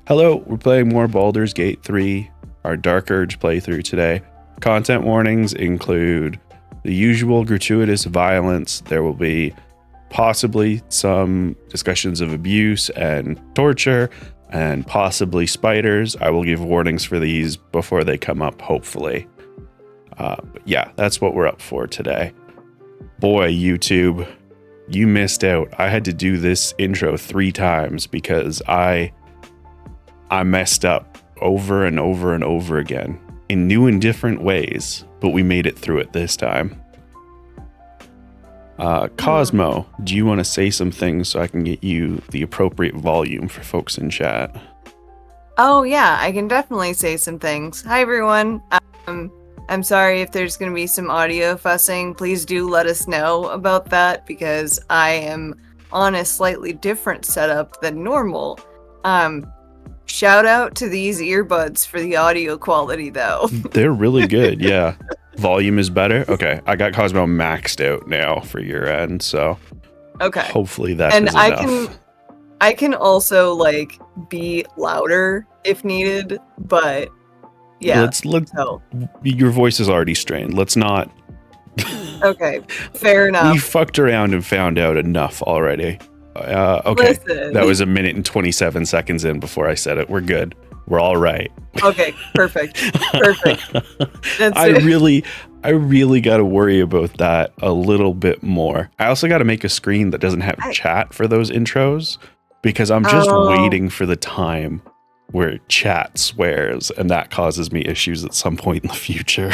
Hello, we're playing more Baldur's Gate 3, our DUrge playthrough today. Content warnings include the usual gratuitous violence. There will be possibly some discussions of abuse and torture, and possibly spiders. I will give warnings for these before they come up, hopefully. But yeah, that's what we're up for today. Boy, YouTube, you missed out. I had to do this intro 3 times because I messed up over and over and over again in new and different ways, but we made it through it this time. Cosmo, do you want to say some things so I can get you the appropriate volume for folks in chat? Oh yeah, I can definitely say some things. Hi everyone. I'm sorry if there's going to be some audio fussing. Please do let us know about that because I am on a slightly different setup than normal. Shout out to these earbuds for the audio quality though. They're really good, yeah. Volume is better? Okay, I got Cosmo maxed out now for your end, so Okay. hopefully that And is enough. I can also like be louder if needed, but yeah. Let's your voice is already strained. Let's not. Okay, fair enough. We fucked around and found out enough already. Okay, Listen. That was 1 minute and 27 seconds in before I said it. We're good. We're all right. Okay, perfect. That's I really got to worry about that a little bit more. I also got to make a screen that doesn't have chat for those intros because I'm just waiting for the time where chat swears, and that causes me issues at some point in the future.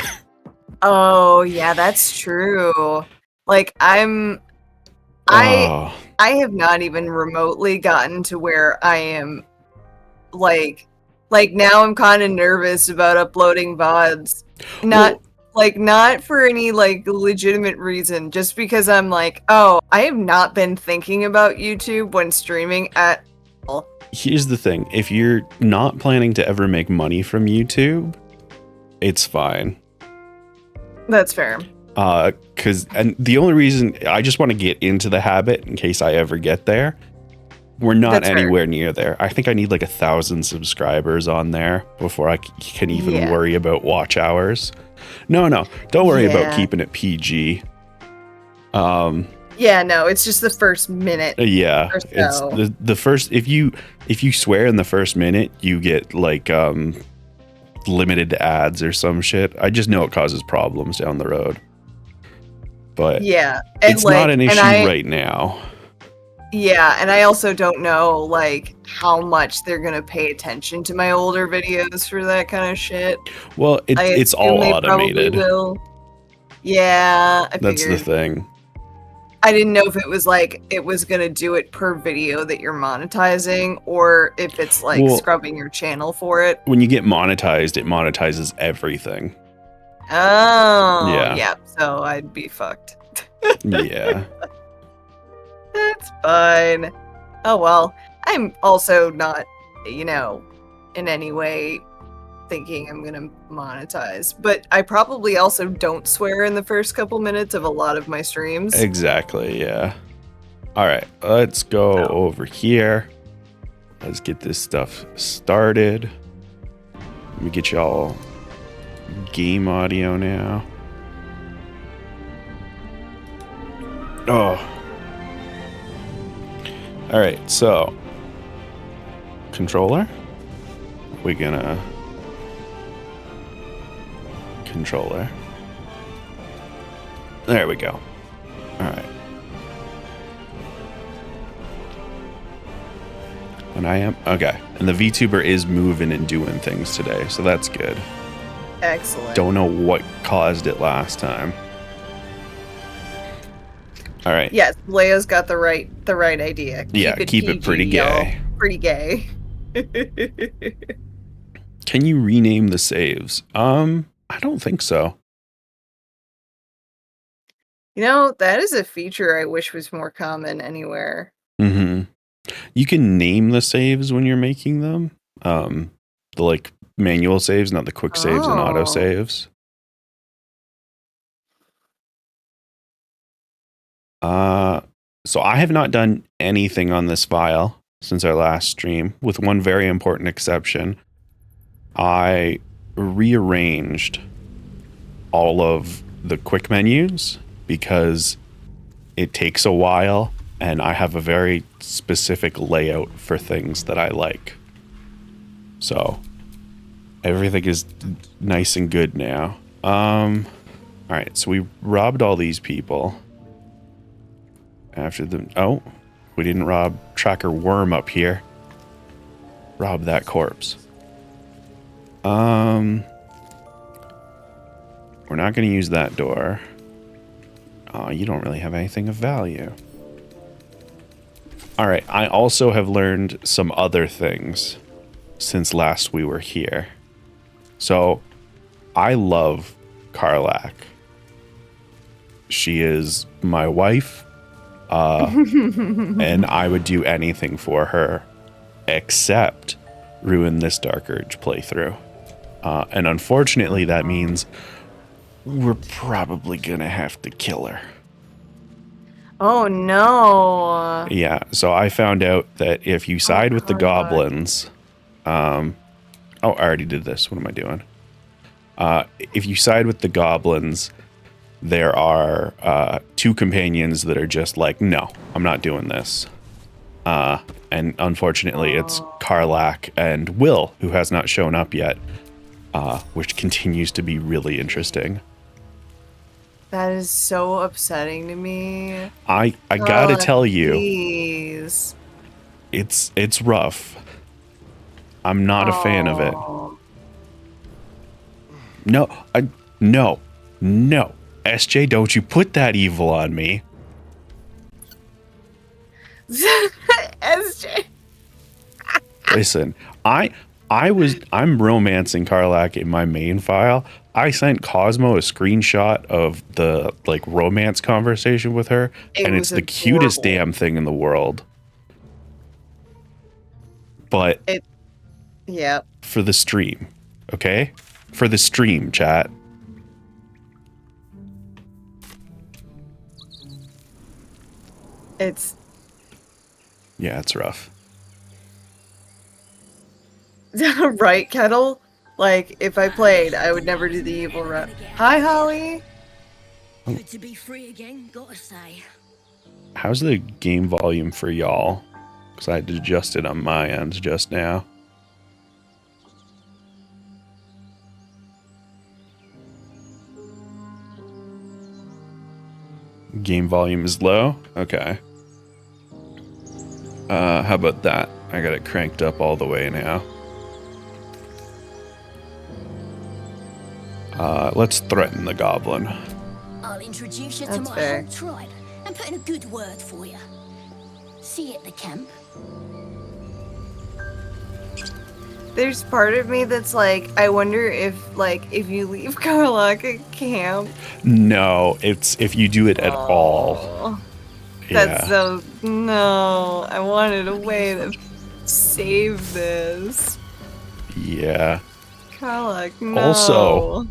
Oh, yeah, that's true. Like I have not even remotely gotten to where I am like now I'm kind of nervous about uploading VODs. Not for any like legitimate reason, just because I'm like, oh, I have not been thinking about YouTube when streaming at all. Here's the thing. If you're not planning to ever make money from YouTube, it's fine. That's fair. And the only reason I just want to get into the habit in case I ever get there, we're not anywhere near there. I think I need like 1,000 subscribers on there before I can even worry about watch hours. No, don't worry about keeping it PG. Yeah, no, it's just the first minute. Yeah, it's the first. If you swear in the first minute, you get like limited ads or some shit. I just know it causes problems down the road. But yeah, it's not an issue right now. Yeah, and I also don't know like how much they're gonna pay attention to my older videos for that kind of shit. Well, it's all automated. Yeah, that's the thing. I didn't know if it was like it was gonna do it per video that you're monetizing, or if it's like scrubbing your channel for it. When you get monetized, it monetizes everything. Oh, yeah. So I'd be fucked. Yeah. That's fine. Oh well. I'm also not, in any way thinking I'm gonna monetize. But I probably also don't swear in the first couple minutes of a lot of my streams. Exactly, yeah. Alright, let's go over here. Let's get this stuff started. Let me get y'all game audio now. Oh. Alright, so controller. We're gonna controller. There we go. Alright. And I am okay. And the VTuber is moving and doing things today, so that's good. Excellent. Don't know what caused it last time. All right. Yes, Leo's got the right idea. Keep it pretty gay. Pretty gay. Can you rename the saves? I don't think so. That is a feature I wish was more common anywhere. Mm-hmm. You can name the saves when you're making them. The like manual saves, not the quick saves and auto saves. So I have not done anything on this file since our last stream, with one very important exception. I rearranged all of the quick menus because it takes a while and I have a very specific layout for things that I like. So everything is nice and good now. All right, so we robbed all these people. After the... Oh, we didn't rob Tracker Worm up here. Rob that corpse. We're not going to use that door. Oh, you don't really have anything of value. All right, I also have learned some other things since last we were here. So, I love Karlach. She is my wife, and I would do anything for her except ruin this DUrge playthrough. And unfortunately, that means we're probably gonna have to kill her. Oh no. Yeah, so I found out that if you side with the goblins... oh, I already did this. What am I doing? If you side with the goblins, there are 2 companions that are just like, no, I'm not doing this. And unfortunately, it's Karlach and Will, who has not shown up yet, which continues to be really interesting. That is so upsetting to me. I gotta tell you, please. it's rough. I'm not a fan of it. No, no. SJ, don't you put that evil on me. SJ. Listen, I'm romancing Karlach in my main file. I sent Cosmo a screenshot of the romance conversation with her, and it's the cutest damn thing in the world. But yeah. For the stream, okay? For the stream, chat. Yeah, it's rough. Right, Kettle? Like, if I played, I would never do the evil run. Hi, Holly. Good to be free again, gotta say. How's the game volume for y'all? Because I had to adjust it on my end just now. Game volume is low? Okay. How about that? I got it cranked up all the way now. Let's threaten the goblin. I'll introduce you That's to my fair. whole tribe and put in a good word for you. See you at the camp. There's part of me that's like, I wonder if you leave Karlach at camp. No, it's if you do it at all. That's Yeah. so... No, I wanted a way to save this. Yeah. Karlach, no. Also,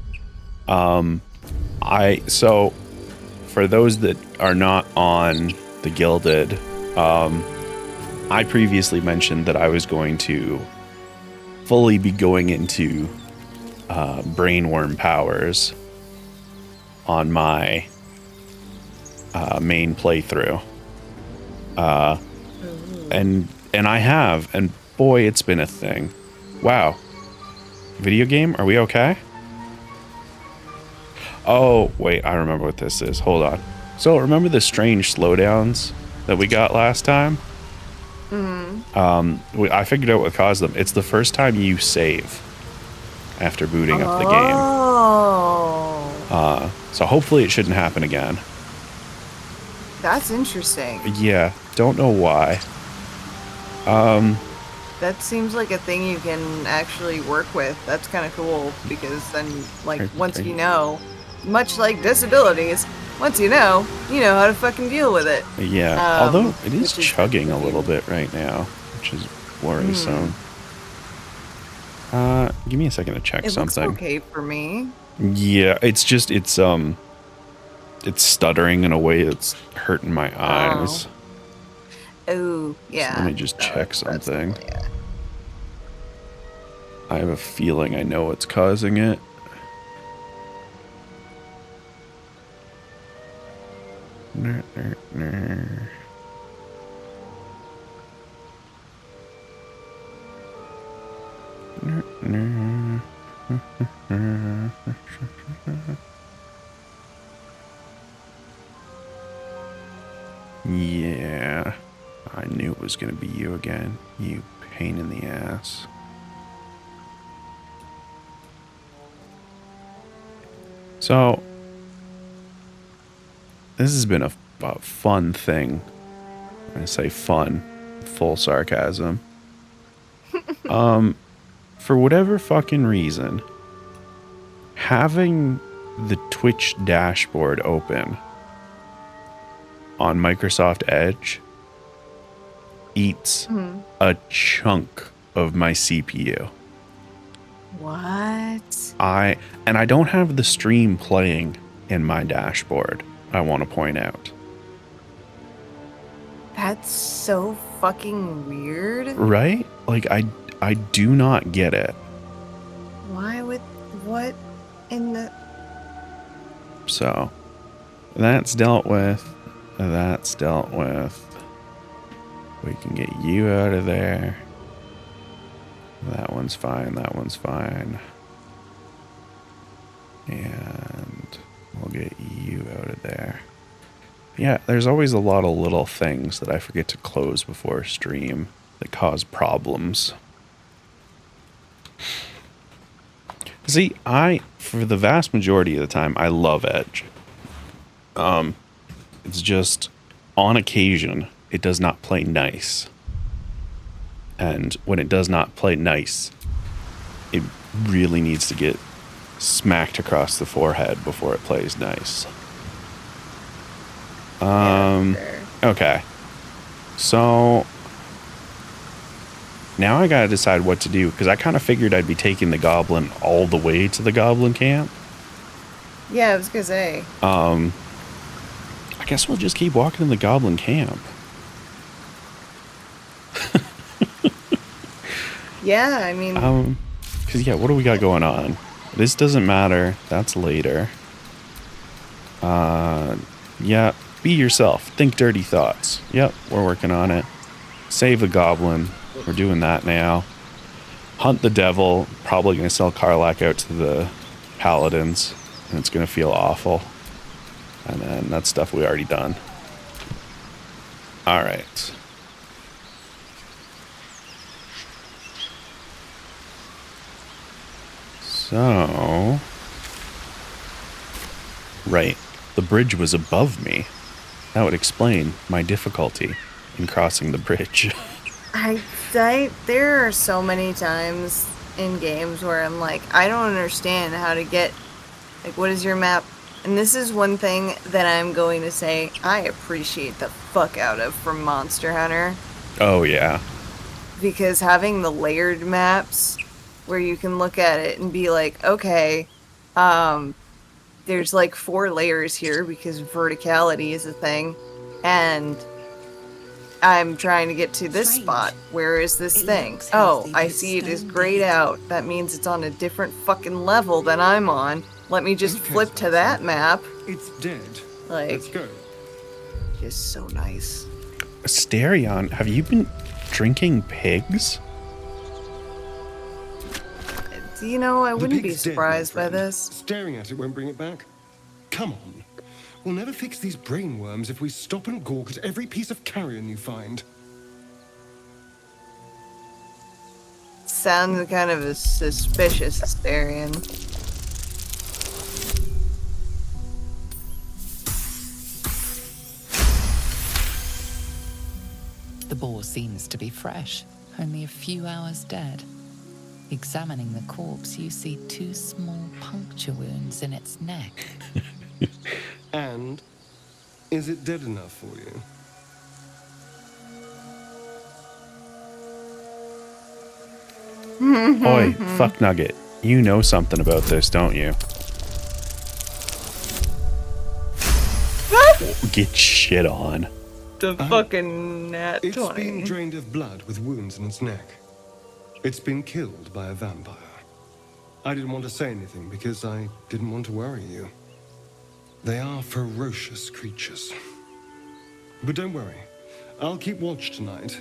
so for those that are not on the Gilded, I previously mentioned that I was going to fully be going into brainworm powers on my main playthrough. And I have, and boy, it's been a thing. Wow. Video game? Are we okay? Oh, wait, I remember what this is. Hold on. So, remember the strange slowdowns that we got last time? I figured out what caused them. It's the first time you save after booting up the game. So hopefully it shouldn't happen again. That's interesting. Yeah, don't know why. That seems like a thing you can actually work with. That's kind of cool, because then, once you know, much like disabilities, once you know how to fucking deal with it. Yeah, although it is chugging a little bit right now, which is worrisome. Give me a second to check something. It looks okay for me. Yeah, it's just, it's stuttering in a way that's hurting my eyes. Oh, yeah. So let me just check That's something. yeah. I have a feeling I know what's causing it. Ner, ner, ner. Ner, ner. Yeah, I knew it was going to be you again, you pain in the ass. So, this has been a fun thing. I say fun, full sarcasm. For whatever fucking reason, having the Twitch dashboard open on Microsoft Edge eats a chunk of my CPU. What? I don't have the stream playing in my dashboard, I want to point out. That's so fucking weird. Right? Like, I do not get it. Why would... What in the... So, that's dealt with. That's dealt with. We can get you out of there. That one's fine. That one's fine. And we'll get you out of there. Yeah, there's always a lot of little things that I forget to close before stream that cause problems. See, for the vast majority of the time, I love Edge. It's just, on occasion, it does not play nice. And when it does not play nice, it really needs to get smacked across the forehead before it plays nice. Okay. So now I gotta decide what to do, because I kind of figured I'd be taking the goblin all the way to the goblin camp. Yeah, I was gonna say. I guess we'll just keep walking in the goblin camp. Yeah, I mean... Because, yeah, what do we got going on? This doesn't matter. That's later. Yeah, be yourself. Think dirty thoughts. Yep, we're working on it. Save the goblin. We're doing that now. Hunt the devil. Probably going to sell Karlak out to the paladins. And it's going to feel awful. And then that's stuff we already done. All right. So, right, the bridge was above me. That would explain my difficulty in crossing the bridge. There are so many times in games where I'm like, I don't understand how to get, like, what is your map? And this is one thing that I'm going to say I appreciate the fuck out of from Monster Hunter. Oh, yeah. Because having the layered maps where you can look at it and be like, okay, there's like 4 layers here because verticality is a thing, and I'm trying to get to this spot. Where is this thing? Oh, I see it is grayed out. That means it's on a different fucking level than I'm on. Let me just flip to that map. It's dead. Like, Let's go. just so nice. Asterion, have you been drinking pigs? You know, I The wouldn't be pig's dead, my surprised by friend. this. Staring at it won't bring it back. Come on. We'll never fix these brain worms if we stop and gawk at every piece of carrion you find. Sounds kind of a suspicious Asterion. The boar seems to be fresh, only a few hours dead. Examining the corpse, you see 2 small puncture wounds in its neck. And is it dead enough for you? Oi, fuck nugget. You know something about this, don't you? Get shit on. The fucking nat It's 20. been drained of blood with wounds in its neck. It's been killed by a vampire. I didn't want to say anything because I didn't want to worry you. They are ferocious creatures. But don't worry. I'll keep watch tonight.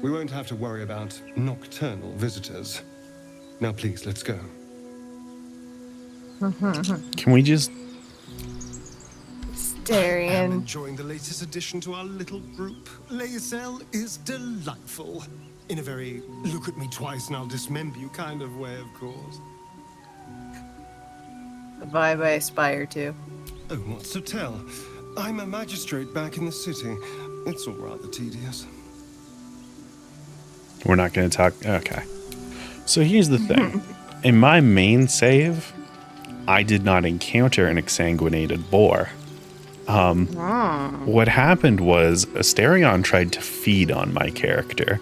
We won't have to worry about nocturnal visitors. Now please, let's go. Can we just... I'm Starian. enjoying the latest addition to our little group. Lae'zel is delightful. In a very look at me twice and I'll dismember you kind of way, of course. The vibe I aspire to. Oh, what's to tell? I'm a magistrate back in the city. It's all rather tedious. We're not going to talk... Okay. So here's the thing. In my main save, I did not encounter an exsanguinated boar. What happened was Asterion tried to feed on my character.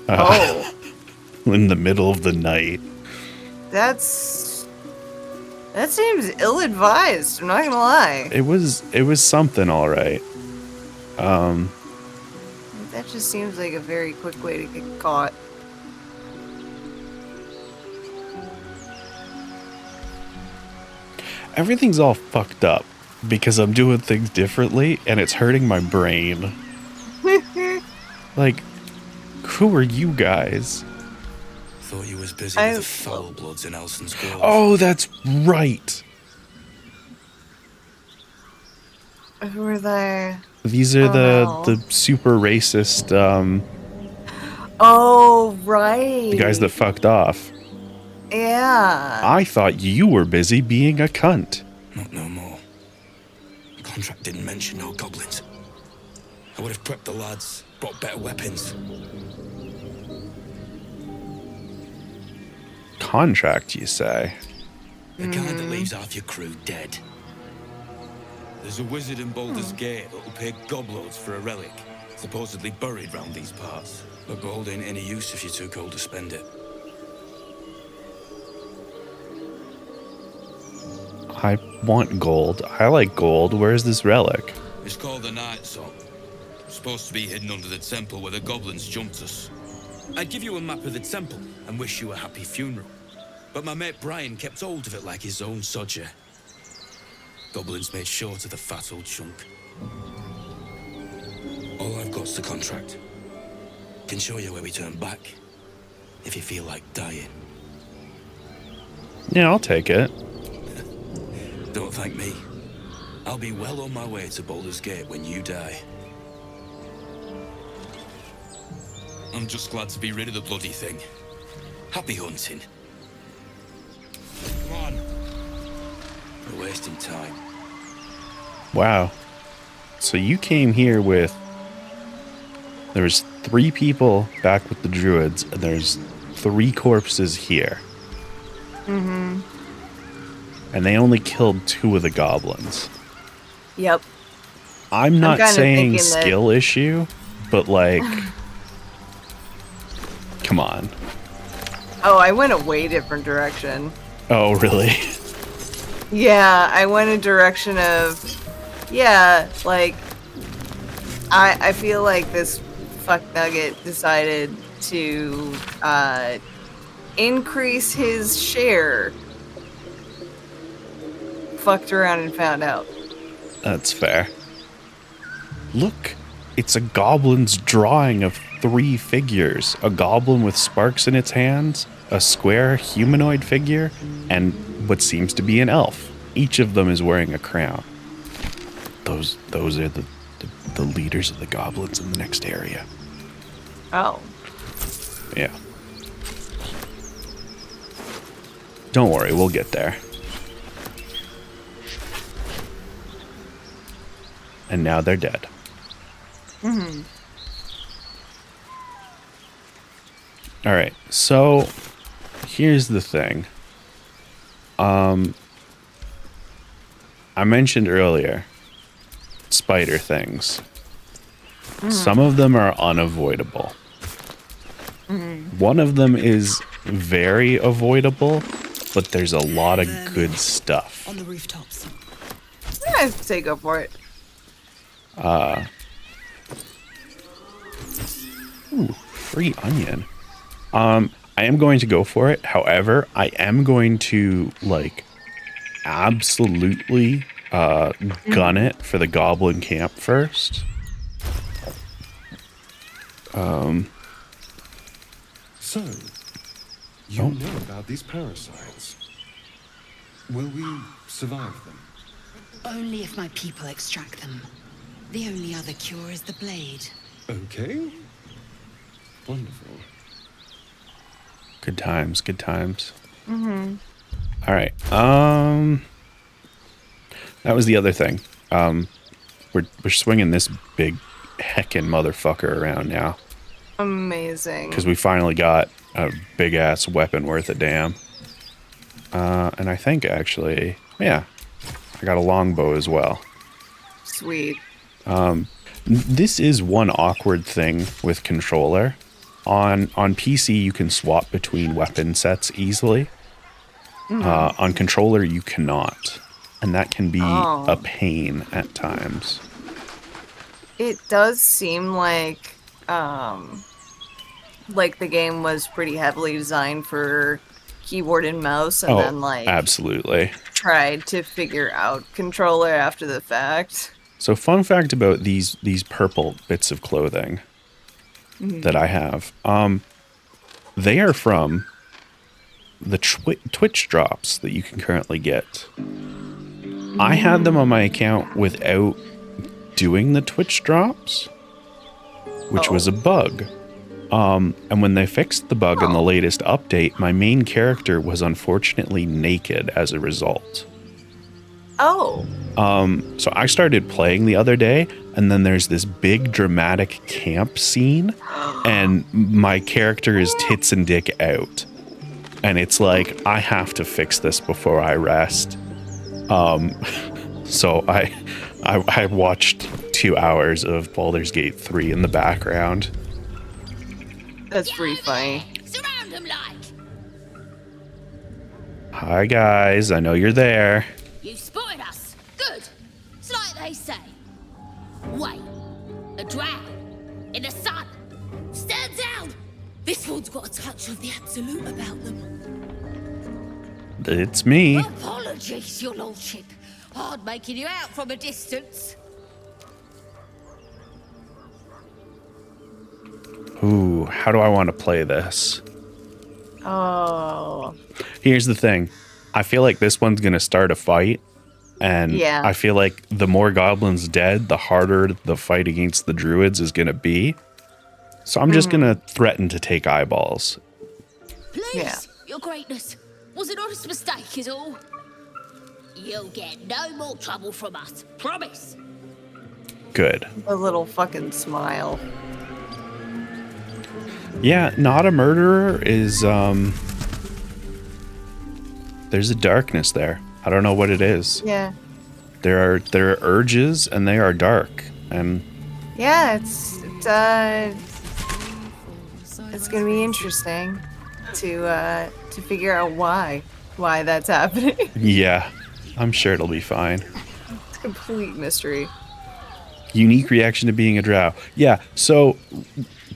In the middle of the night. That seems ill-advised, I'm not gonna lie. It was something, all right. That just seems like a very quick way to get caught. Everything's all fucked up because I'm doing things differently and it's hurting my brain. Like, who are you guys? Thought you was busy with the foul bloods in Elson's Grove. Oh, that's right. Who are they? These are no. the super racist Oh, right. the guys that fucked off. Yeah. I thought you were busy being a cunt. Not no more. The contract didn't mention no goblins. I would have prepped the lads, brought better weapons. Contract, you say? The kind that leaves half your crew dead. There's a wizard in Baldur's Gate that'll pay gobloads for a relic, supposedly buried round these parts. But gold ain't any use if you're too cold to spend it. I want gold. I like gold. Where's this relic? It's called the Night Song. Supposed to be hidden under the temple where the goblins jumped us. I'd give you a map of the temple and wish you a happy funeral. But my mate Brian kept hold of it like his own sodger. Goblins made short of the fat old chunk. All I've got's the contract. Can show you where we turn back, if you feel like dying. Yeah, I'll take it. Don't thank me. I'll be well on my way to Baldur's Gate when you die. I'm just glad to be rid of the bloody thing. Happy hunting. Come on. We're wasting time. Wow. So you came here with... There was 3 people back with the druids, and there's 3 corpses here. Mm-hmm. And they only killed 2 of the goblins. Yep. I'm not kinda saying thinking that- skill issue, but like... Come on. Oh, I went a way different direction. Oh, really? Yeah, I went a direction of... Yeah, like... I feel like this fuck nugget decided to increase his share. Fucked around and found out. That's fair. Look, it's a goblin's drawing of 3 figures. A goblin with sparks in its hands, a square humanoid figure, and what seems to be an elf. Each of them is wearing a crown. Those are the leaders of the goblins in the next area. Oh. Yeah. Don't worry, we'll get there. And now they're dead. Mm-hmm. All right, so here's the thing. I mentioned earlier spider things. Some of them are unavoidable. One of them is very avoidable, but there's a lot of good stuff. On the rooftops. Yeah, I'd say go for it. Ooh, free onion. I am going to go for it. However, I am going to like absolutely gun it for the goblin camp first. So, you know about these parasites. Will we survive them? Only if my people extract them. The only other cure is the blade. Okay. Wonderful. Good times, good times. Mm-hmm. All right. That was the other thing. We're swinging this big heckin' motherfucker around now Amazing. because we finally got a big ass weapon worth a damn. And I think actually, yeah, I got a longbow as well. Sweet. This is one awkward thing with controller. On PC, you can swap between weapon sets easily. On controller, you cannot. And that can be a pain at times. It does seem like the game was pretty heavily designed for keyboard and mouse, and then absolutely tried to figure out controller after the fact. So fun fact about these purple bits of clothing that I have, they are from the Twitch drops that you can currently get. I had them on my account without doing the Twitch drops, which was a bug. And when they fixed the bug in the latest update, my main character was unfortunately naked as a result. Oh. So I started playing the other day, and then there's this big dramatic camp scene, and my character is tits and dick out. And it's like, I have to fix this before I rest. So I watched 2 hours of Baldur's Gate 3 in the background. That's pretty funny. Surround him like. Hi guys, I know you're there. You spotted us. Good. It's like they say. Wait. A drow. In the sun. Stand down. This one's got a touch of the absolute about them. It's me. Apologies, your lordship. Hard making you out from a distance. Ooh, how do I want to play this? Oh. Here's the thing. I feel like this one's going to start a fight. And Yeah. I feel like the more goblins dead, the harder the fight against the druids is going to be. So I'm just going to threaten to take eyeballs. Please, Yeah. your greatness. Was an honest mistake is all. You'll get no more trouble from us. Promise. Good. A little fucking smile. Yeah, not a murderer is, there's a darkness there. I don't know what it is. Yeah. There are urges and they are dark. And Yeah, it's gonna be interesting to figure out why that's happening. yeah, I'm sure it'll be fine. It's a complete mystery. Unique reaction to being a drow. Yeah, so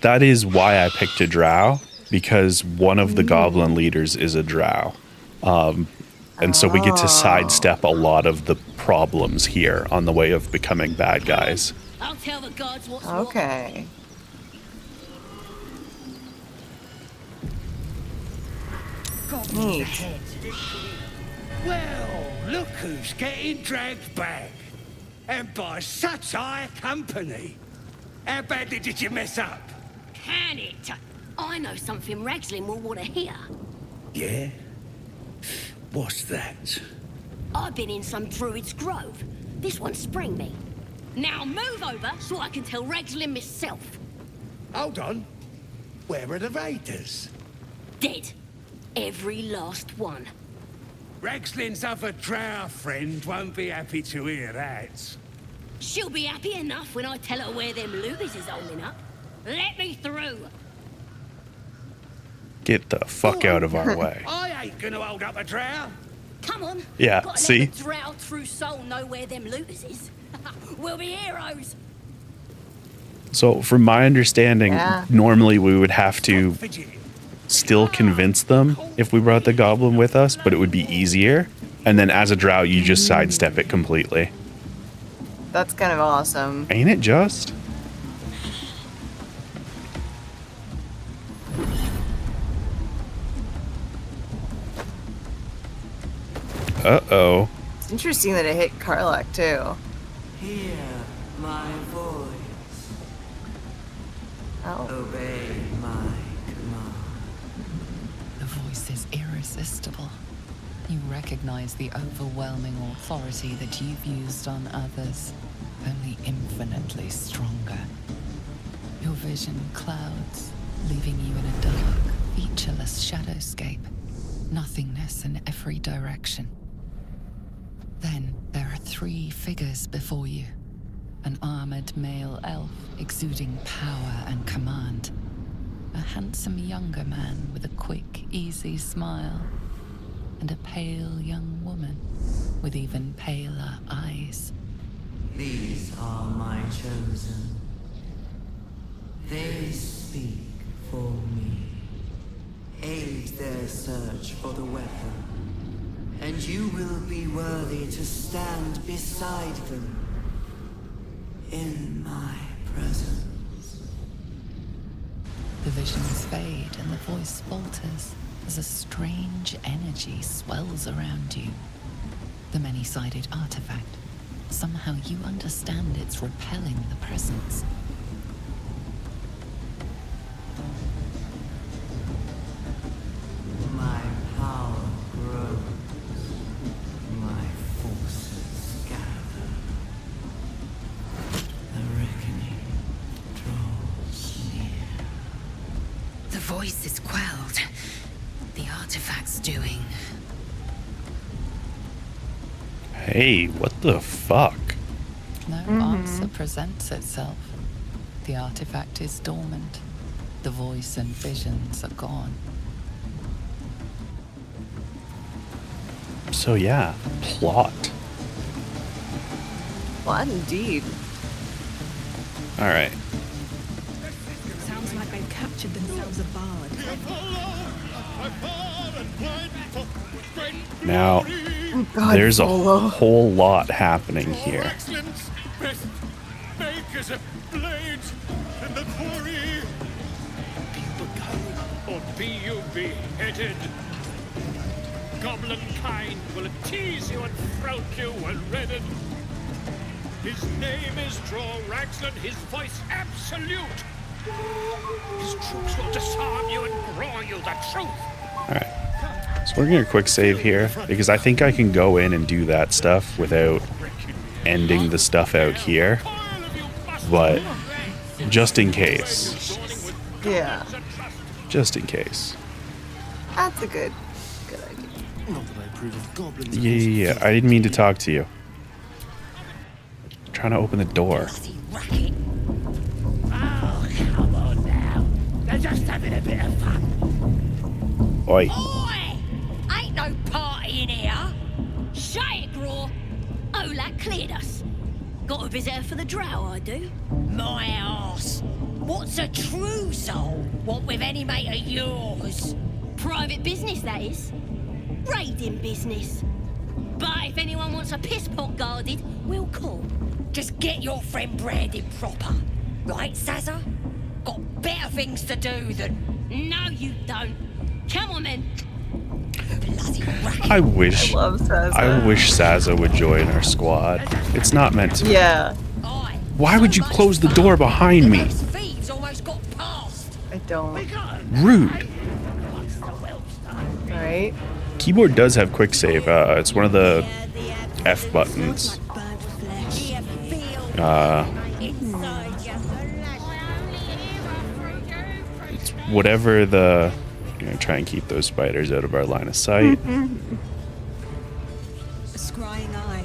that is why I picked a drow, because one of the goblin leaders is a drow. And so we get to sidestep a lot of the problems here on the way of becoming bad guys. I'll tell the gods what's Okay. Neat. Well, look who's getting dragged back. And by such high company. How badly did you mess up? Can it? I know something Ragslin will want to hear. Yeah? What's that? I've been in some druid's grove. This one sprang me. Now move over so I can tell Ragslin myself. Hold on. Where are the raiders? Dead. Every last one. Ragslin's other drow friend won't be happy to hear that. She'll be happy enough when I tell her where them lubers is holding up. Let me through. Get the fuck out of our way. I ain't gonna hold up a drow. Come on. Yeah, Gotta see? Let the drow true soul know where them looters is. We'll be heroes. So from my understanding, normally we would have to still convince them if we brought the goblin with us, but it would be easier. And then as a drow, you just sidestep it completely. That's kind of awesome. Ain't it just? Uh-oh. It's interesting that it hit Karlach, too. Hear my voice. Oh. Obey my command. The voice is irresistible. You recognize the overwhelming authority that you've used on others, only infinitely stronger. Your vision clouds, leaving you in a dark, featureless shadowscape, nothingness in every direction. Then there are 3 figures before you. An armored male elf exuding power and command. A handsome younger man with a quick, easy smile. And a pale young woman with even paler eyes. These are my chosen. They speak for me. Aid their search for the weapon. And you will be worthy to stand beside them in my presence. The visions fade and the voice falters as a strange energy swells around you. The many-sided artifact. Somehow you understand it's repelling the presence. My power grows. My forces gather. The reckoning draws near. The voice is quelled. The artifact's doing. Hey, what the fuck? No answer presents itself. The artifact is dormant. The voice and visions are gone. So yeah, plot. What indeed? All right. Sounds like they've captured themselves a bard. Now, God, there's a Polo. whole lot happening here. Makers of blades in the quarry. Be you beguiled, or be you beheaded. Goblin kind will tease you and throat you and redden. His name is Draw Raxlin, his voice absolute. His troops will disarm you and grow you the truth. All right. So we're gonna quick save here because I think I can go in and do that stuff without ending the stuff out here. But just in case. Yeah. Just in case. That's a good idea. Not that I approve of goblins. Yeah. I didn't mean to talk to you. I'm trying to open the door. Bloody racket. Oh, come on now. They're just having a bit of fun. Oi. Oi! Ain't no party in here. Shut it, Graw. Olak cleared us. Got a visitor for the drow, I do. My arse. What's a true soul want with any mate of yours? Private business, that is. Raiding business. But if anyone wants a piss pot guarded, we'll call. Just get your friend branded proper. Right, Sazza? Got better things to do than... No, you don't. Come on, then. Bloody racket. I wish Love Sazza. I wish Sazza would join our squad. It's not meant to be. Yeah. Aye. Why would you close the door behind me? Those thieves almost got past. I don't. Rude. Right? Keyboard does have quick save. It's one of the F buttons. It's whatever the... I'm gonna try and keep those spiders out of our line of sight. A scrying eye.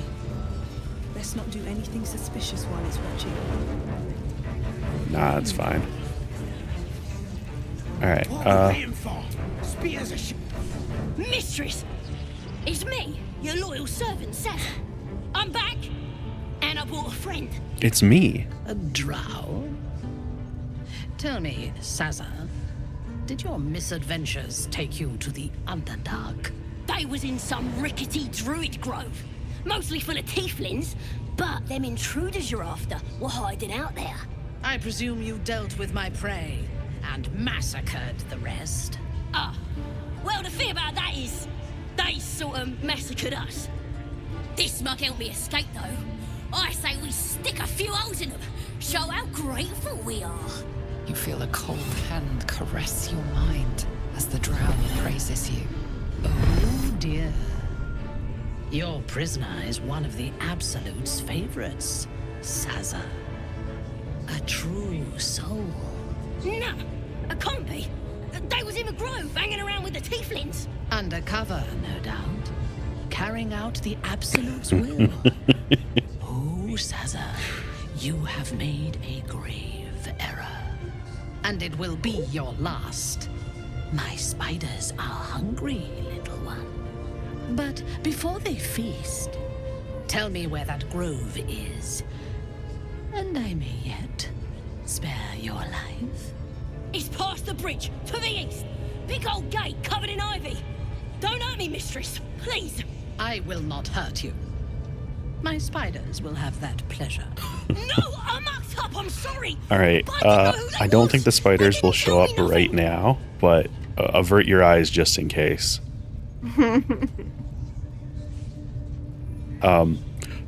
Let's not do anything suspicious while it's watching. Nah, it's fine. Alright, Spears are Mistress, it's me, your loyal servant, Sazza. I'm back, and I brought a friend. it's me. A drow? Tell me, Saza, did your misadventures take you to the Underdark? They was in some rickety druid grove, mostly full of tieflings, but them intruders you're after were hiding out there. I presume you dealt with my prey and massacred the rest. Well, the thing about that is, they sort of massacred us. This smug helped me escape, though. I say we stick a few holes in them, show how grateful we are. You feel a cold hand caress your mind as the drow praises you. Oh dear. Your prisoner is one of the Absolute's favorites, Saza. A true soul. Nah, a combi. They was in the grove, hanging around with the tieflings. Undercover, no doubt. Carrying out the Absolute's will. Oh, Saza, you have made a grave error. And it will be your last. My spiders are hungry, little one. But before they feast, tell me where that grove is. And I may yet spare your life. It's past the bridge, to the east. Big old gate covered in ivy. Don't hurt me, mistress, please. I will not hurt you. My spiders will have that pleasure. No, I mucked up, I'm sorry. All right. I don't think the spiders will show up right now, but avert your eyes just in case.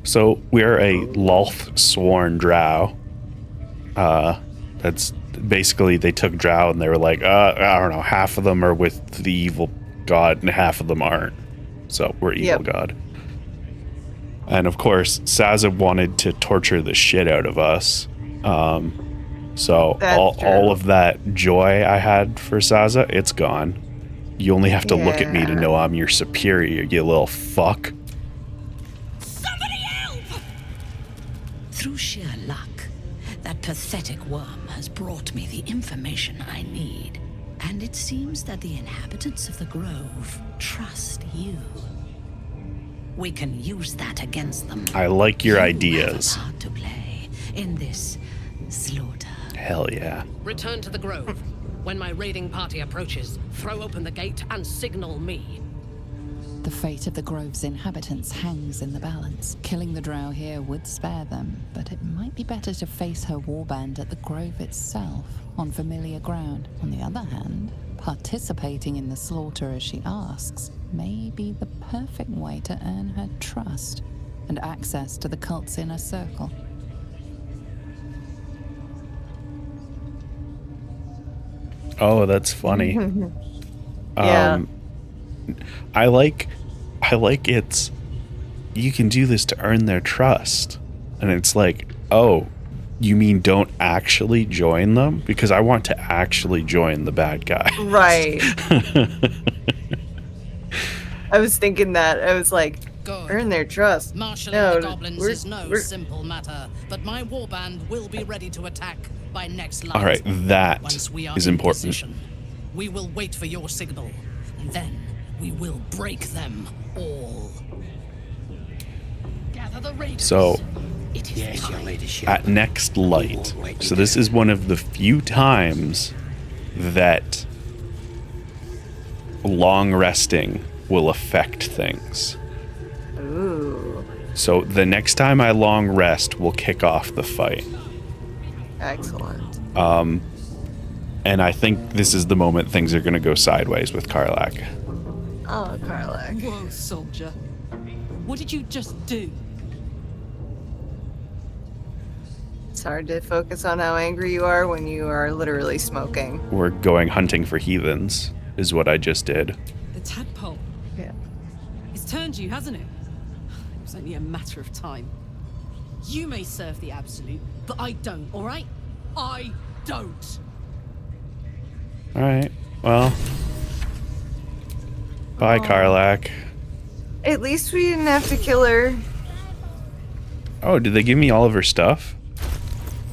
So we're a Lolth sworn drow. That's basically, they took drow and they were like, I don't know, half of them are with the evil god and half of them aren't. So we're evil god. And of course, Saza wanted to torture the shit out of us. So all of that joy I had for Saza, it's gone. You only have to look at me to know I'm your superior, you little fuck. Somebody help! Through sheer luck, that pathetic worm has brought me the information I need. And it seems that the inhabitants of the Grove trust you. We can use that against them. I like your ideas. Have a part to play in this slaughter. Hell yeah. Return to the Grove. When my raiding party approaches, throw open the gate and signal me. The fate of the Grove's inhabitants hangs in the balance. Killing the drow here would spare them, but it might be better to face her warband at the Grove itself, on familiar ground. On the other hand, participating in the slaughter as she asks may be the perfect way to earn her trust and access to the cult's inner circle. Oh, that's funny. Yeah. I like it's, you can do this to earn their trust. And it's like, oh, you mean don't actually join them? Because I want to actually join the bad guy. Right. I was thinking that. I was like, earn their trust. Marshalling the goblins is no simple matter, but my warband will be ready to attack by next line. All right, that Once we are is in important. position, we will wait for your signal, and then we will break them all. Gather the raiders. So, It is Yes, your time. ladyship. at next light. So this is one of the few times that long resting will affect things. Ooh, So the next time I long rest will kick off the fight. excellent. And I think this is the moment things are going to go sideways with Karlak. Oh, Karlak. Whoa, soldier. What did you just do? It's hard to focus on how angry you are when you are literally smoking. We're going hunting for heathens, is what I just did. The tadpole. Yeah. It's turned you, hasn't it? It was only a matter of time. You may serve the Absolute, but I don't, alright? I don't. Alright, well. Bye, Karlak. At least we didn't have to kill her. Oh, did they give me all of her stuff?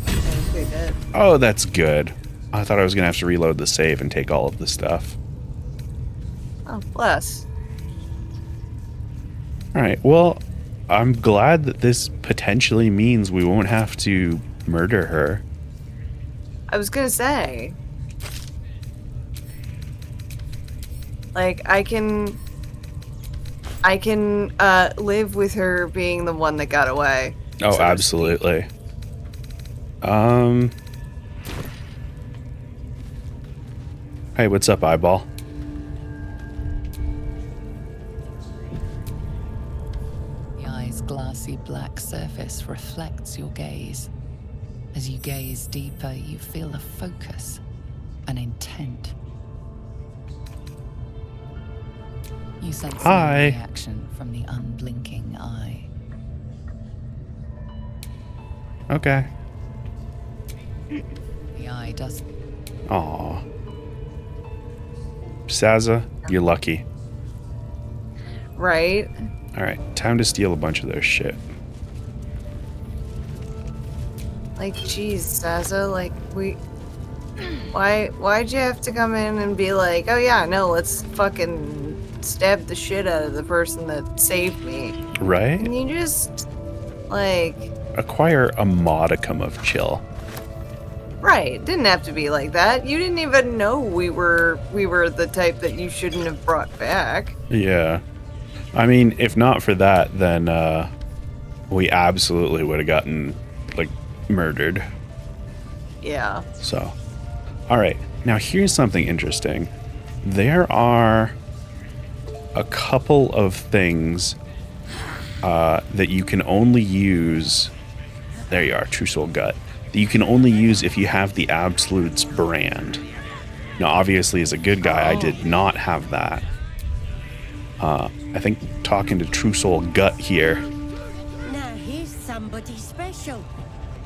I think they did. Oh, that's good. I thought I was going to have to reload the save and take all of the stuff. Oh, bless. Alright, well, I'm glad that this potentially means we won't have to murder her. I was gonna say, like, I can live with her being the one that got away. Oh, absolutely. Hey, what's up, eyeball? The eye's glassy black surface reflects your gaze. As you gaze deeper, you feel a focus, an intent. You sense no reaction from the unblinking eye. Okay. The eye does. Aw. Saza, you're lucky. Right? Alright, time to steal a bunch of their shit. Like, geez, Saza, like, why'd you have to come in and be like, oh yeah, no, let's fucking stab the shit out of the person that saved me? Right? Can you just, like... Acquire a modicum of chill. Right, didn't have to be like that. You didn't even know we were the type that you shouldn't have brought back. Yeah. I mean, if not for that, then we absolutely would have gotten, like, murdered. Yeah. So, all right. Now, here's something interesting. There are a couple of things that you can only use. There you are, True Soul Gut. That you can only use if you have the Absolute's brand. Now, obviously, as a good guy, I did not have that. I think talking to True Soul Gut here. Now, here's somebody special.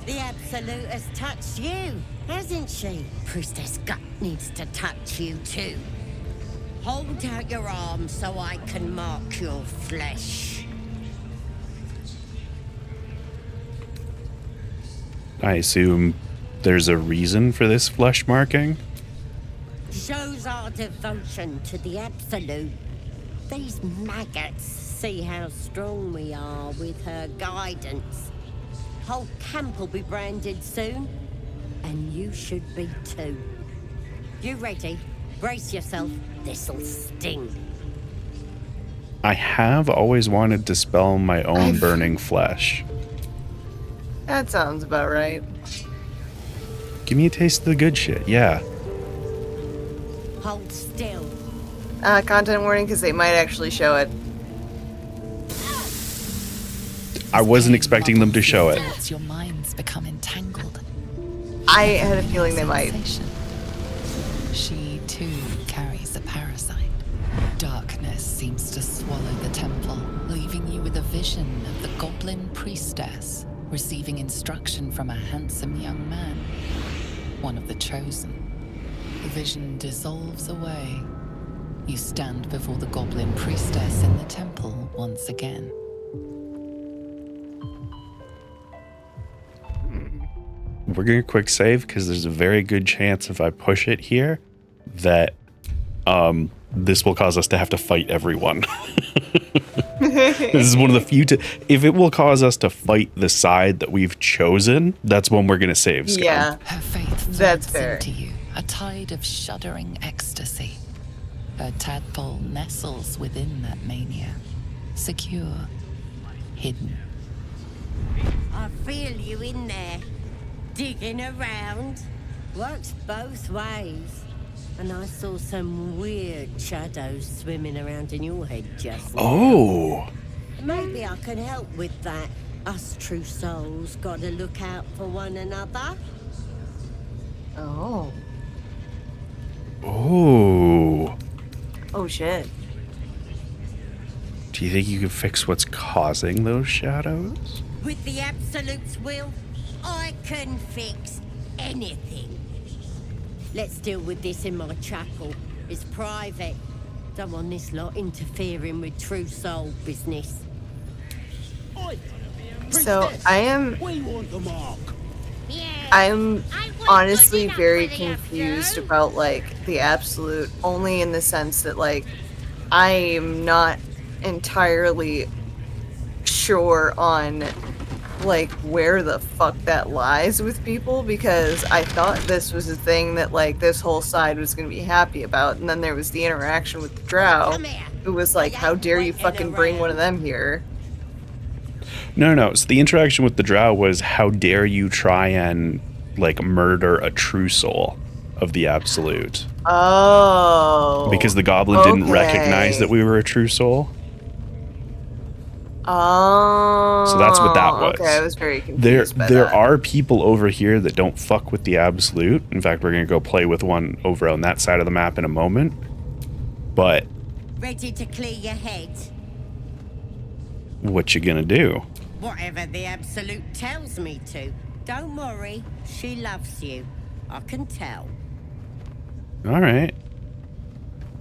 The Absolute has touched you, hasn't she? Priestess Gut needs to touch you too. Hold out your arm so I can mark your flesh. I assume there's a reason for this flesh marking? Shows our devotion to the Absolute. These maggots see how strong we are with her guidance. Whole camp will be branded soon, and you should be too. You ready? Brace yourself. This'll sting. I have always wanted to spell my own burning flesh. That sounds about right. Give me a taste of the good shit, yeah. Hold still. Content warning, because they might actually show it. I wasn't expecting them to show it. Your minds become entangled. I had a feeling they might. She too carries a parasite. Darkness seems to swallow the temple, leaving you with a vision of the goblin priestess receiving instruction from a handsome young man, one of the chosen. The vision dissolves away. You stand before the goblin priestess in the temple once again. We're going to quick save because there's a very good chance if I push it here that this will cause us to have to fight everyone. This is one of the few if it will cause us to fight the side that we've chosen, that's when we're going to save Scum. Yeah. Her faith That's floods fair. into you, a tide of shuddering ecstasy. Her tadpole nestles within that mania, secure, hidden. I feel you in there, digging around. Works both ways. And I saw some weird shadows swimming around in your head just now. Oh. Maybe I can help with that. Us true souls gotta look out for one another. Oh. Oh. Oh shit. Do you think you can fix what's causing those shadows? With the Absolute's will, I can fix anything. Let's deal with this in my chapel. It's private. Don't want this lot interfering with true soul business. So I am We want the mark. I'm honestly very confused about like the Absolute, only in the sense that like I am not entirely sure on like where the fuck that lies with people, because I thought this was a thing that like this whole side was going to be happy about, and then there was the interaction with the drow, who was like, how dare you fucking bring one of them here. No. So the interaction with the drow was, how dare you try and like murder a true soul of the absolute. Oh. Because the goblin didn't recognize that we were a true soul. Oh. So that's what that was. Okay, I was very confused by there that. are people over here that don't fuck with the absolute. In fact, we're going to go play with one over on that side of the map in a moment. But Ready to clear your head? what you going to do? Whatever the Absolute tells me to. Don't worry, she loves you. I can tell. All right.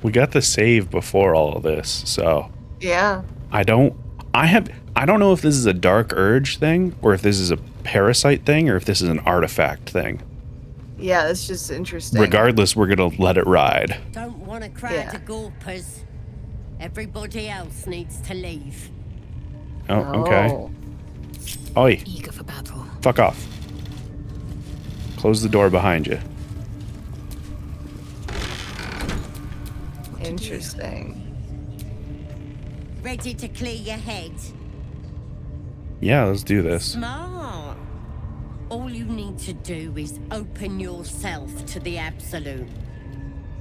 We got the save before all of this, so Yeah. I don't know if this is a Dark Urge thing, or if this is a parasite thing, or if this is an artifact thing. Yeah, it's just interesting. Regardless, we're gonna let it ride. Don't want a crowd of gawpers. Everybody else needs to leave. Oh, okay. Oi. Eager for battle. Fuck off. Close the door behind you. Interesting. Ready to clear your head? Yeah, let's do this. Smart. All you need to do is open yourself to the Absolute.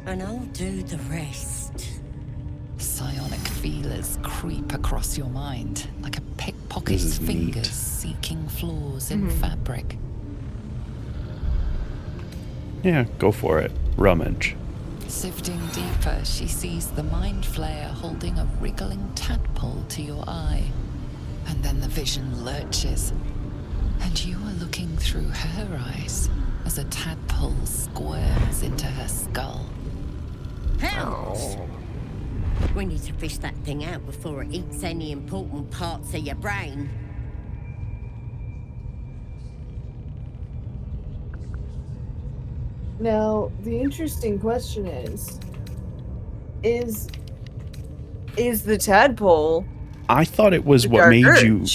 And I'll do the rest. Psionic feelers creep across your mind like a This pickpocket's is fingers neat. seeking flaws in fabric. Yeah, go for it. Rummage. Sifting deeper, she sees the mind flayer holding a wriggling tadpole to your eye. And then the vision lurches, and you are looking through her eyes as a tadpole squirms into her skull. Pounds! We need to fish that thing out before it eats any important parts of your brain. Now, the interesting question is the tadpole? I thought it was The what Dark made Urge. you.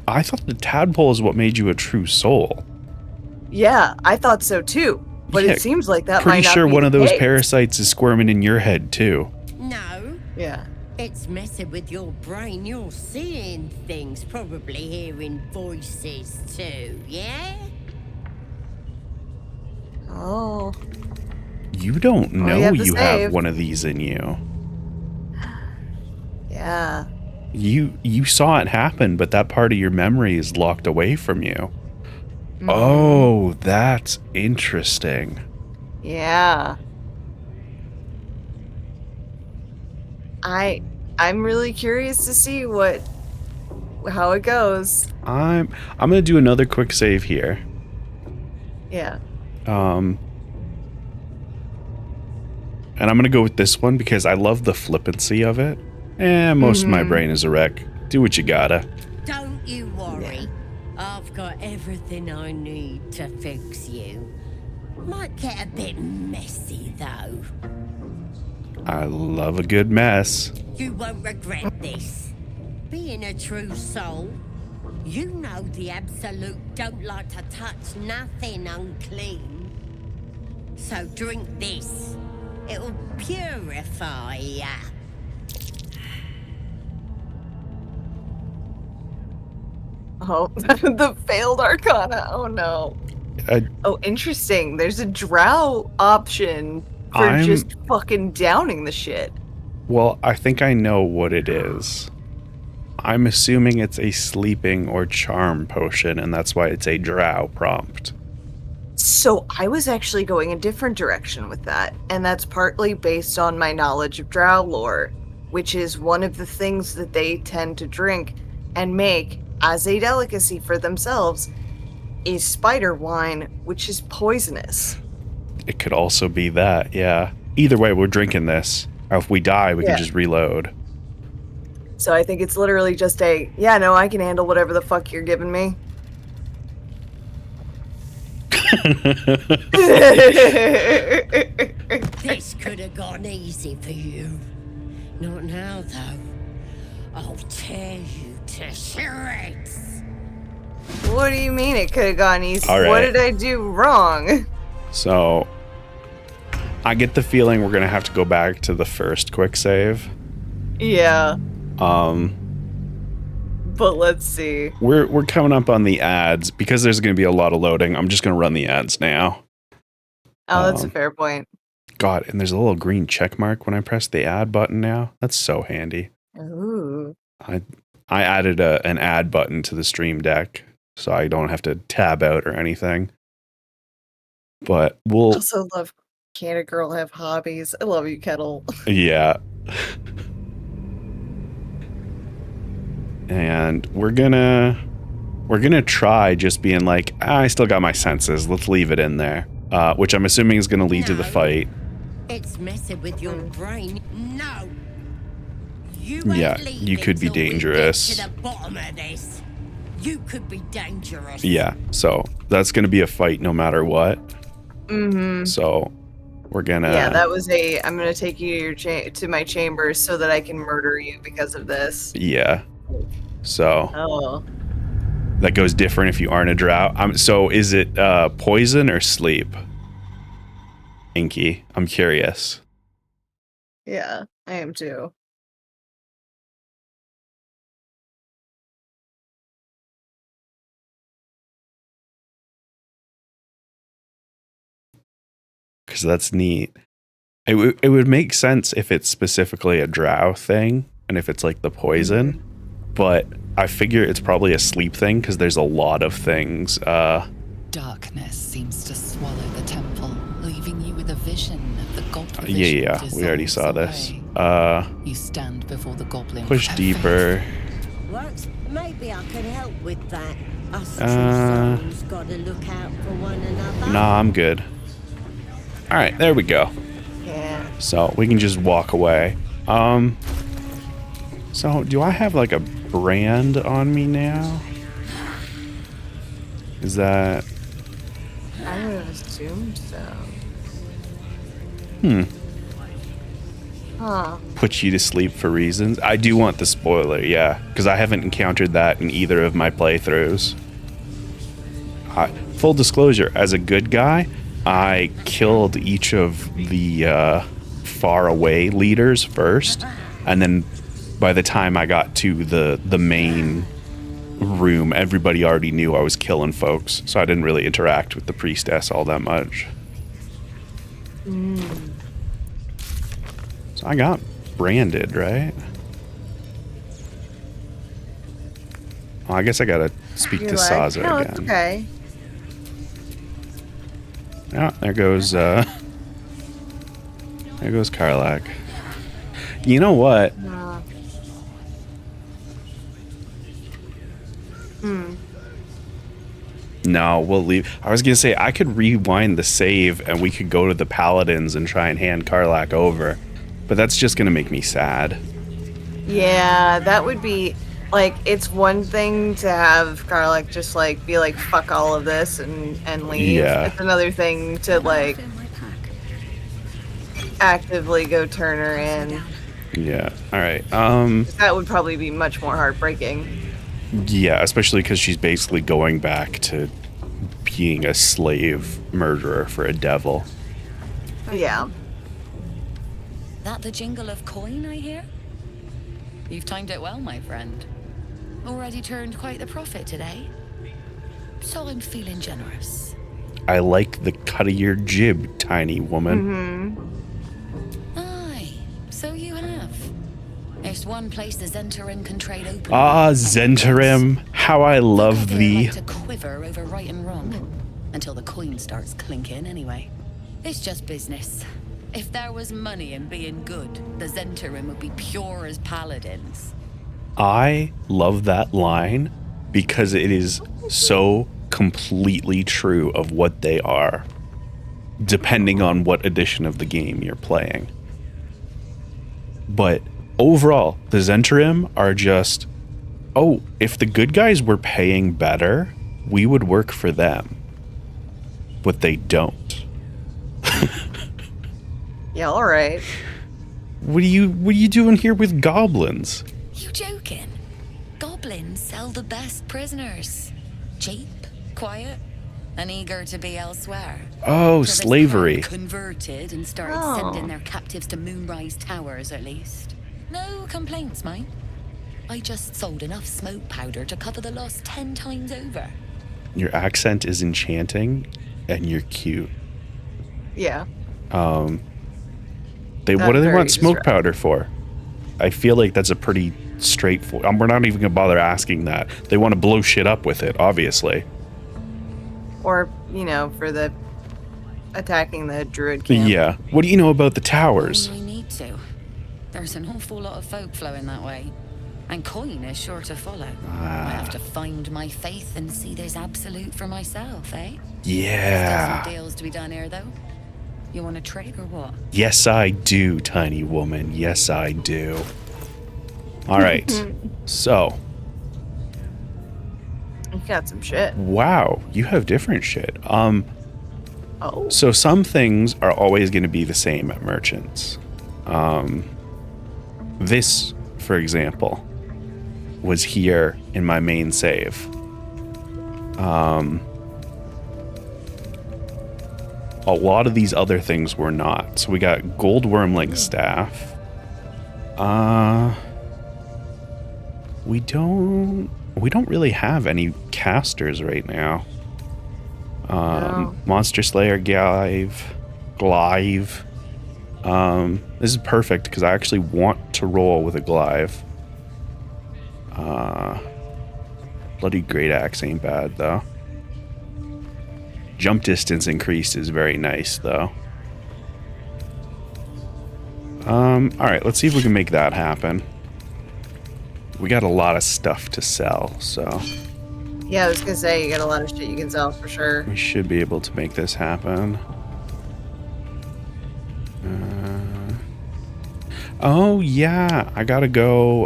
I thought the tadpole is what made you a true soul. Yeah, I thought so too. But Yeah, it seems like that Pretty might not sure be one the of those case. parasites is squirming in your head too. No. Yeah. It's messing with your brain. You're seeing things, probably hearing voices too, yeah? Oh. You don't you know have the you have save. one of these in you. Yeah. You saw it happen, but that part of your memory is locked away from you. Oh, that's interesting. Yeah. I'm really curious to see how it goes. I'm gonna do another quick save here. Yeah. And I'm gonna go with this one because I love the flippancy of it. Most of my brain is a wreck. Do what you gotta. Don't you worry. I've got everything I need to fix you. Might get a bit messy, though. I love a good mess. You won't regret this. Being a true soul, you know the Absolute don't like to touch nothing unclean. So drink this. It'll purify ya. Oh, the failed arcana. Oh no. Oh, interesting. There's a drow option for just fucking downing the shit. Well, I think I know what it is. I'm assuming it's a sleeping or charm potion, and that's why it's a drow prompt. So I was actually going a different direction with that, and that's partly based on my knowledge of drow lore, which is one of the things that they tend to drink and make as a delicacy for themselves is spider wine, which is poisonous. It could also be that, yeah. Either way, we're drinking this. Or if we die, we can just reload. So I think it's literally just yeah, no, I can handle whatever the fuck you're giving me. This could have gone easy for you. Not now, though. I'll tear you to shreds. What do you mean it could have gone easy? All right. What did I do wrong? So I get the feeling we're gonna have to go back to the first quick save. Yeah. But let's see. We're coming up on the ads because there's gonna be a lot of loading. I'm just gonna run the ads now. Oh, that's a fair point. God, and there's a little green check mark when I press the ad button now. That's so handy. Ooh. I added an ad button to the stream deck so I don't have to tab out or anything. But we'll Also love Can a Girl Have Hobbies? I love you, Kettle. yeah. And we're gonna try just being like, I still got my senses. Let's leave it in there. Which I'm assuming is gonna lead to the fight. It's messing with your brain. No. You Yeah, ain't you could be leaving till we dangerous. get to the bottom of this. You could be dangerous. Yeah, so that's gonna be a fight no matter what. Mm-hmm. So we're gonna. Yeah, that was I'm gonna take you to your to my chambers so that I can murder you because of this. Yeah. So. Oh. That goes different if you aren't a drow. So is it poison or sleep? Inky, I'm curious. Yeah, I am too. Because that's neat. It would make sense if it's specifically a drow thing and if it's like the poison. Mm-hmm. But I figure it's probably a sleep thing because there's a lot of things. Darkness seems to swallow the temple, leaving you with a vision of the goblin. Yeah, we already saw this. You stand before the goblin. Push deeper. What? Maybe I can help with that. Us two souls gotta look out for one another. Nah, I'm good. All right, there we go. Yeah. So we can just walk away. So do I have like a brand on me now? Is that? I would have assumed so. Huh. Put you to sleep for reasons. I do want the spoiler, yeah, because I haven't encountered that in either of my playthroughs. Full disclosure, as a good guy, I killed each of the far away leaders first, and then by the time I got to the main room, everybody already knew I was killing folks, so I didn't really interact with the priestess all that much. So I got branded, right? Oh, I guess I gotta speak to Saza no, again. it's okay. Oh, there goes Karlak. You know what? No, we'll leave. I was gonna say I could rewind the save and we could go to the paladins and try and hand Karlak over, but that's just gonna make me sad. Yeah, that would be like, it's one thing to have Karlak just like be like, fuck all of this and leave. Yeah. It's another thing to like actively go turn her in. Yeah. All right. That would probably be much more heartbreaking. Yeah, especially because she's basically going back to being a slave murderer for a devil. Yeah. That the jingle of coin I hear? You've timed it well, my friend. Already turned quite the profit today. So I'm feeling generous. I like the cut of your jib, tiny woman. Aye, so you have. There's one place the Zentarim can trade openly. Ah, Zentarim, how I love thee. Like to quiver over right and wrong. Until the coin starts clinking, anyway. It's just business. If there was money in being good, the Zentarim would be pure as paladins. I love that line because it is so completely true of what they are, depending on what edition of the game you're playing. But overall, the Zentarim are just, oh, if the good guys were paying better, we would work for them. But they don't. Yeah, all right. What are you doing here with goblins? You joking? Goblins sell the best prisoners. Cheap, quiet, and eager to be elsewhere. Oh, Travis slavery. Clark converted and started Oh. sending their captives to Moonrise Towers, at least. No complaints, mine. I just sold enough smoke powder to cover the loss 10 times over. Your accent is enchanting, and you're cute. Yeah. What do Not they very want smoke distracting. powder for? I feel like that's a pretty straightforward. We're not even gonna bother asking that. They want to blow shit up with it, obviously. Or, you know, for the attacking the druid camp. Yeah. What do you know about the towers? I need to. There's an awful lot of folk flowing that way. And coin is sure to follow. I have to find my faith and see this absolute for myself, eh? Yeah. Still some deals to be done here, though. You want to trade or what? Yes, I do, tiny woman. Yes, I do. All right. So, You got some shit. wow, you have different shit. Oh. So some things are always going to be the same at merchants. This, for example, was here in my main save. A lot of these other things were not. So we got gold wormling staff. We don't really have any casters right now. No. Monster Slayer Glaive. This is perfect because I actually want to roll with a Glaive. Bloody Great Axe ain't bad though. Jump distance increased is very nice though. Alright, let's see if we can make that happen. We got a lot of stuff to sell, so Yeah, I was gonna say, you got a lot of shit you can sell for sure. we should be able to make this happen. Oh yeah, I gotta go.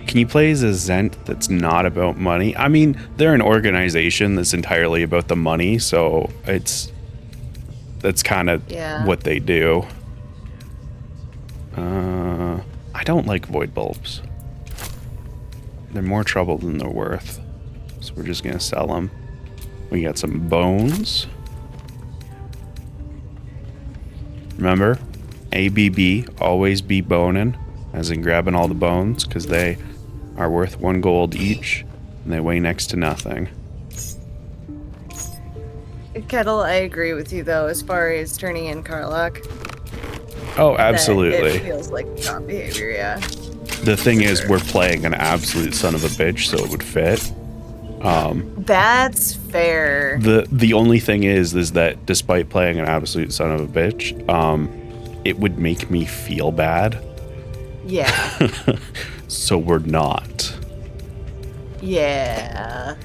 Can you play as a Zent that's not about money? I mean, they're an organization that's entirely about the money, so that's kind of Yeah. what they do. I don't like void bulbs. They're more trouble than they're worth. So we're just gonna sell them. We got some bones. Remember, ABB, always be boning, as in grabbing all the bones, because they are worth 1 gold each, and they weigh next to nothing. Kettle, I agree with you though, as far as turning in Karlach. Oh, that absolutely. It feels like top behavior, yeah. The thing is, we're playing an absolute son of a bitch, so it would fit. That's fair. The only thing is that despite playing an absolute son of a bitch, it would make me feel bad. Yeah. So we're not. Yeah.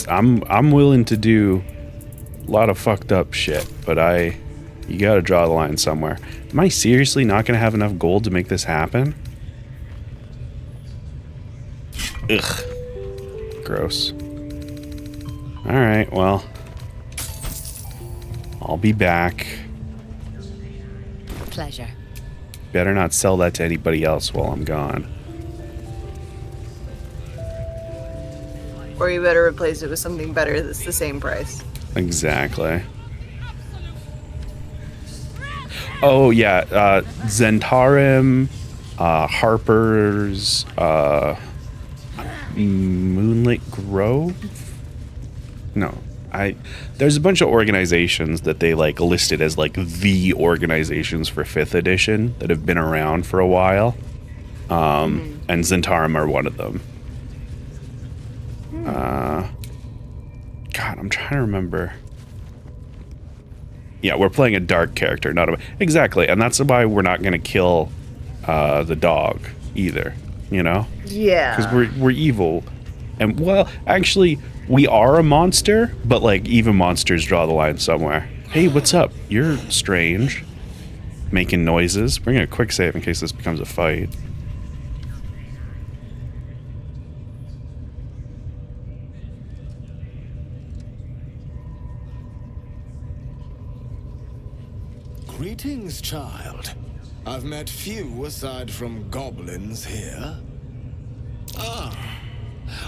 I'm willing to do a lot of fucked up shit, but you gotta draw the line somewhere. Am I seriously not gonna have enough gold to make this happen? Ugh. Gross. Alright, well. I'll be back. Pleasure. Better not sell that to anybody else while I'm gone. Or you better replace it with something better that's the same price. Exactly. Oh yeah, Zentarim, Harper's, Moonlit Grove? No, there's a bunch of organizations that they like listed as like the organizations for 5th edition that have been around for a while. And Zentarim are one of them. God, I'm trying to remember. Yeah, we're playing a dark character, not a... Exactly, and that's why we're not going to kill the dog either, you know? Yeah. Because we're evil. And, well, actually, we are a monster, but, like, even monsters draw the line somewhere. Hey, what's up? You're strange. Making noises. We're going to quick save in case this becomes a fight. Greetings, child. I've met few aside from goblins here. Ah,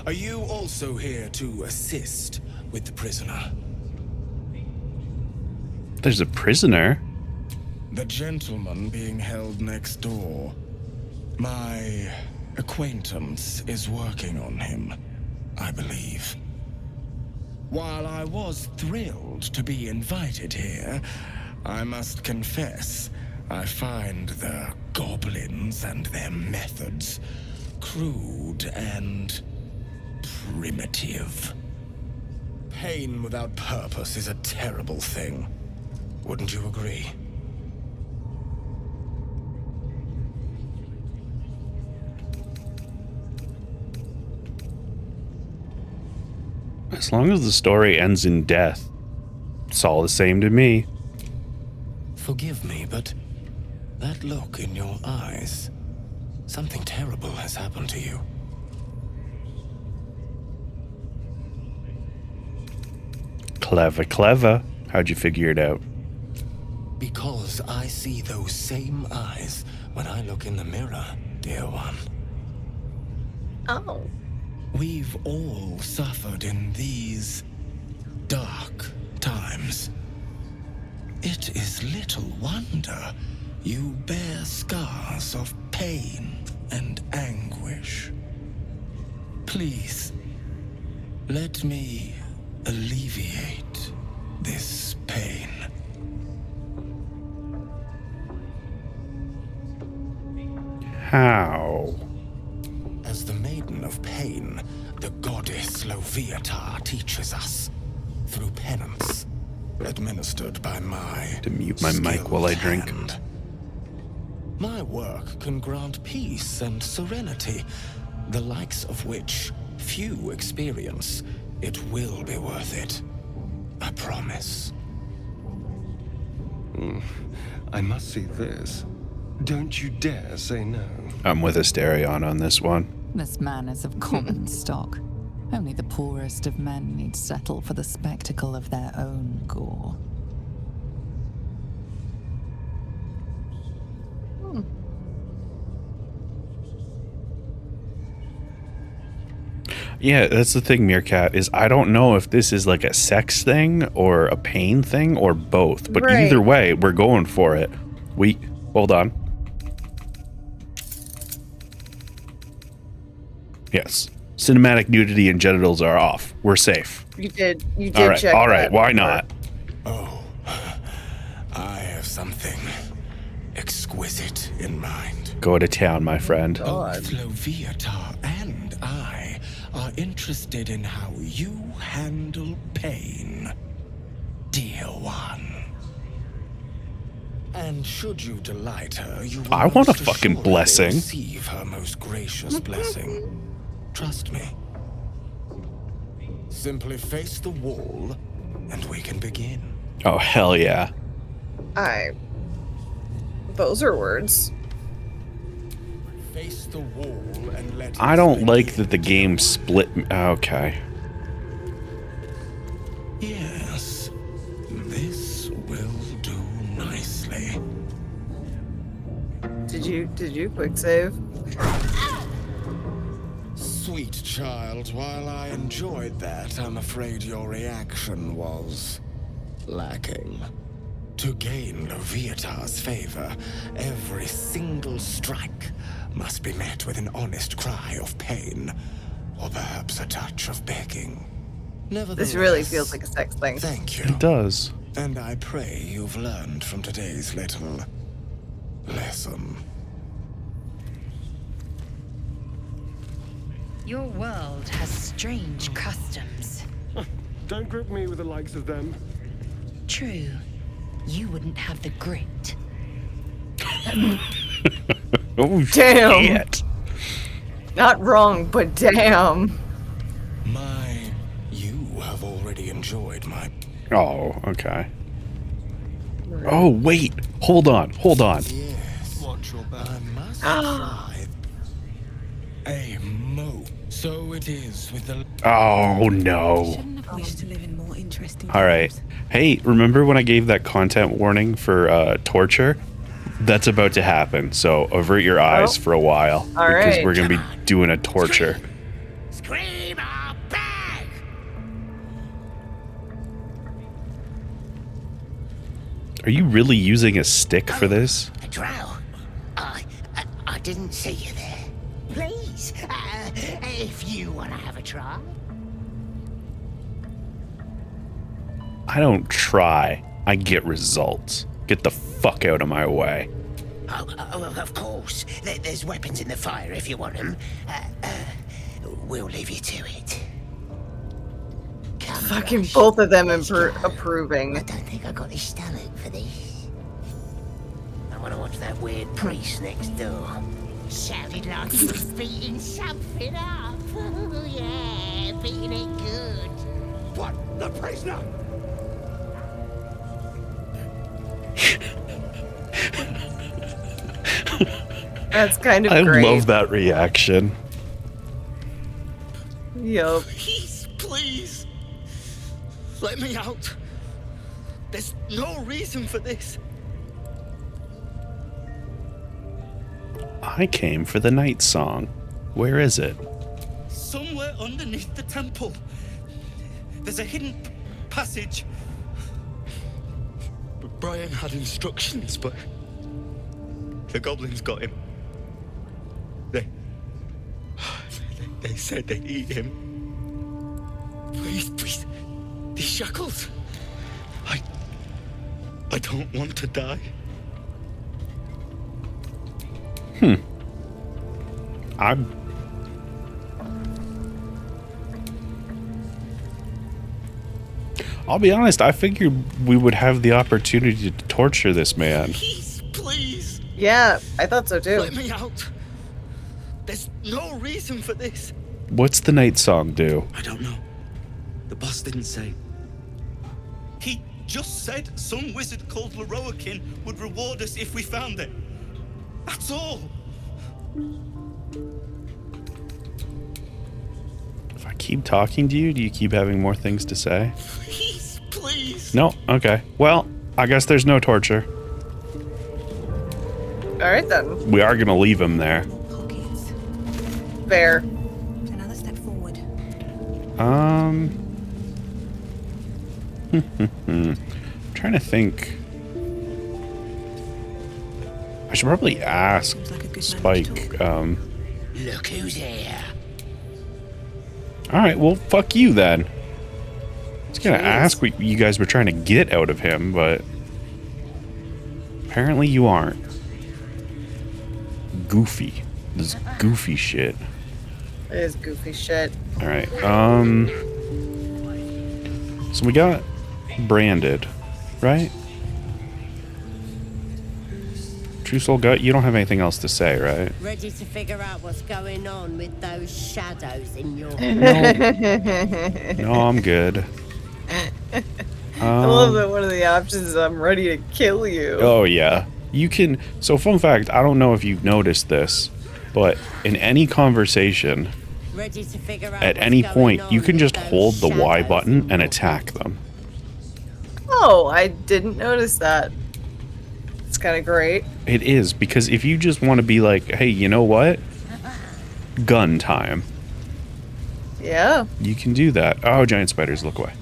Are you also here to assist with the prisoner? There's a prisoner? The gentleman being held next door. My acquaintance is working on him, I believe. While I was thrilled to be invited here, I must confess, I find the goblins and their methods crude and primitive. Pain without purpose is a terrible thing. Wouldn't you agree? As long as the story ends in death, it's all the same to me. Forgive me, but that look in your eyes, something terrible has happened to you. Clever, clever. How'd you figure it out? Because I see those same eyes when I look in the mirror, dear one. Oh. We've all suffered in these dark times. It is little wonder you bear scars of pain and anguish. Please, let me alleviate this pain. How? As the Maiden of Pain, the goddess Loviatar teaches us through penance, administered by my To mute my mic while I drink. hand. My work can grant peace and serenity, the likes of which few experience. It will be worth it. I promise. I must see this. Don't you dare say no. I'm with Asterion on this one. This man is of common stock. Only the poorest of men need settle for the spectacle of their own gore. Yeah, that's the thing, Meerkat, is I don't know if this is like a sex thing or a pain thing or both. But Right. either way, we're going for it. Hold on. Yes. Cinematic nudity and genitals are off. We're safe. You did All right, check all right. that. Why not? Oh, I have something exquisite in mind. Go to town, my friend. Both Loviatar and I are interested in how you handle pain, dear one. And should you delight her, you will I want a most fucking assuredly blessing. receive her most gracious blessing. Trust me. Simply face the wall, and we can begin. Oh, hell yeah. Those are words. Face the wall and let I don't like that the game split. Okay. Yes, this will do nicely. Did you quick save? Sweet child, while I enjoyed that, I'm afraid your reaction was lacking. To gain Loviatar's favor, every single strike must be met with an honest cry of pain, or perhaps a touch of begging. This really feels like a sex thing. Thank you. It does. And I pray you've learned from today's little lesson. Your world has strange customs. Don't group me with the likes of them. True. You wouldn't have the grit. Oh, Damn. shit. Not wrong, but damn. You have already enjoyed my... Oh, okay. Oh, wait. Hold on. Yes. Watch your back. I must try a mo. So it is with the... Oh, no. Shouldn't have wished to live in more interesting All right. times. Hey, remember when I gave that content warning for torture? That's about to happen. So avert your eyes for a while. All because right. we're going to be doing a torture. Scream Are you really using a stick for this? A drow. I didn't see you there. Please, if you want to have a try. I don't try. I get results. Get the fuck out of my way. Oh, of course. There's weapons in the fire if you want them. We'll leave you to it. Come Fucking rush. both of them Let's go. approving. I don't think I got the stomach for this. I want to watch that weird priest next door. Sounded like he was beating something up. Oh, yeah, beating it good. What? The prisoner? That's kind of I great. love that reaction. Yup. Please. Let me out. There's no reason for this. I came for the night song. Where is it? Somewhere underneath the temple. There's a hidden passage. Brian had instructions, but the goblins got him. They said they'd eat him. Please, these shackles. I don't want to die. I'll be honest, I figured we would have the opportunity to torture this man. Please. Yeah, I thought so too. Let me out. There's no reason for this. What's the night song do? I don't know. The boss didn't say. He just said some wizard called Leroakin would reward us if we found it. That's all. If I keep talking to you, do you keep having more things to say? Please. No? Okay. Well, I guess there's no torture. Alright then. We are going to leave him there. Fair. Another step forward. I'm trying to think. I should probably ask Spike. Look who's here. Alright, well, fuck you then. I was going to ask what you guys were trying to get out of him, but apparently you aren't. Goofy. This is goofy shit. It is goofy shit. Alright, so we got branded, right? True Soul Gut, you don't have anything else to say, right? Ready to figure out what's going on with those shadows in your... No, I'm good. I love that one of the options is I'm ready to kill you. Oh, yeah. You can... So, fun fact, I don't know if you've noticed this, but in any conversation, Ready to figure out at any point, you can just hold the Y button and attack them. Oh, I didn't notice that. It's kind of great. It is, because if you just want to be like, hey, you know what? Gun time. Yeah. You can do that. Oh, giant spiders, look away.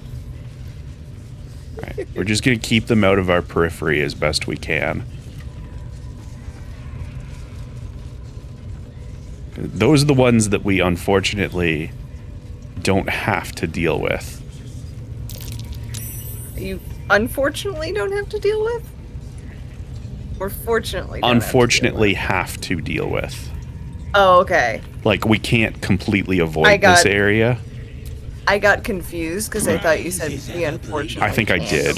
Alright, we're just going to keep them out of our periphery as best we can. Those are the ones that we unfortunately don't have to deal with. You unfortunately don't have to deal with? Or fortunately don't Unfortunately have to deal with. Oh, okay. Like, we can't completely avoid this area. I got confused because I thought you said the unfortunately. I think I did.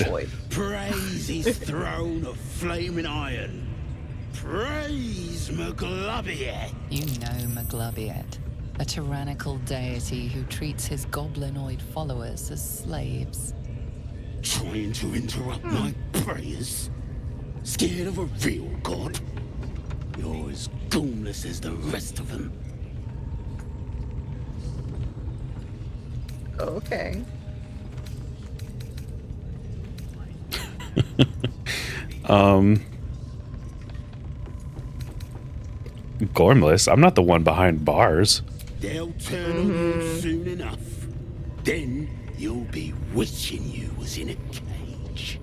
Praise his throne of flaming iron. Praise Maglobiet. You know Maglobiet, a tyrannical deity who treats his goblinoid followers as slaves. Trying to interrupt my prayers? Scared of a real god? You're as goonless as the rest of them. Okay. Gormless? I'm not the one behind bars. They'll turn on you soon enough. Then you'll be wishing you was in a cage.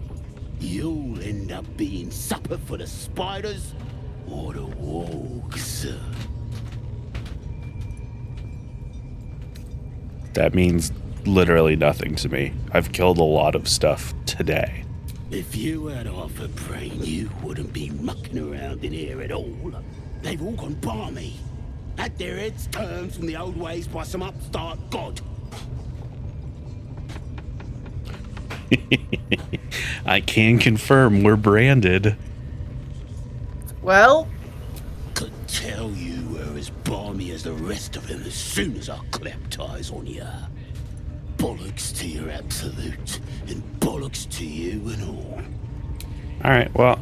You'll end up being supper for the spiders or the wargs. That means literally nothing to me. I've killed a lot of stuff today. If you had half a brain, you wouldn't be mucking around in here at all. They've all gone balmy. Had their heads turned from the old ways by some upstart god. I can confirm we're branded. Well, Could tell you were as balmy as the rest of them as soon as I clapped eyes on you. Bollocks to your absolute, and bollocks to you and all. All right, well,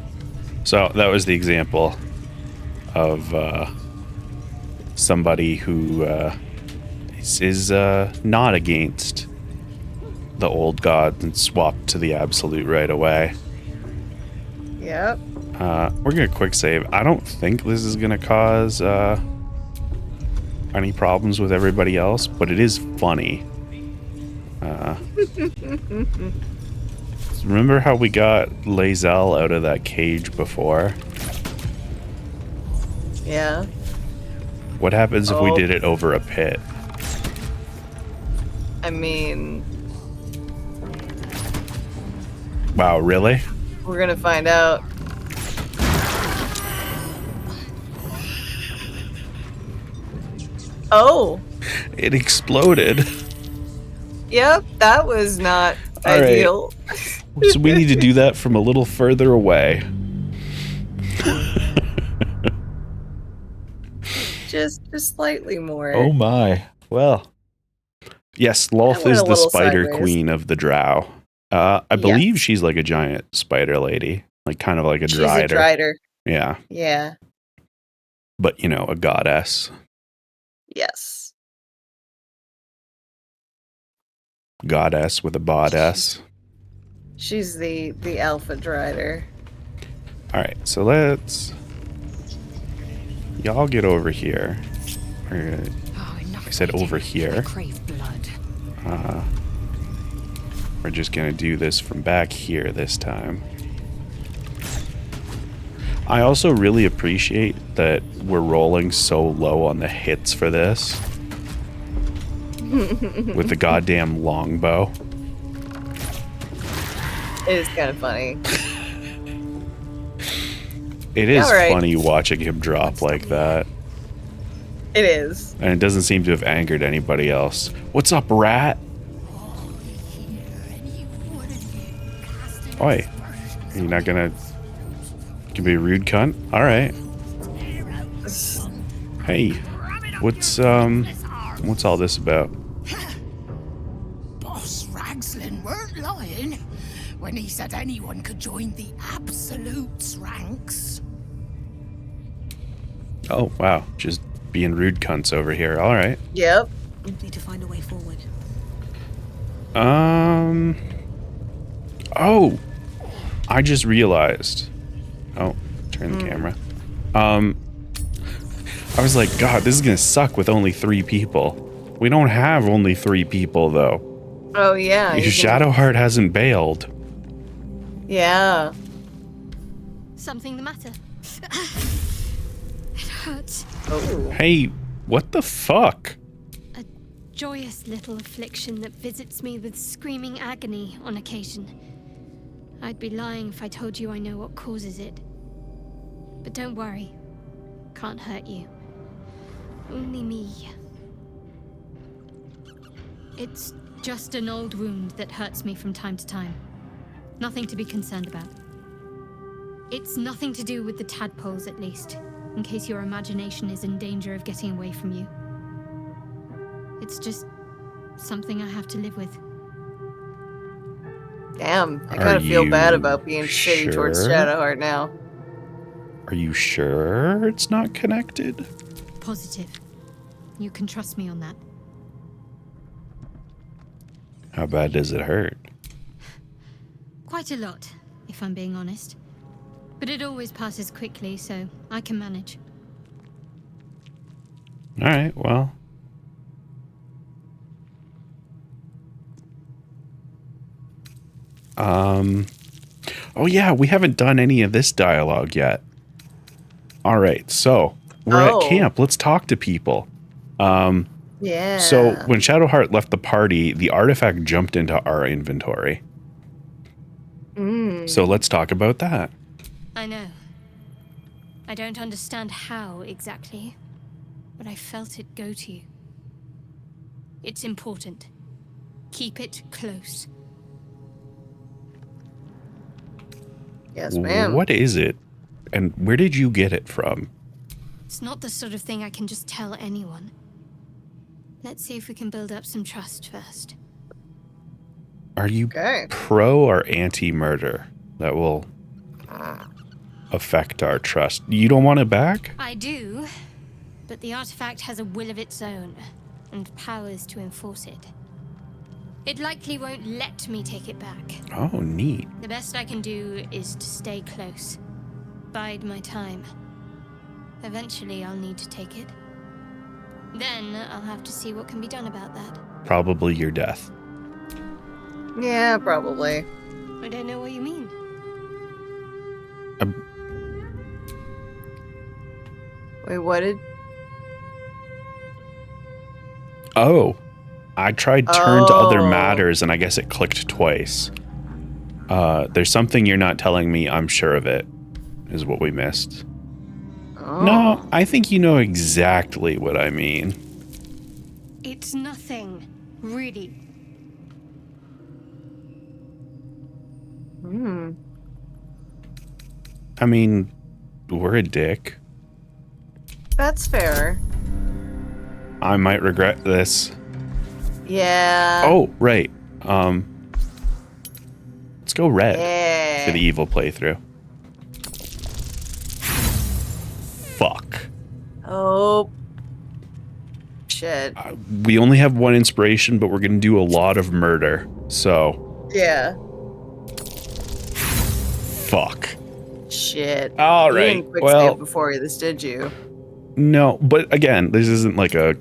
so that was the example of somebody who is not against the old gods and swapped to the absolute right away. yep. We're gonna quick save. I don't think this is gonna cause any problems with everybody else, but it is funny. Remember how we got Lae'zel out of that cage before? Yeah. What happens if we did it over a pit? I mean, Wow, really? we're gonna find out. Oh. It exploded. Yep, that was not All right. ideal. So we need to do that from a little further away. just slightly more. Oh my. Well. Yes, Lolth went is a the little spider sideways. queen of the drow. I believe she's like a giant spider lady. Like kind of like a She's drider. a drider. Yeah. Yeah. But, you know, a goddess. Yes. Goddess with a bodice. She's the alpha drider. Alright, so let's... Y'all get over here. We're gonna... I said over here. Crave blood. We're just gonna do this from back here this time. I also really appreciate that we're rolling so low on the hits for this. With the goddamn longbow. It is kind of funny. It is Alright. funny watching him drop like that. It is. And it doesn't seem to have angered anybody else. What's up, rat? Oi. You're not gonna... You be a rude cunt? Alright. Hey. What's all this about? Boss Ragslin weren't lying when he said anyone could join the Absolute's ranks. Oh, wow. Just being rude cunts over here. Alright. Yep. Need to find a way forward. Oh! I just realized. Oh, turn the camera. I was like, God, this is gonna suck with only 3 people. We don't have only 3 people, though. Oh, yeah. Your Shadowheart hasn't bailed. Yeah. Something the matter? It hurts. Oh. Hey, what the fuck? A joyous little affliction that visits me with screaming agony on occasion. I'd be lying if I told you I know what causes it. But don't worry. Can't hurt you. Only me. It's just an old wound that hurts me from time to time. Nothing to be concerned about. It's nothing to do with the tadpoles, at least, in case your imagination is in danger of getting away from you. It's just something I have to live with. Damn, I Are kind of feel bad you about being shitty towards sure? Shadowheart now. Are you sure it's not connected? Positive. You can trust me on that. How bad does it hurt? Quite a lot, if I'm being honest. But it always passes quickly, so I can manage. Alright, well. Oh yeah, we haven't done any of this dialogue yet. All right, so we're at camp. Let's talk to people. Yeah. So when Shadowheart left the party, the artifact jumped into our inventory. So let's talk about that. I know. I don't understand how exactly, but I felt it go to you. It's important. Keep it close. Yes, ma'am. What is it? And where did you get it from? It's not the sort of thing I can just tell anyone. Let's see if we can build up some trust first. Are you pro or anti-murder? That will affect our trust. You don't want it back? I do, but the artifact has a will of its own, and powers to enforce it. It likely won't let me take it back. Oh, neat. The best I can do is to stay close. Bide my time. Eventually, I'll need to take it. Then, I'll have to see what can be done about that. Probably your death. Yeah, probably. I don't know what you mean. Wait, what did... Oh. I tried turn to other matters, and I guess it clicked twice. There's something you're not telling me. I'm sure of it, is what we missed. No, I think you know exactly what I mean. It's nothing, really. I mean, we're a dick. That's fair. I might regret this. Yeah. Oh, right. Let's go red for the Yeah. evil playthrough. Fuck. Oh. Shit. We only have one inspiration, but we're going to do a lot of murder. So, Yeah. fuck. Shit. All You right, didn't quick well- save before this, did you? No, but again, this isn't like a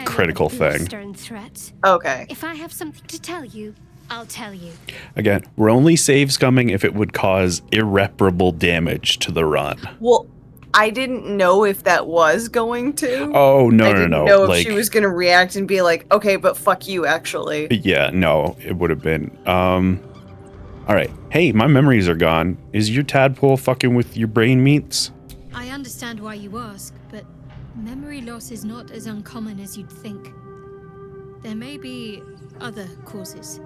critical thing. Stern threats. Okay. If I have something to tell you, I'll tell you. Again, we're only saves coming if it would cause irreparable damage to the run. Well, I didn't know if that was going to. Oh, no, I no, didn't no. know if Like, she was going to react and be like, okay, but fuck you, actually. yeah, no, it would have been. All right. Hey, my memories are gone. Is your tadpole fucking with your brain meats? I understand why you ask, but memory loss is not as uncommon as you'd think. There may be other causes.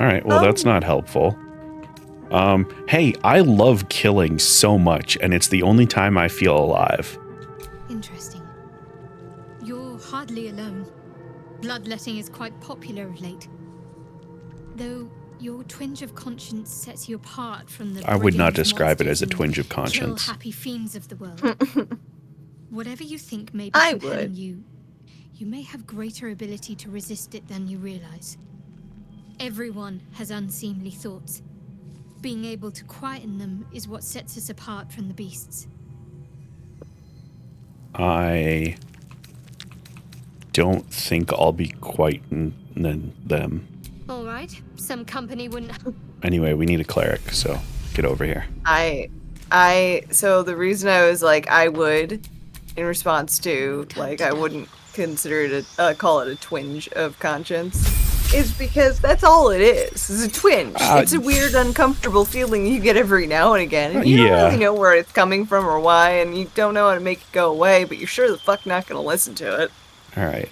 All right, well, that's not helpful. Hey, I love killing so much, and it's the only time I feel alive. Interesting. You're hardly alone. Bloodletting is quite popular of late. Though your twinge of conscience sets you apart from the I would not brigand describe it as a monsters twinge of and conscience. Kill happy fiends of the world. Whatever you think may be I compelling would. you may have greater ability to resist it than you realize. Everyone has unseemly thoughts. Being able to quieten them is what sets us apart from the beasts. I don't think I'll be quieting them. All right, some company wouldn't. Anyway, we need a cleric, so get over here. So the reason I was like, I would, in response to, like, I wouldn't consider it call it a twinge of conscience, is because that's all it is a twinge. It's a weird, uncomfortable feeling you get every now and again. And you don't really know where it's coming from or why, and you don't know how to make it go away, but you're sure the fuck not going to listen to it. All right.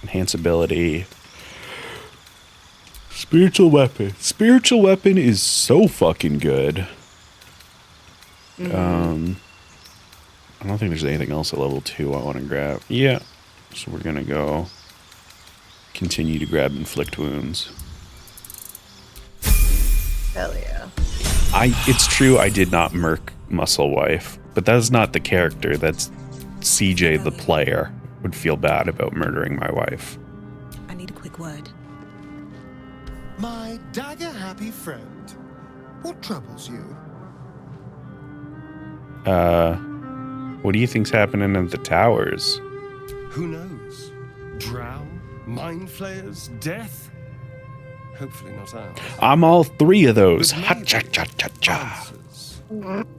Enhance ability. Spiritual weapon. Spiritual weapon is so fucking good. I don't think there's anything else at level 2 I want to grab. Yeah. So we're going to go continue to grab inflict wounds. Hell yeah. It's true I did not murk Muscle Wife, but that's not the character. That's CJ the player would feel bad about murdering my wife. I need a quick word. My dagger-happy friend, what troubles you? What do you think's happening at the towers? Who knows? Drow? Mind flayers? Death? hopefully not ours. I'm all three of those. Ha-cha-cha-cha-cha.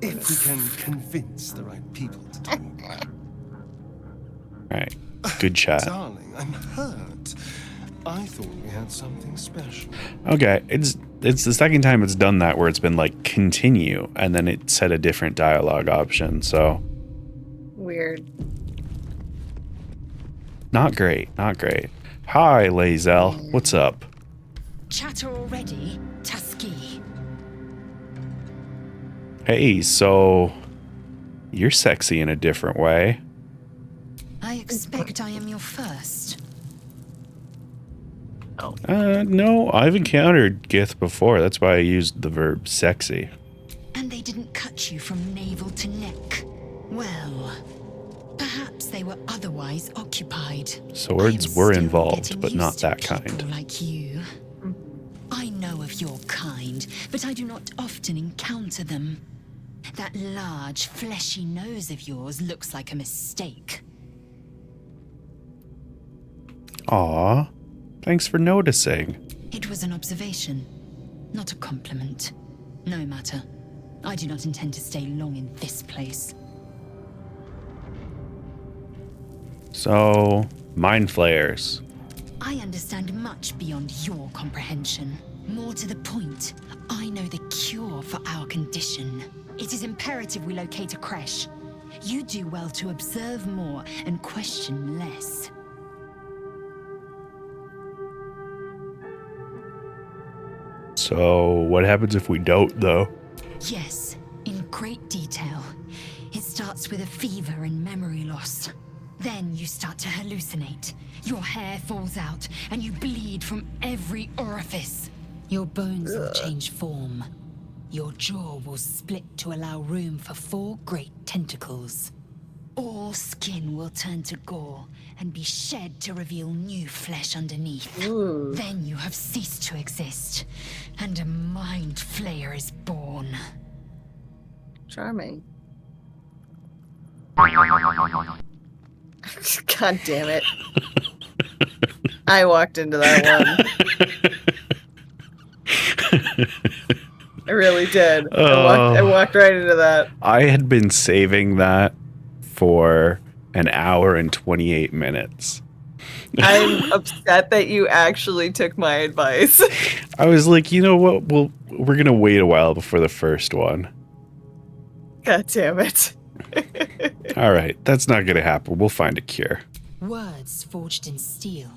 If we can convince the right people to talk. Right. Good chat. Darling, I'm hurt. I thought we had something special. Okay, it's the second time it's done that where it's been like continue and then it said a different dialogue option, so Weird. not great. Hi, Lazel. What's up? Chatter already, Tusky. Hey, so you're sexy in a different way. I expect I am your first. No, I've encountered Gith before. That's why I used the verb sexy. And they didn't cut you from navel to neck. Well, perhaps they were otherwise occupied. Swords were involved, but not that kind. Like you. I know of your kind, but I do not often encounter them. That large, fleshy nose of yours looks like a mistake. Aw, thanks for noticing. It was an observation, not a compliment. No matter. I do not intend to stay long in this place. So, mind flayers. I understand much beyond your comprehension. More to the point, I know the cure for our condition. It is imperative we locate a creche. You do well to observe more and question less. So, what happens if we don't, though? Yes, in great detail. It starts with a fever and memory loss. Then you start to hallucinate. Your hair falls out, and you bleed from every orifice. Your bones will change form. Your jaw will split to allow room for 4 great tentacles. All skin will turn to gore and be shed to reveal new flesh underneath. Then you have ceased to exist, and a mind flayer is born. Charming. God damn it. I walked into that one. I really did. I walked right into that. I had been saving that for an hour and 28 minutes. I'm upset that you actually took my advice. I was like, you know what? We're going to wait a while before the first one. God damn it. All right, that's not going to happen. We'll find a cure. Words forged in steel.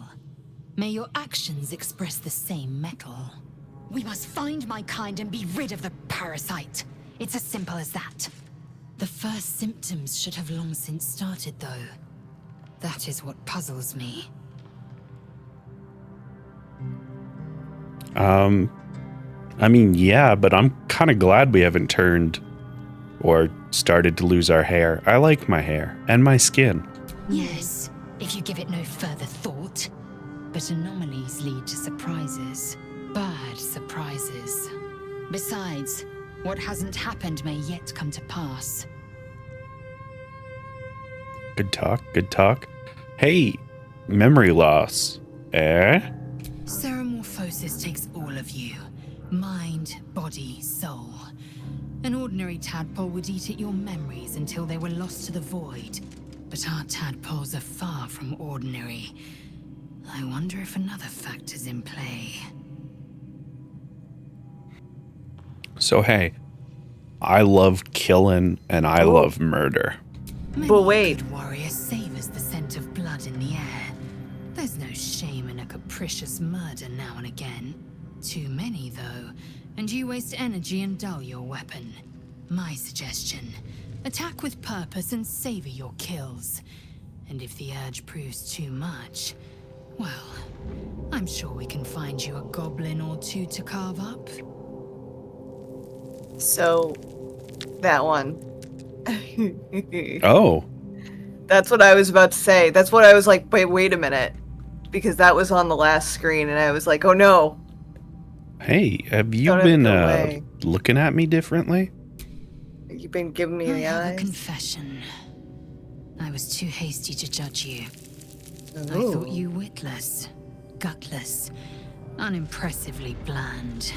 May your actions express the same metal. We must find my kind and be rid of the parasite. It's as simple as that. The first symptoms should have long since started, though. That is what puzzles me. I mean, yeah, but I'm kind of glad we haven't turned or started to lose our hair. I like my hair and my skin. Yes, if you give it no further thought. But anomalies lead to surprises. Bad surprises. Besides, what hasn't happened may yet come to pass. Good talk, good talk. Hey, memory loss. Ceremorphosis takes all of you. Mind, body, soul. An ordinary tadpole would eat at your memories until they were lost to the void. But our tadpoles are far from ordinary. I wonder if another factor's in play. So hey, I love killing and I love murder. But wait. Good warrior savors the scent of blood in the air. There's no shame in a capricious murder now and again. Too many, though, and you waste energy and dull your weapon. My suggestion, attack with purpose and savor your kills. And if the urge proves too much, well, I'm sure we can find you a goblin or two to carve up. So, that one. Oh. That's what I was about to say. That's what I was like, wait a minute. Because that was on the last screen, and I was like, oh no. Hey, have you been looking at me differently? You've been giving me I the have eyes? a confession. I was too hasty to judge you. I Ooh. thought you witless, gutless, Unimpressively bland.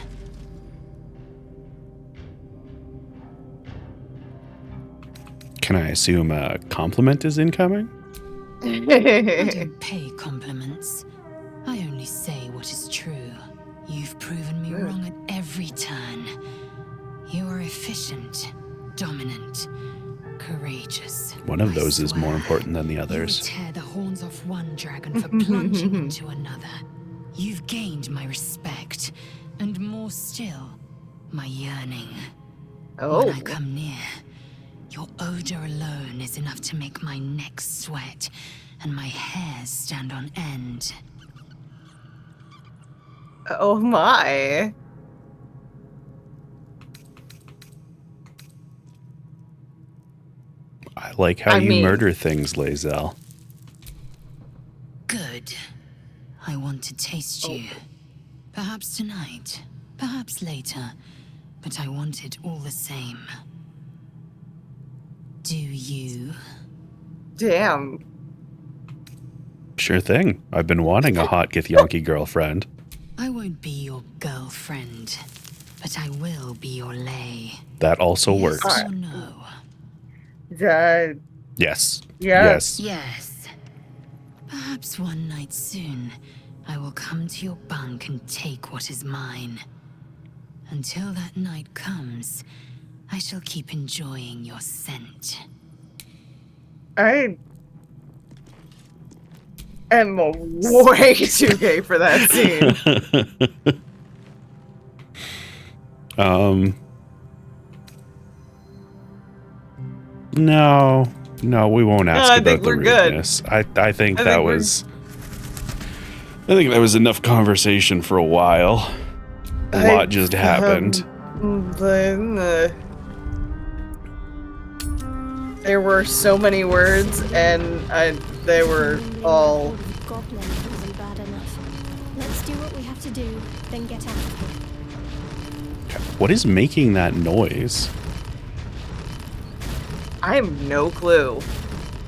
Can I assume a compliment is incoming? I don't pay compliments. I only say what is true. You've proven me wrong at every turn. You are efficient, dominant, courageous. One of those is more important than the You others. would tear the horns off one dragon for plunging into another. You've gained my respect, and more still, my yearning. Oh. When I come near, your odor alone is enough to make my neck sweat and my hairs stand on end. Oh my. I like how you murder things, Lae'zel. Good. I want to taste you. Perhaps tonight, perhaps later, but I want it all the same. Do you? Damn. Sure thing. I've been wanting a hot Githyanki girlfriend. I won't be your girlfriend, but I will be your lay. That also works. Yes or no? Yes. Yes. Yes. Perhaps one night soon, I will come to your bunk and take what is mine. Until that night comes, I shall keep enjoying your scent. I am way too gay for that scene. No, we won't ask about the rudeness. I think that was enough conversation for a while. A lot just happened. There were so many words, and they were all. Goblin isn't bad enough. Let's do what we have to do, then get out of here. What is making that noise? I have no clue.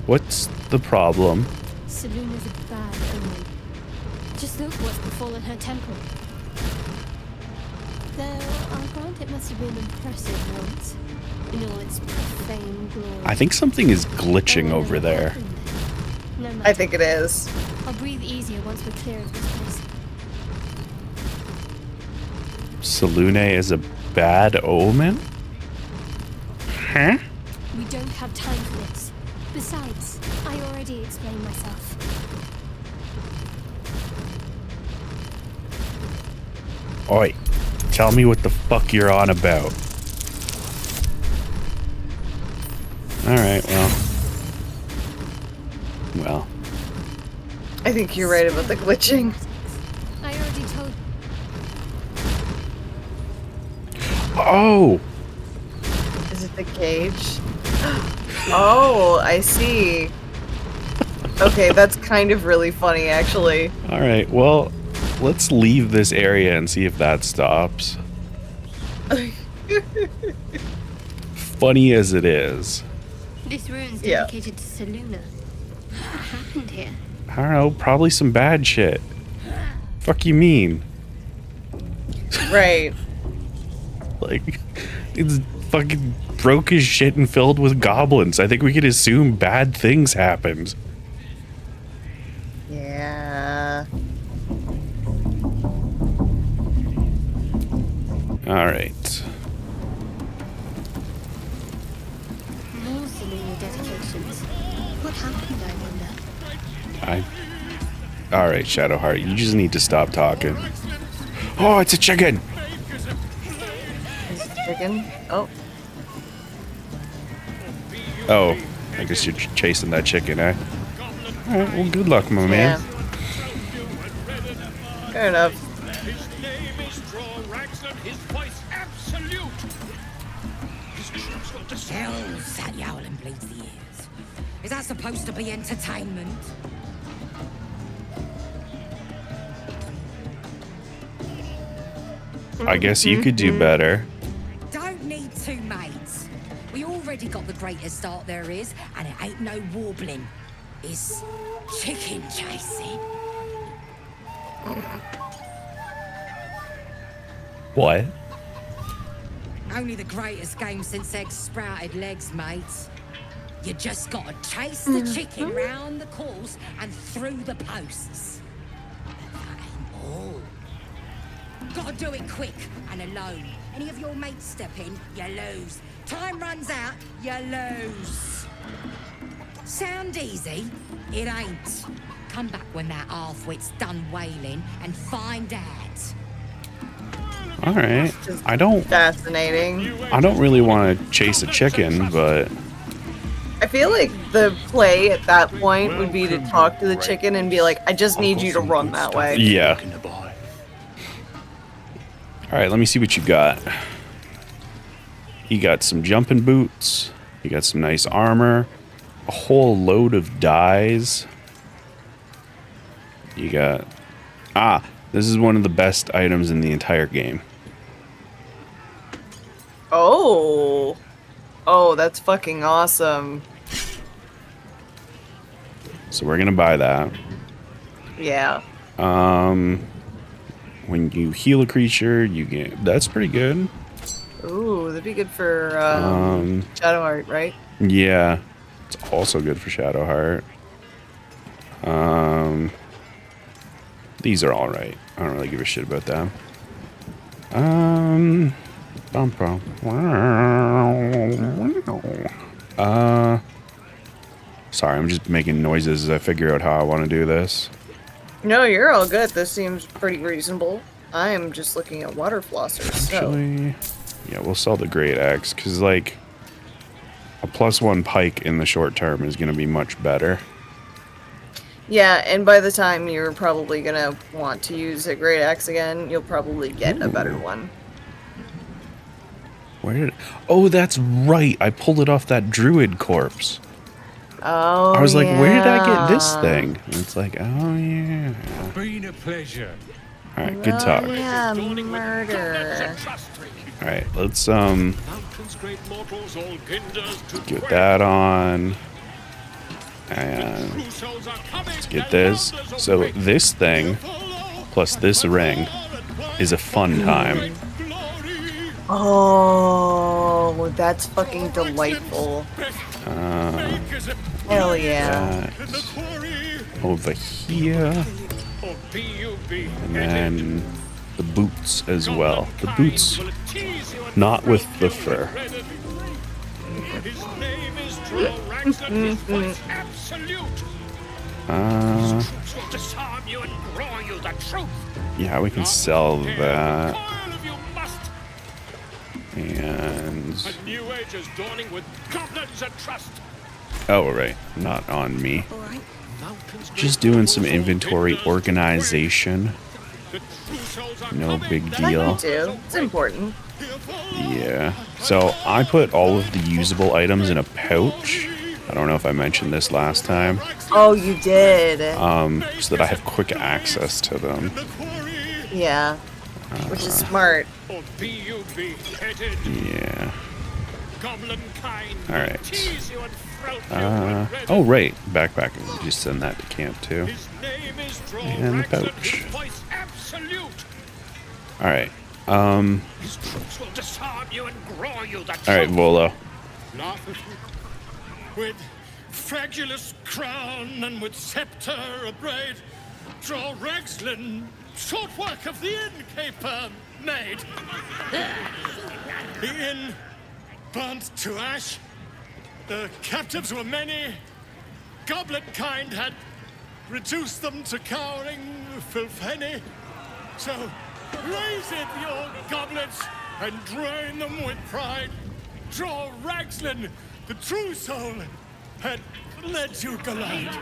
What's the problem? Selûne's a bad omen. Just look what's befallen her temple. Though I'll grant it must have been impressive once, in all its profane glory. I think something is glitching over there. No matter. I think it is. I'll breathe easier once we're clear of this place. Selûne is a bad omen? Huh? We don't have time for this. Besides, I already explained myself. Oi, tell me what the fuck you're on about. Alright, well. I think you're right about the glitching. I already told. Oh! Is it the cage? Oh, I see. Okay, that's kind of really funny, actually. Alright, well, let's leave this area and see if that stops. Funny as it is. This rune's dedicated to Selûne. What happened here? I don't know, probably some bad shit. Fuck you mean? Right. Like, it's fucking broke as shit and filled with goblins. I think we could assume bad things happened. Yeah. Alright. More Selûne dedications. What happened, I wonder? Alright, Shadowheart, you just need to stop talking. Oh, it's a chicken! Is it chicken? Oh. Oh, I guess you're chasing that chicken, eh? Alright, well, good luck, my man. Fair enough. His name is Drorax and his voice absolute. His crew's got the Shells, that yowling bleeds the ears. Is that supposed to be entertainment? I guess you could do better. Don't need two mates. We already got the greatest start there is, and it ain't no warbling. It's chicken chasing. What? Only the greatest game since eggs sprouted legs, mates. You just gotta chase the chicken round the course and through the posts. But that ain't all. Gotta do it quick and alone. Any of your mates step in, you lose. Time runs out, you lose. Sound easy? It ain't. Come back when that half-wit's done wailing and find out. All right. I don't really want to chase a chicken, but I feel like the play at that point would be to talk to the chicken and be like, I just need you to run that way. yeah. All right, let me see what you got. You got some jumping boots. You got some nice armor. A whole load of dyes. You got... this is one of the best items in the entire game. Oh. Oh, that's fucking awesome. So we're gonna buy that. Yeah. When you heal a creature, you get... That's pretty good. Ooh, that'd be good for Shadowheart, right? Yeah. It's also good for Shadowheart. These are alright. I don't really give a shit about them. Sorry, I'm just making noises as I figure out how I want to do this. No, you're all good. This seems pretty reasonable. I am just looking at water flossers. Actually, yeah, we'll sell the Great Axe, because, like, a +1 pike in the short term is going to be much better. Yeah, and by the time you're probably going to want to use a Great Axe again, you'll probably get a better one. Where did... Oh, that's right. I pulled it off that druid corpse. Oh, I was like, where did I get this thing? And it's like, oh, yeah. Been a pleasure. All right, good talk. Yeah, murder. All right, let's get that on. And let's get this. So this thing plus this ring is a fun time. Oh, that's fucking delightful. Hell yeah. Over here. And then the boots as well. The boots, not with the fur. Yeah, we can sell that. And oh, right, not on me. Just doing some inventory organization. No big deal. It's important. Yeah. So I put all of the usable items in a pouch. I don't know if I mentioned this last time. Oh, you did. So that I have quick access to them. Yeah. Which is smart. Yeah. All right. Oh, right. Backpacking. Just send that to camp too. And the pouch. All right. All right, Volo. With fragulous crown and with scepter abrade, draw Ragslin, short work of the innkeeper made. The inn burnt to ash. The captives were many. Goblet kind had reduced them to cowering filfenny. So raise it, your goblets, and drain them with pride. Draw Ragslin, the true soul, had let you glide.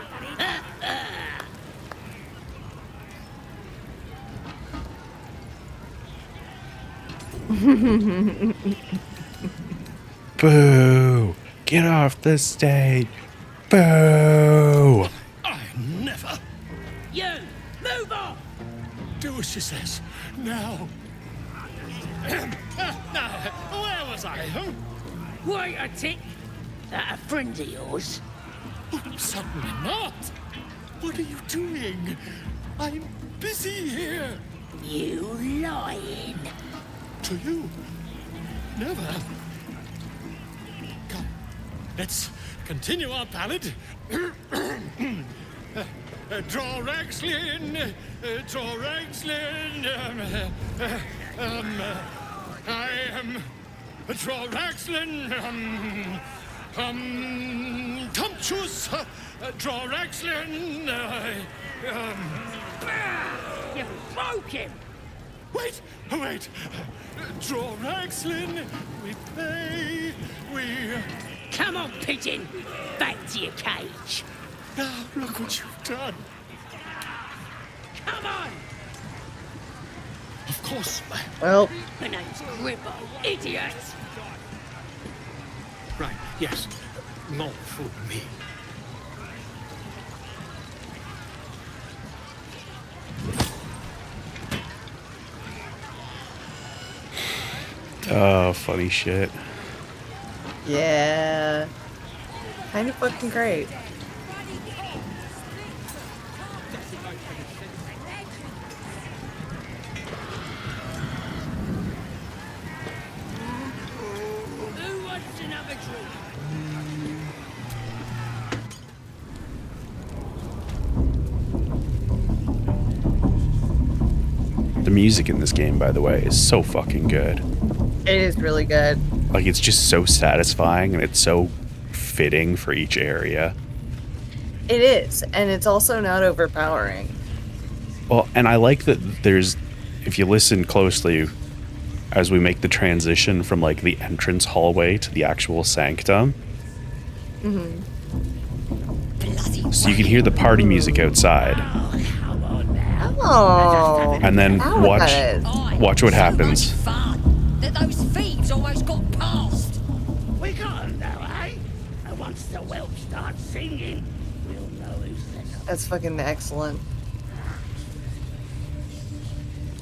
Boo! Get off the stage! Boo! I never. You! Move on! Do as she says. Now. Now, where was I? Huh? Wait a tick. That a friend of yours? Certainly not. What are you doing? I'm busy here. You lying. to you. Never. Come, let's continue our ballad. Draw Ragslin, draw Ragslin. I am draw Ragslin. Tumptuous, draw Ragslin. You broke him! Wait! Draw Ragslin, we pay, we... Come on, pigeon! Back to your cage! Now, look what you've done. Come on! Of course, Well... My name's Gribbo, idiot! Right, yes. Not for me. Oh, funny shit. Yeah. Kind of fucking great. Who wants another drink? The music in this game, by the way, is so fucking good. It is really good. Like, it's just so satisfying and it's so fitting for each area. It is, and it's also not overpowering. Well, and I like that there's, if you listen closely, as we make the transition from like the entrance hallway to the actual sanctum, so you can hear the party music outside. Oh. And then Now watch what happens. That those thieves almost got past. We got 'em now, eh? And once the whelp starts singing, we'll know who's the... That's fucking excellent.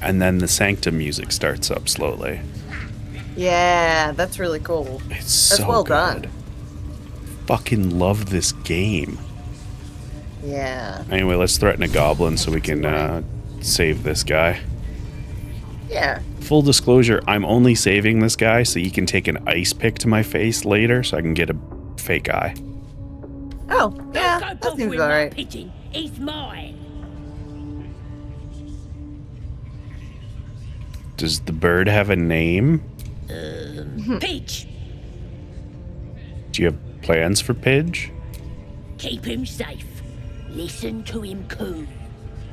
And then the sanctum music starts up slowly. Yeah, that's really cool. It's That's so well good. done. Fucking love this game. Yeah. Anyway, let's threaten a goblin so we can save this guy. Yeah. Full disclosure, I'm only saving this guy so you can take an ice pick to my face later so I can get a fake eye. Oh, yeah, Don't that go seems bothering my alright. pigeon. He's mine. Does the bird have a name? Pidge. Do you have plans for Pidge? Keep him safe. Listen to him coo.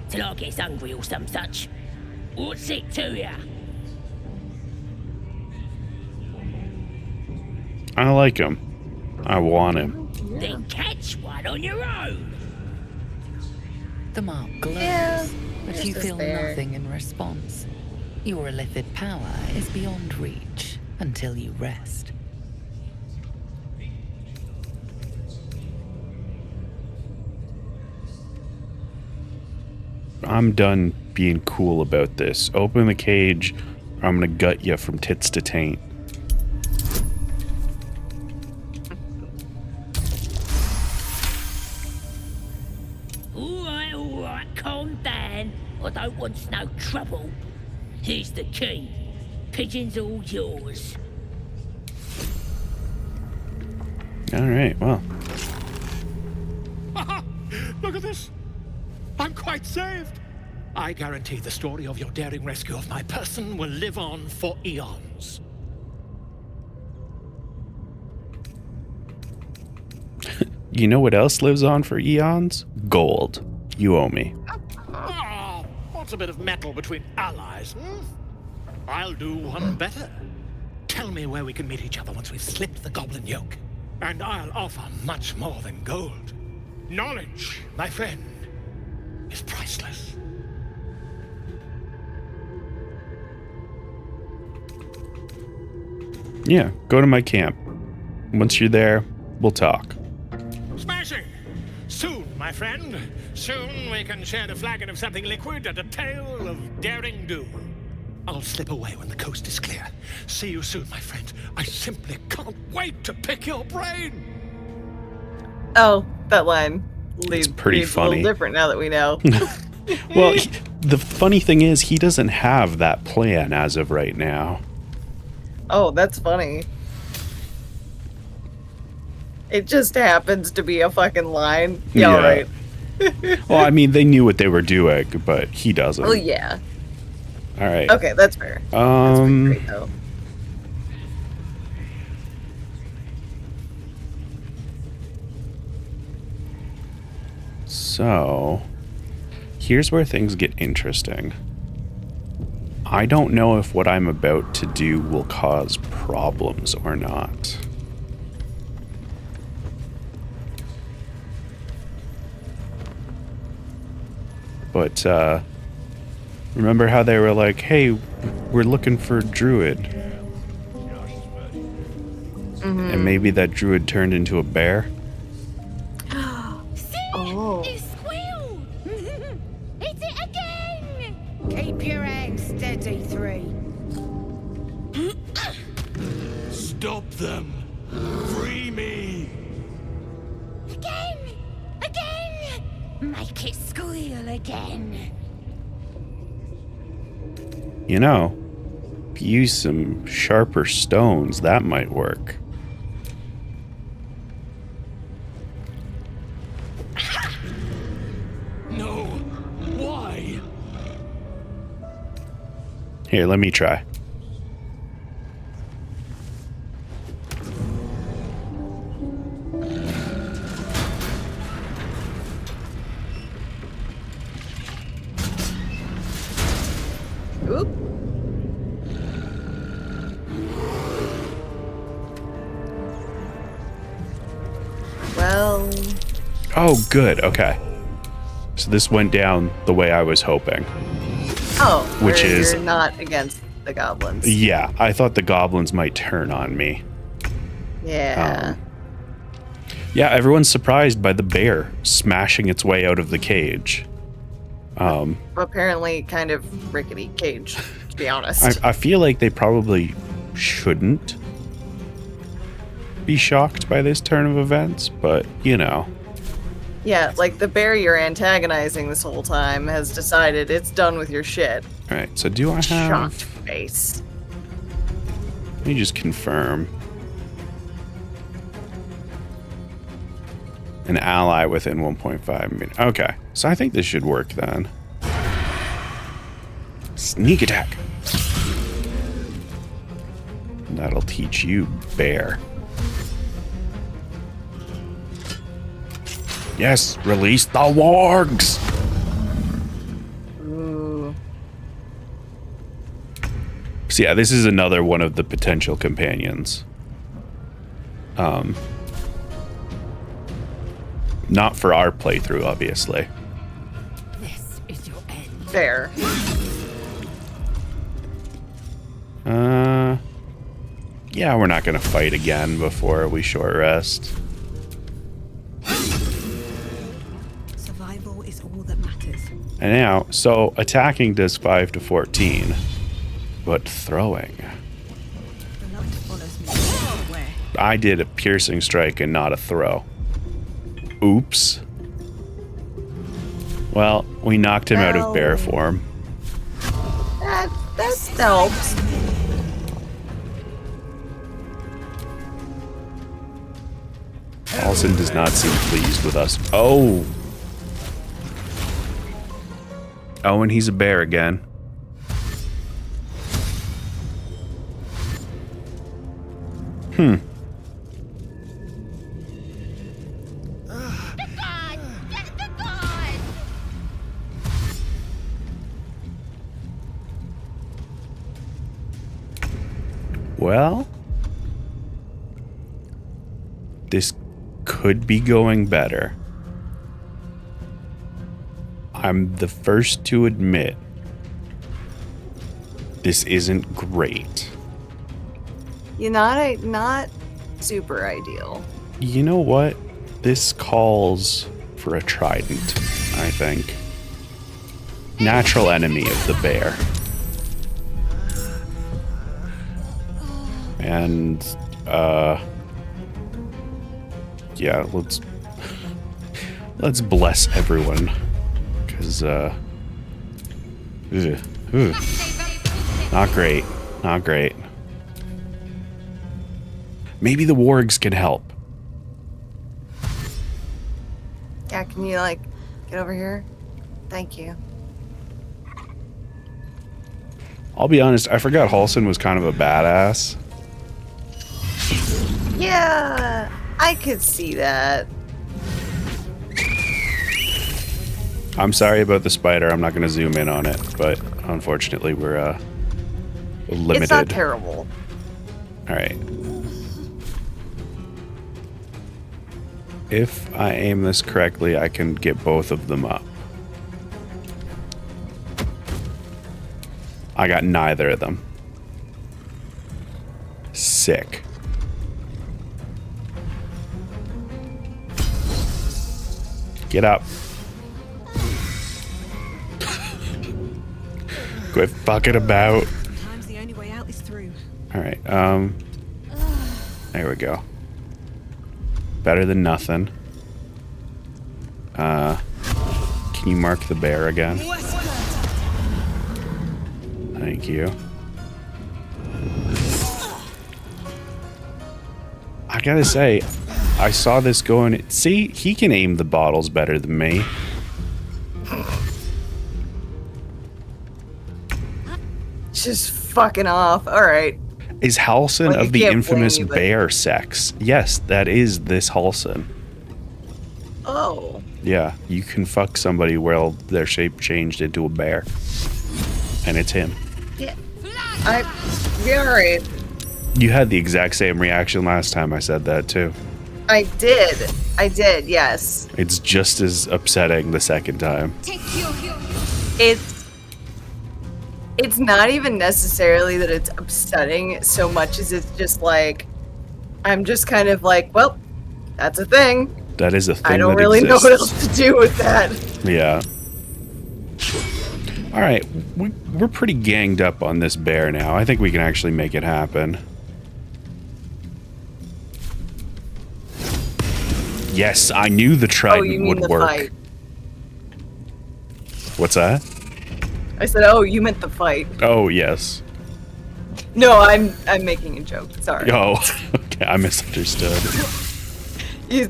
Till I gets hungry or some such. What's it to ya? I like him. I want him. Then catch one on your own. The mark glows, Yeah, but it's you just feel there. nothing in response. Your illithid power is beyond reach until you rest. I'm done being cool about this. Open the cage, or I'm gonna gut you from tits to taint. All right, calm down. I don't want no trouble. Here's the key. Pigeon's all yours. Alright, well. Look at this. I'm quite saved. I guarantee the story of your daring rescue of my person will live on for eons. You know what else lives on for eons? Gold. You owe me. Oh, what's a bit of metal between allies, hmm? I'll do one better. Tell me where we can meet each other once we've slipped the goblin yoke. And I'll offer much more than gold. Knowledge, my friend, is priceless. Yeah, go to my camp. Once you're there, we'll talk. Smashing! Soon, my friend. Soon we can share a flagon of something liquid and a tale of daring do. I'll slip away when the coast is clear. See you soon, my friend. I simply can't wait to pick your brain. Oh, that line. It's pretty reads funny. A little different now that we know. Well, the funny thing is, he doesn't have that plan as of right now. Oh, that's funny. It just happens to be a fucking line. Yeah, all right. Well, I mean, they knew what they were doing, but he doesn't. Oh, yeah. All right. Okay, that's fair. That's pretty great, though. So, here's where things get interesting. I don't know if what I'm about to do will cause problems or not. But, remember how they were like, hey, we're looking for a druid. Mm-hmm. And maybe that druid turned into a bear? Oh. It squealed! Hit it again! Keep your hands steady, 3. Stop them! Free me! Again! Again! Make it squeal again. You know, if you use some sharper stones, that might work. No! Why? Here, let me try. Oop. Well. Oh, good. Okay. So this went down the way I was hoping. Oh, which where is you're not against the goblins. Yeah, I thought the goblins might turn on me. Yeah. Yeah, everyone's surprised by the bear smashing its way out of the cage. Apparently, kind of rickety cage, to be honest. I feel like they probably shouldn't be shocked by this turn of events, but you know. Yeah, like the bear you're antagonizing this whole time has decided it's done with your shit. All right, so do I have? Shocked face. Let me just confirm. An ally within 1.5 minutes. Okay, so I think this should work then. Sneak attack. That'll teach you, bear. Yes, release the wargs. Ooh. So yeah, this is another one of the potential companions. Not for our playthrough, obviously. This is your end. Fair. Yeah, we're not gonna fight again before we short rest. Survival is all that matters. And now, so attacking does 5 to 14, but throwing. The light follows me everywhere. I did a piercing strike and not a throw. Oops. Well, we knocked him out of bear form. That helps. Paulson does not seem pleased with us. Oh! Oh, and he's a bear again. Well, this could be going better. I'm the first to admit this isn't great. You're not super ideal. You know what? This calls for a trident, I think. Natural enemy of the bear. And, yeah, let's bless everyone. Because, not great. Not great. Maybe the wargs can help. Yeah, can you, like, get over here? Thank you. I'll be honest, I forgot Halsin was kind of a badass. Yeah, I could see that. I'm sorry about the spider. I'm not going to zoom in on it, but unfortunately we're limited. It's not terrible. All right. If I aim this correctly, I can get both of them up. I got neither of them. Sick. Get up. Quit fucking about. Sometimes the only way out is through. All right. There we go. Better than nothing. Can you mark the bear again? Thank you. I gotta say, I saw this going. See, he can aim the bottles better than me. Just fucking off. All right. Is Halsin Well, of the you can't infamous blame me, but- bear sex? Yes, that is this Halsin. Oh. Yeah, you can fuck somebody while their shape changed into a bear. And it's him. Yeah. Yeah, all right. You had the exact same reaction last time I said that too. I did, yes. It's just as upsetting the second time. It's not even necessarily that it's upsetting so much as it's just like, I'm just kind of like, well, that's a thing. That is a thing. I don't that really know exists. what else to do with that. Yeah. All right, we're pretty ganged up on this bear now. I think we can actually make it happen. Yes, I knew the trident would work. Fight. What's that? I said, oh, you meant the fight. Oh, yes. No, I'm making a joke. Sorry. Oh, okay, I misunderstood.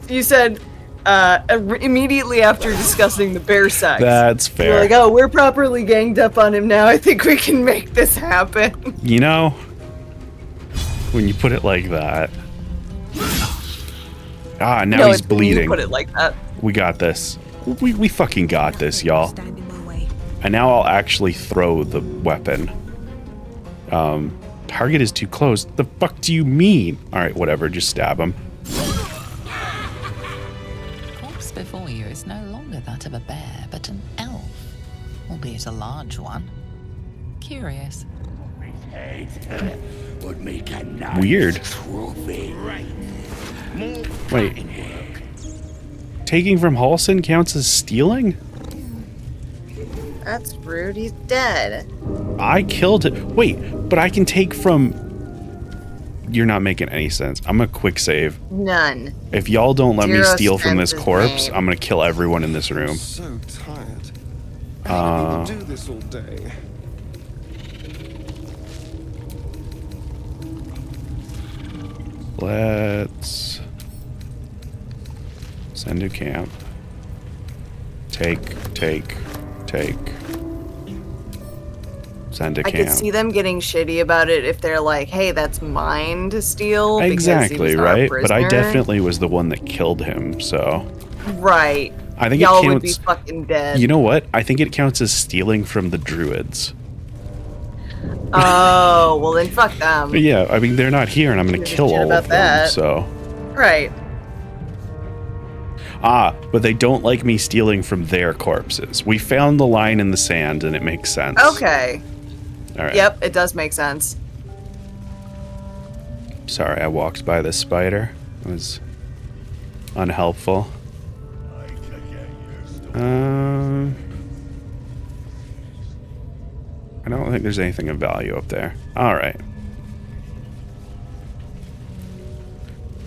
You said immediately after discussing the bear sex. That's fair. You're like, oh, we're properly ganged up on him now. I think we can make this happen. You know, when you put it like that. Ah, now No, he's it's when you bleeding. put it like that. We got this. We fucking got this, y'all. And now I'll actually throw the weapon. Target is too close. The fuck do you mean? All right, whatever. Just stab him. Corpse before you is no longer that of a bear, but an elf, albeit a large one. Curious. Weird. Wait. Taking from Halsin counts as stealing? That's rude. He's dead. I killed it. Wait, but I can take from... You're not making any sense. I'm gonna quick save. None. If y'all don't let me Zero steal from this strength is corpse, made. I'm gonna kill everyone in this room. So tired. How can you do this all day? Let's send to camp. Take. Send to I camp. could see them getting shitty about it if they're like, hey, that's mine to steal. because he Exactly, was our right? But I prisoner. definitely was the one that killed him, so... Right. I think Y'all it would be counts... fucking dead. You know what? I think it counts as stealing from the druids. Oh, well then fuck them. But yeah, I mean, they're not here, and I'm gonna Give a kill shit all about of them, that. so... Right. Ah, but they don't like me stealing from their corpses. We found the line in the sand, and it makes sense. Okay. All right. Yep, it does make sense. Sorry, I walked by the spider. It was unhelpful. I don't think there's anything of value up there. All right.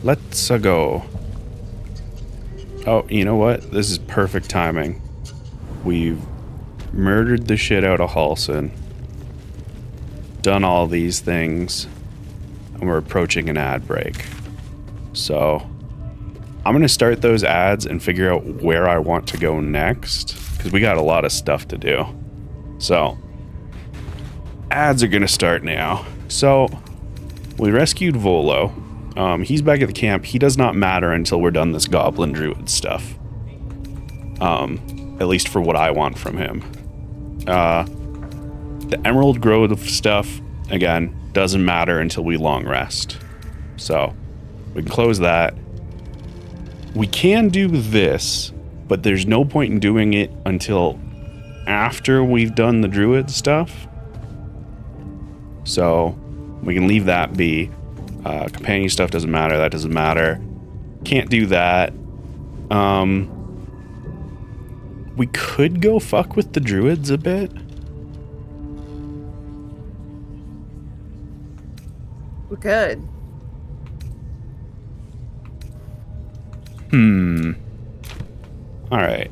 Let's go. Oh, you know what? This is perfect timing. We've murdered the shit out of Halsin. Done all these things. And we're approaching an ad break. So I'm going to start those ads and figure out where I want to go next, because we got a lot of stuff to do. So ads are going to start now. So we rescued Volo. He's back at the camp. He does not matter until we're done this goblin druid stuff. At least for what I want from him. The Emerald Grove stuff, again, doesn't matter until we long rest. So we can close that. We can do this, but there's no point in doing it until after we've done the druid stuff. So we can leave that be. Companion stuff doesn't matter. That doesn't matter. Can't do that. We could go fuck with the druids a bit. We could. Alright.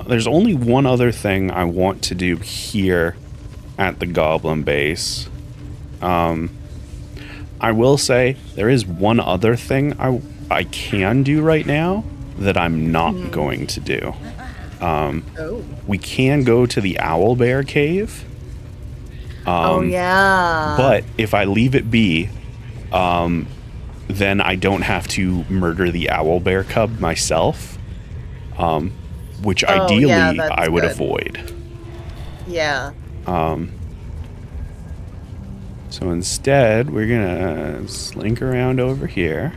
There's only one other thing I want to do here at the goblin base. I will say there is one other thing I can do right now that I'm not going to do. We can go to the Owlbear Cave. Oh, yeah. But if I leave it be, then I don't have to murder the owlbear cub myself, which ideally I would avoid. Yeah. So instead, we're gonna slink around over here.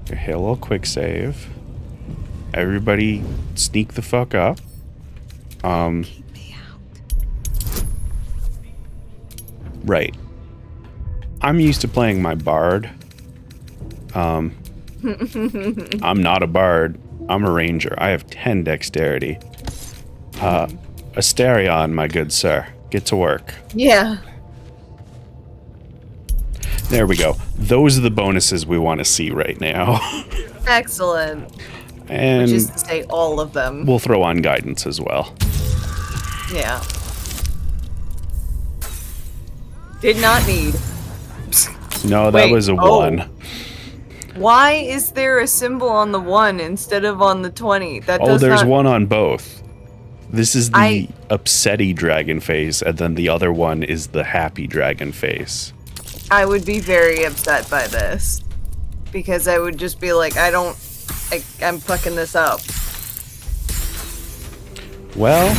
Hit a little quick save. Everybody sneak the fuck up. Right. I'm used to playing my bard. I'm not a bard. I'm a ranger. I have 10 dexterity. Asterion, my good sir. Get to work. Yeah. There we go. Those are the bonuses we want to see right now. Excellent. And which is to say all of them. We'll throw on guidance as well. Yeah. Did not need. No, that was a 1. Why is there a symbol on the 1 instead of on the 20? That does there's not... one on both. This is the upsetty dragon face, and then the other one is the happy dragon face. I would be very upset by this. Because I would just be like, I'm fucking this up. Well,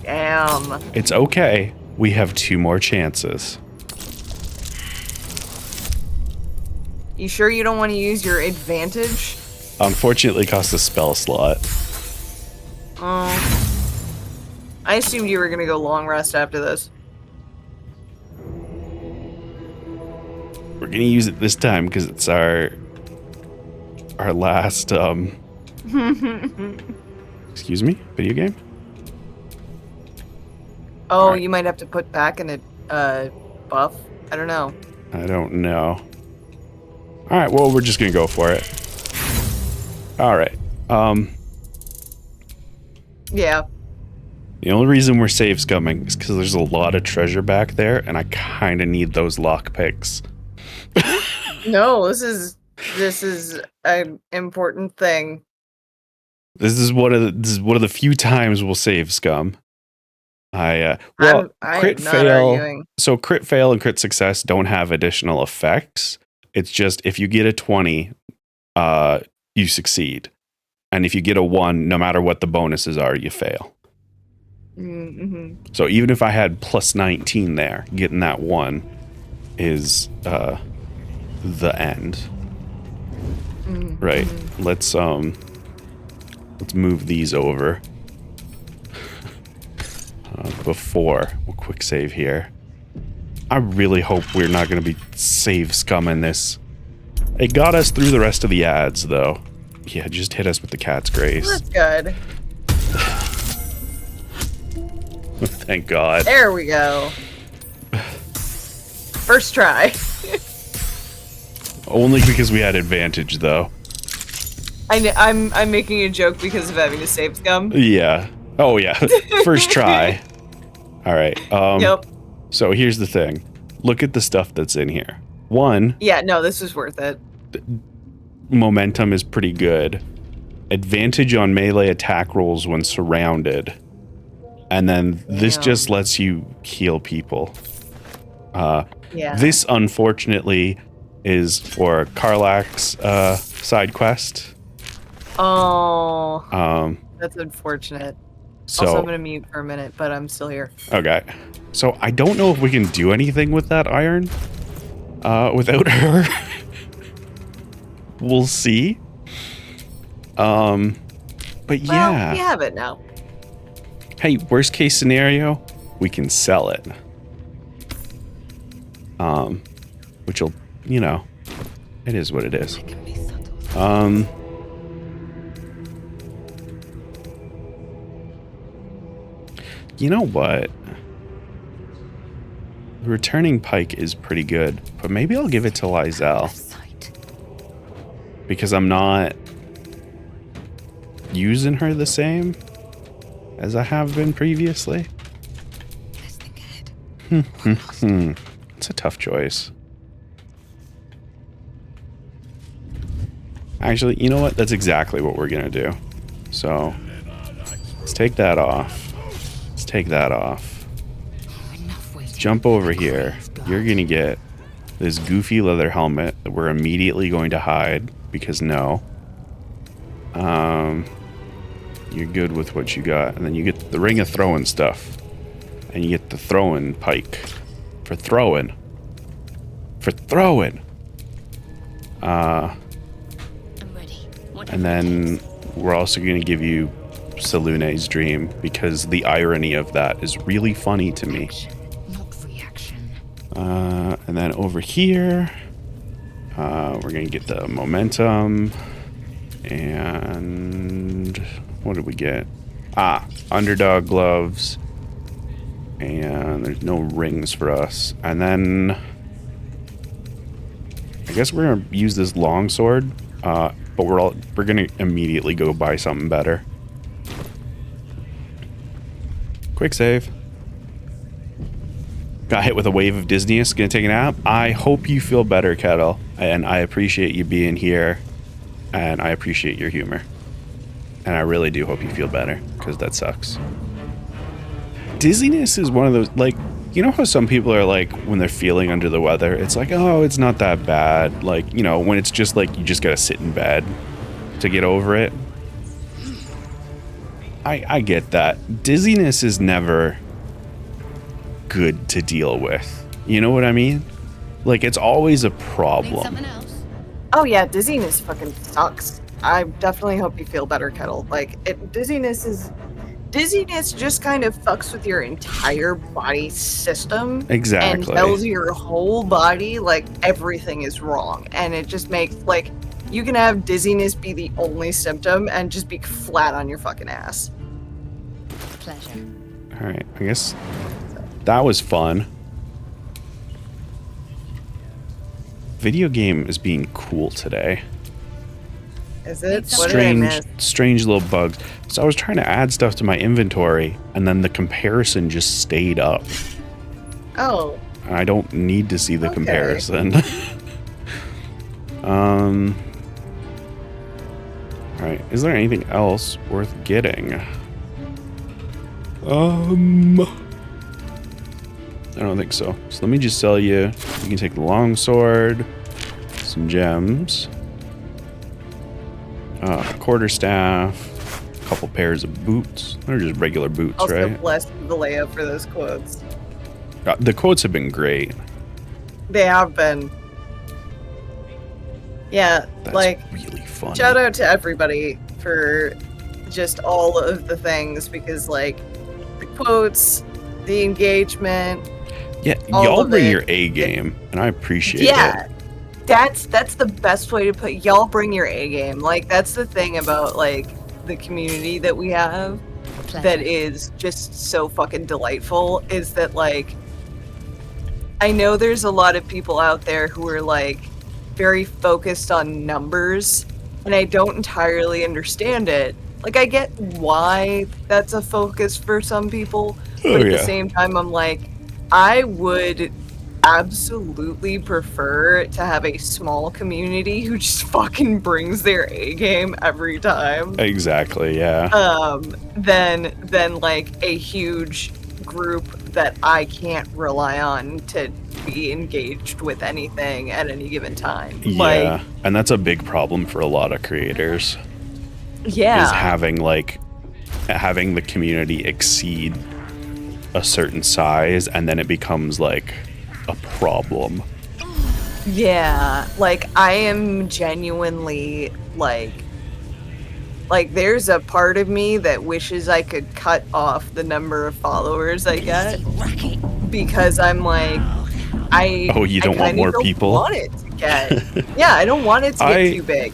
damn. It's okay. We have 2 more chances. You sure you don't want to use your advantage? Unfortunately, it costs a spell slot. Oh. I assumed you were going to go long rest after this. We're going to use it this time because it's our last, excuse me, video game? Oh, right. You might have to put back in a buff. I don't know. I don't know. All right, well, we're just going to go for it. All right. Yeah. The only reason we're save scumming is because there's a lot of treasure back there, and I kind of need those lockpicks. No, this is an important thing. This is one of the few times we'll save scum. Crit fail. Arguing. So crit fail and crit success don't have additional effects. It's just if you get a 20, you succeed, and if you get a 1, no matter what the bonuses are, you fail. Mm-hmm. So even if I had plus 19 there, getting that 1 is the end. Mm-hmm. Right. Let's move these over. Before we'll quick save here. I really hope we're not going to be save scumming this. It got us through the rest of the ads, though. Yeah, just hit us with the cat's grace. That's good. Thank God. There we go. First try. Only because we had advantage, though. I'm making a joke because of having to save scum. Yeah. Oh yeah. First try. All right. Yep. So here's the thing. Look at the stuff that's in here. 1. Yeah. No, this was worth it. momentum is pretty good. Advantage on melee attack rolls when surrounded. And then this just lets you heal people. This, unfortunately, is for Karlach's side quest. Oh. That's unfortunate. So, also, I'm going to mute for a minute, but I'm still here. Okay. So I don't know if we can do anything with that iron without her. We'll see. But yeah. Well, we have it now. Hey, worst case scenario, we can sell it. Which will, you know, it is what it is. You know what? The returning pike is pretty good, but maybe I'll give it to Lysel. Because I'm not using her the same as I have been previously. It's a tough choice. Actually, you know what? That's exactly what we're gonna do. So, let's take that off. Let's take that off. Jump over here. You're gonna get this goofy leather helmet that we're immediately going to hide because no. You're good with what you got, and then you get the ring of throwing stuff, and you get the throwing pike for throwing. And then we're also going to give you Salune's dream because the irony of that is really funny to me. And then over here, we're going to get the momentum. And what did we get? Underdog gloves. And there's no rings for us. And then I guess we're going to use this longsword. But we're going to immediately go buy something better. Quick save. Got hit with a wave of dizziness. Gonna take a nap. I hope you feel better, Kettle. And I appreciate you being here. And I appreciate your humor. And I really do hope you feel better, because that sucks. Dizziness is one of those, like, you know how some people are like, when they're feeling under the weather, it's like, oh, it's not that bad. Like, you know, when it's just like, you just gotta sit in bed to get over it. I get that. Dizziness is never good to deal with. You know what I mean? Like, it's always a problem. Oh yeah, dizziness fucking sucks. I definitely hope you feel better, Kettle. Like, dizziness just kind of fucks with your entire body system. Exactly. And tells your whole body, like, everything is wrong. And it just makes, like, you can have dizziness be the only symptom and just be flat on your fucking ass. Pleasure. Alright, I guess that was fun. Video game is being cool today. Is it? What did I miss? Strange little bugs. So I was trying to add stuff to my inventory, and then the comparison just stayed up. Oh. And I don't need to see the comparison. Alright, is there anything else worth getting? I don't think so. So let me just sell you. You can take the longsword, some gems, quarterstaff, a couple pairs of boots. They're just regular boots, also right? blessed the layout for those quotes. The quotes have been great. They have been. Yeah, That's like, really funny. Shout out to everybody for just all of the things, because, like, the quotes, the engagement. Yeah, y'all bring your A game, and I appreciate it. That's the best way to put, y'all bring your A game. Like, that's the thing about, like, the community that we have that is just so fucking delightful, is that, like, I know there's a lot of people out there who are, like, very focused on numbers, and I don't entirely understand it. Like, I get why that's a focus for some people, but at the same time, I'm like, I would absolutely prefer to have a small community who just fucking brings their A game every time. Exactly, yeah. Than like a huge group that I can't rely on to be engaged with anything at any given time. Yeah, and that's a big problem for a lot of creators. Yeah. Is having the community exceed a certain size, and then it becomes like a problem. Yeah, like I am genuinely like there's a part of me that wishes I could cut off the number of followers I get, because I'm like, you don't want more people? Want it to get, yeah, I don't want it to get too big.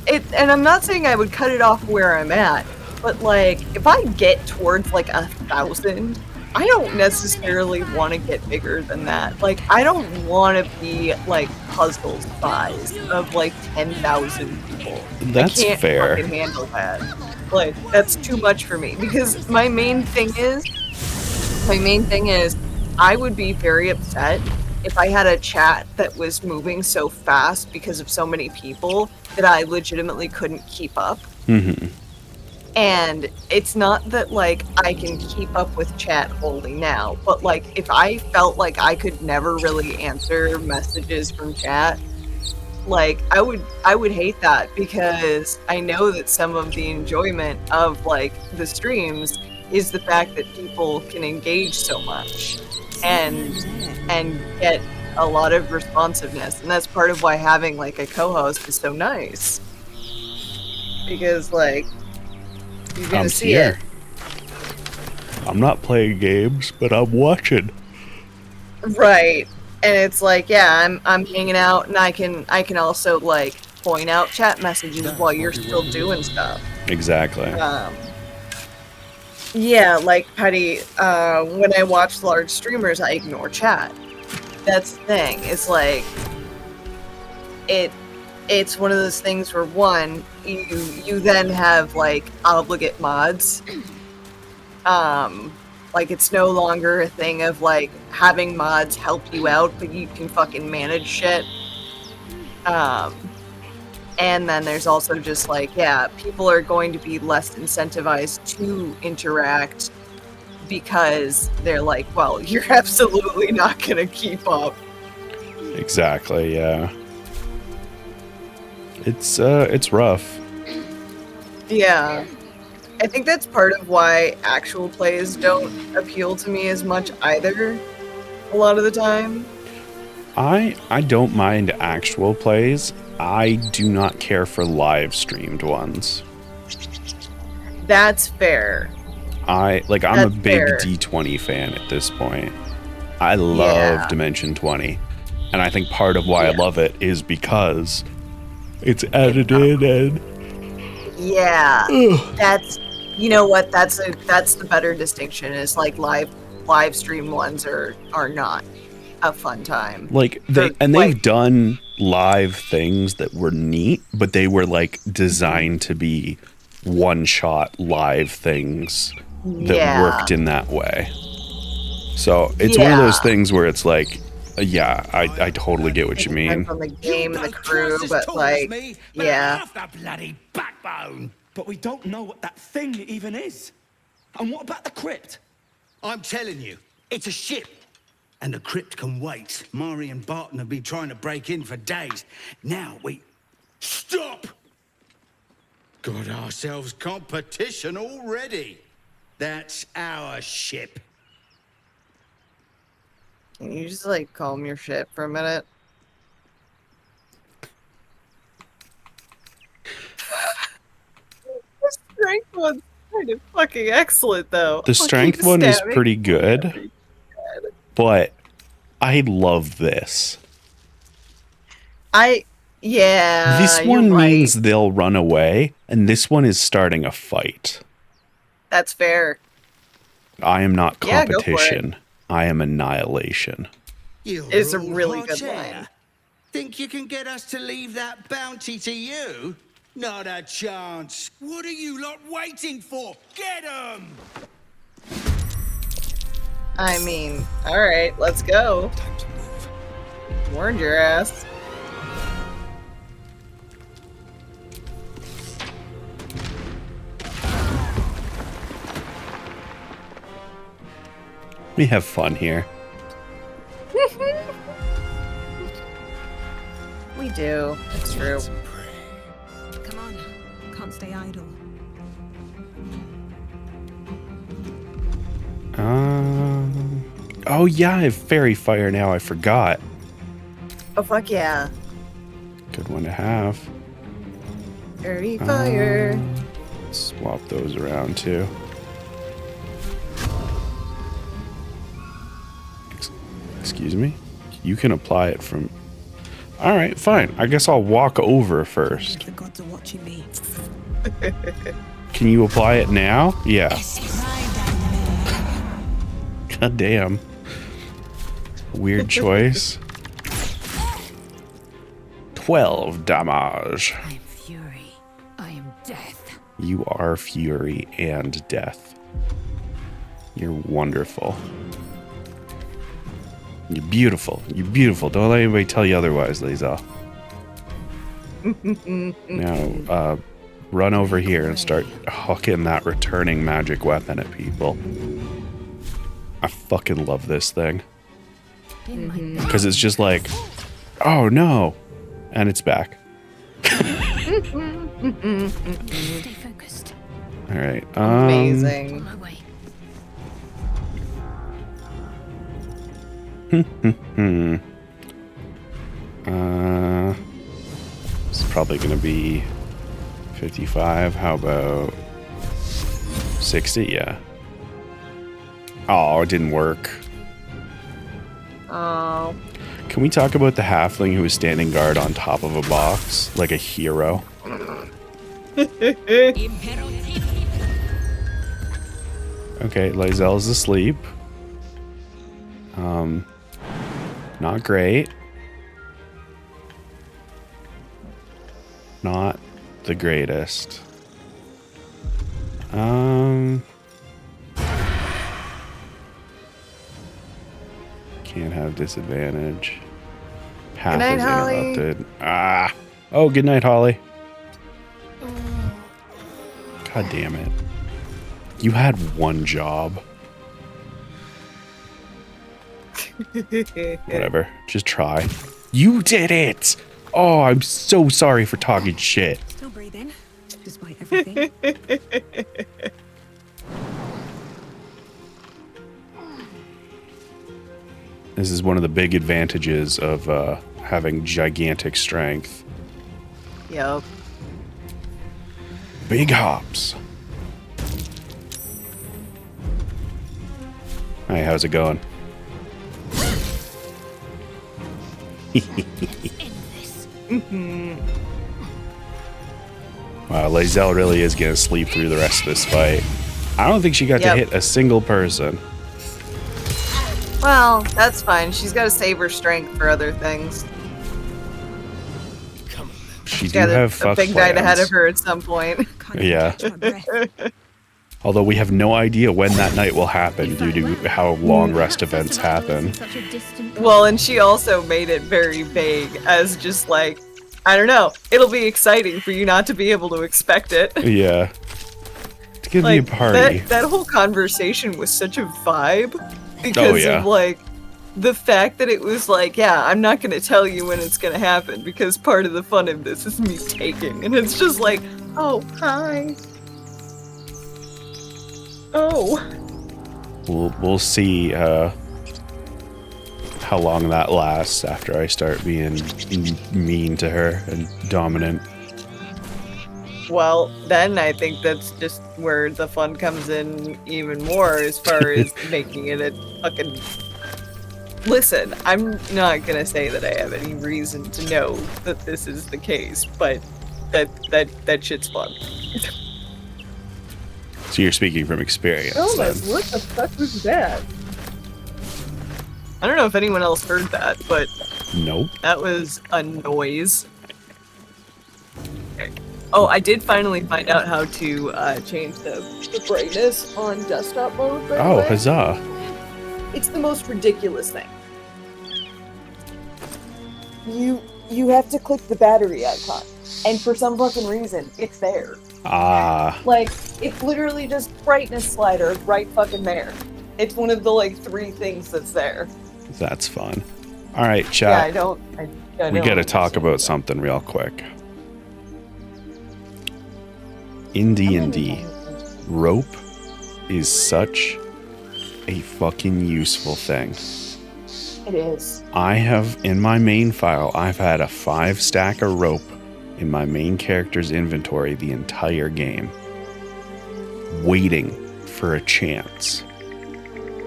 And I'm not saying I would cut it off where I'm at, but like if I get towards like 1,000, I don't necessarily want to get bigger than that. Like I don't want to be like puzzle size of like 10,000 people. That's I can't fair. fucking handle that. Like that's too much for me, because my main thing is I would be very upset if I had a chat that was moving so fast because of so many people that I legitimately couldn't keep up. Mm-hmm. And it's not that like I can keep up with chat wholly now, but like if I felt like I could never really answer messages from chat, like I would hate that, because I know that some of the enjoyment of like the streams is the fact that people can engage so much and get a lot of responsiveness, and that's part of why having like a co-host is so nice, because like you're gonna see here. I'm not playing games, but I'm watching. Right. And it's like, yeah, I'm hanging out, and I can also like point out chat messages while you're still doing stuff. Exactly. Yeah, like Petty, when I watch large streamers, I ignore chat. That's the thing. It's like it's one of those things where one, you then have like obligate mods. Like it's no longer a thing of like having mods help you out, but you can fucking manage shit. And then there's also just like, yeah, people are going to be less incentivized to interact because they're like, well, you're absolutely not gonna keep up. Exactly, yeah. It's rough. Yeah. I think that's part of why actual plays don't appeal to me as much either, a lot of the time. I don't mind actual plays. I do not care for live streamed ones. That's fair. I'm a big D20 fan at this point. I love Dimension 20. And I think part of why I love it is because it's edited and that's, you know what, that's the better distinction, is like live stream ones are not a fun time. Like they've done live things that were neat, but they were like designed to be one-shot live things that worked in that way. So it's one of those things where it's like, I totally get what you mean. Depends on the game and the crew, but like, yeah. The bloody backbone. But we don't know what that thing even is. And what about the crypt? I'm telling you, it's a ship. And the crypt can wait. Mari and Barton have been trying to break in for days. Now we... Stop! Got ourselves competition already. That's our ship. Can you just like calm your shit for a minute? The strength one's kind of fucking excellent, though. The strength one is pretty good, but I love this. This one means they'll run away, and this one is starting a fight. That's fair. I am not Yeah, go for it. competition. I am annihilation. It's a really good line. Think you can get us to leave that bounty to you? Not a chance. What are you lot waiting for? Get 'em! I mean, alright, let's go. Time to move. Warned your ass. We have fun here. We do. It's true. Come on. Can't stay idle. Oh yeah, I have fairy fire now. I forgot. Oh fuck yeah. Good one to have. Fairy fire. Swap those around too. Excuse me? You can apply it from... Alright, fine. I guess I'll walk over first. The gods are watching me. Can you apply it now? Yeah. God damn. Weird choice. 12 damage. I am fury. I am death. You are fury and death. You're wonderful. You're beautiful. You're beautiful. Don't let anybody tell you otherwise, Lae'zel. Now, run over here and start hooking that returning magic weapon at people. I fucking love this thing. Because it's just like, oh no. And it's back. Stay focused. Alright. Amazing. On my way. It's probably gonna be 55. How about 60? Yeah. Oh, it didn't work. Oh. Can we talk about the halfling who was standing guard on top of a box like a hero? Okay, Lae'zel's asleep. Not great. Not the greatest. Can't have disadvantage. Path Good night, is Holly. interrupted. Ah. Oh, good night, Holly. God damn it. You had one job. Whatever. Just try. You did it! Oh, I'm so sorry for talking shit. Still breathing, despite everything. This is one of the big advantages of having gigantic strength. Yep. Big hops. Hi, how's it going? Wow, Lae'zel really is gonna sleep through the rest of this fight. I don't think she got to hit a single person. Well, that's fine. She's got to save her strength for other things. She do Got have a fuck big night ahead of plans. her at some point. Yeah. Although we have no idea when that night will happen due to how long rest events happen. Well, and she also made it very vague as just like, I don't know, it'll be exciting for you not to be able to expect it. Yeah. It's gonna Like, be a party. that whole conversation was such a vibe because yeah. of like the fact that it was like, yeah, I'm not gonna tell you when it's gonna happen because part of the fun of this is me taking, and it's just like, oh, hi. Oh. We'll see how long that lasts after I start being mean to her and dominant. Well, then I think that's just where the fun comes in even more as far as making it a fucking... Listen, I'm not gonna say that I have any reason to know that this is the case, but that shit's fun. So you're speaking from experience. Oh my, then. what the fuck was that? I don't know if anyone else heard that, but Nope. that was a noise. Oh, I did finally find out how to change the brightness on desktop mode. By the Oh, way. huzzah. It's the most ridiculous thing. you have to click the battery icon, and for some fucking reason, it's there. Ah. Like, it's literally just brightness slider right fucking there. It's one of the, like, 3 things that's there. That's fun. All right, Yeah, chat. I don't We got to understand talk about something real quick. In D&D, rope is such a fucking useful thing. It is. I have, in my main file, I've had a 5 stack of rope in my main character's inventory the entire game, waiting for a chance.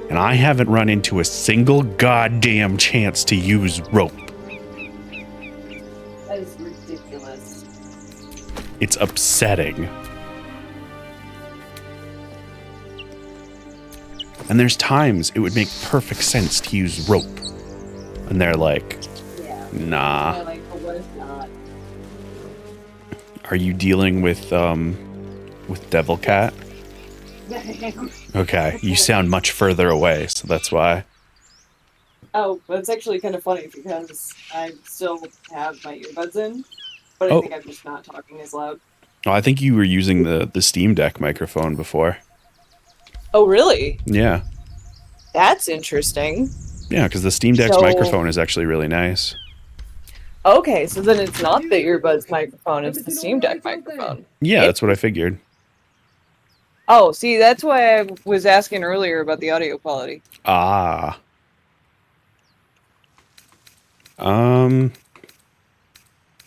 And I haven't run into a single goddamn chance to use rope. That is ridiculous. It's upsetting. And there's times it would make perfect sense to use rope. And they're like, nah. Yeah, like, but what if not? Are you dealing with Devil Cat? Okay, you sound much further away, so that's why. Oh, but it's actually kind of funny because I still have my earbuds in, but I think I'm just not talking as loud. Oh, I think you were using the Steam Deck microphone before. Oh, really? Yeah. That's interesting. Yeah, because the Steam Deck's So- microphone is actually really nice. Okay, so then it's not the earbuds microphone, it's the Steam Deck microphone. Yeah, that's what I figured. Oh, see, that's why I was asking earlier about the audio quality. Ah.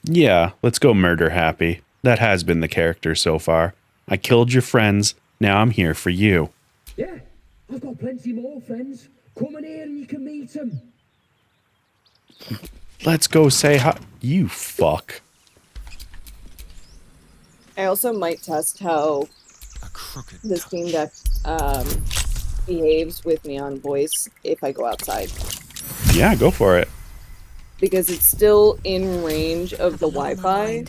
Yeah, let's go murder happy. That has been the character so far. I killed your friends, now I'm here for you. Yeah, I've got plenty more friends. Come in here and you can meet them. Let's go say hi. You fuck. I also might test how the Steam Deck behaves with me on voice if I go outside. Yeah, go for it. Because it's still in range of the Wi-Fi,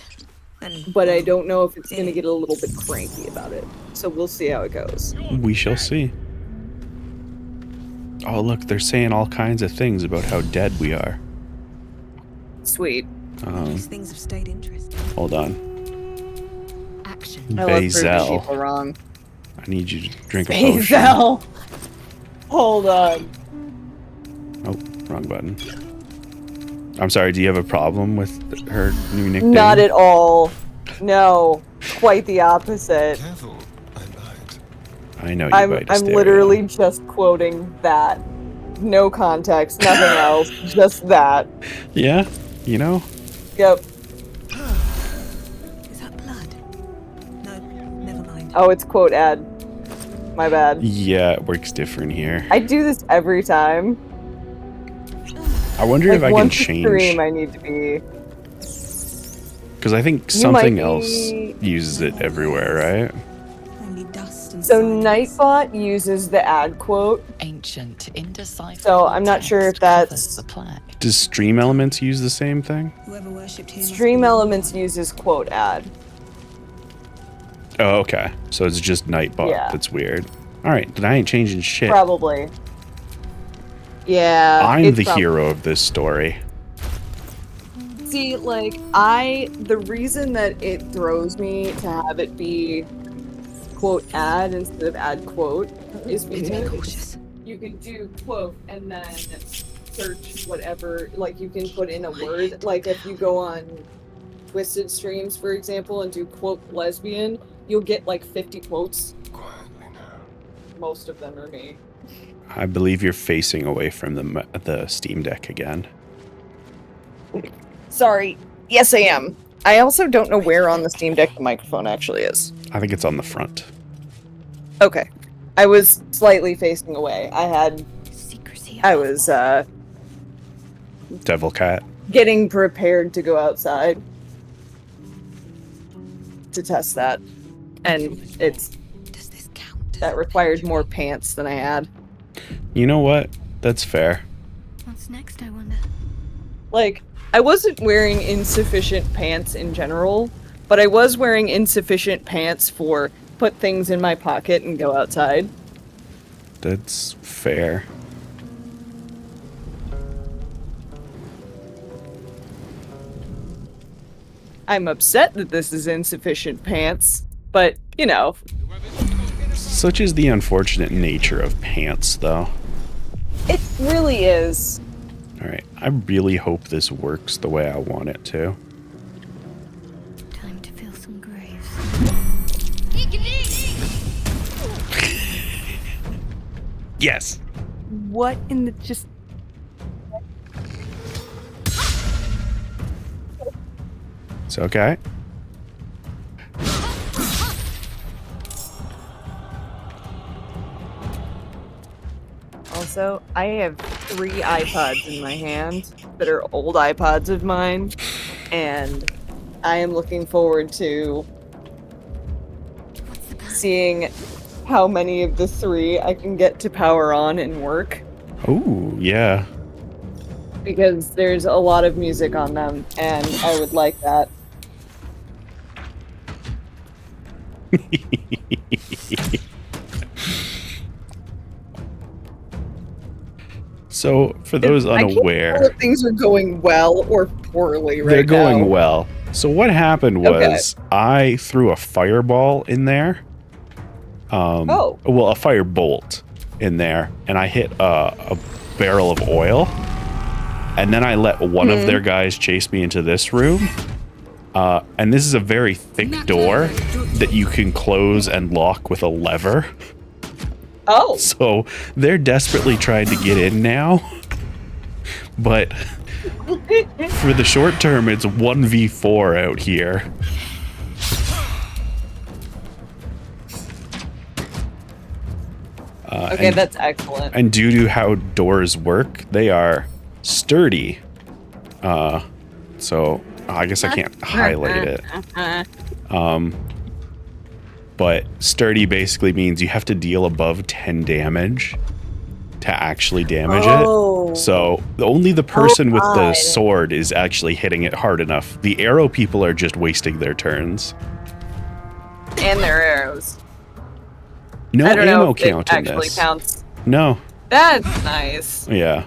but I don't know if it's going to get a little bit cranky about it. So we'll see how it goes. We shall see. Oh, look, they're saying all kinds of things about how dead we are. Sweet. These things have stayed interesting. Hold on. I love proving Bazel. people wrong. I need you to drink a potion. Bazel! Hold on. Oh, wrong button. I'm sorry, do you have a problem with her new nickname? Not at all. No. Quite the opposite. I know you I'm bite hysteria. literally just quoting that. No context, nothing else. Just that. Yeah, you know? Yep. Is that blood? No, never mind. Oh, it's quote ad. My bad. Yeah, it works different here. I do this every time. I wonder Like, if I can once a change. stream, I need to be. Because I think You might something be- else uses it everywhere, right? Only dust and So Nightbot uses the ad quote. Ancient, indecipherable So I'm not sure if that's Does Stream Elements use the same thing? whoever worshipped him. Stream Elements uses quote ad. Oh, okay. So it's just Nightbot Yeah. that's weird. All right, then I ain't changing shit. Probably. Yeah. I'm it's the prob- hero of this story. See, like, the reason that it throws me to have it be quote ad instead of ad quote is because you can do quote and then search whatever, like, you can put in a word. Like, if you go on Twisted streams, for example, and do quote lesbian, you'll get like 50 quotes. Most of them are me. I believe you're facing away from the Steam Deck again. Sorry. Yes, I am. I also don't know where on the Steam Deck the microphone actually is. I think it's on the front. Okay. I was slightly facing away. I was Devil Cat. getting prepared to go outside to test that. And that required more pants than I had. You know what? That's fair. What's next, I wonder? Like, I wasn't wearing insufficient pants in general, but I was wearing insufficient pants for put things in my pocket and go outside. That's fair. I'm upset that this is insufficient pants, but, you know. Such is the unfortunate nature of pants, though. It really is. Alright, I really hope this works the way I want it to. Time to fill some graves. Yes! What in the just... It's okay. Also, I have 3 iPods in my hand that are old iPods of mine, and I am looking forward to seeing how many of the 3 I can get to power on and work. Oh, yeah. Because there's a lot of music on them, and I would like that. So, for those I can't unaware, tell if things are going well or poorly right now. they're going well. So what happened was I threw a fireball in there. Well, a firebolt in there, and I hit a barrel of oil, and then I let one of their guys chase me into this room. And this is a very thick door that you can close and lock with a lever. Oh. So they're desperately trying to get in now. But for the short term, it's 1v4 out here. Okay, that's excellent. And due to how doors work, they are sturdy. So I guess I can't highlight it. But sturdy basically means you have to deal above 10 damage to actually damage it. So only the person with the sword is actually hitting it hard enough. The arrow people are just wasting their turns. And their arrows. No I don't ammo know if count it in actually this. counts. No. That's nice. Yeah.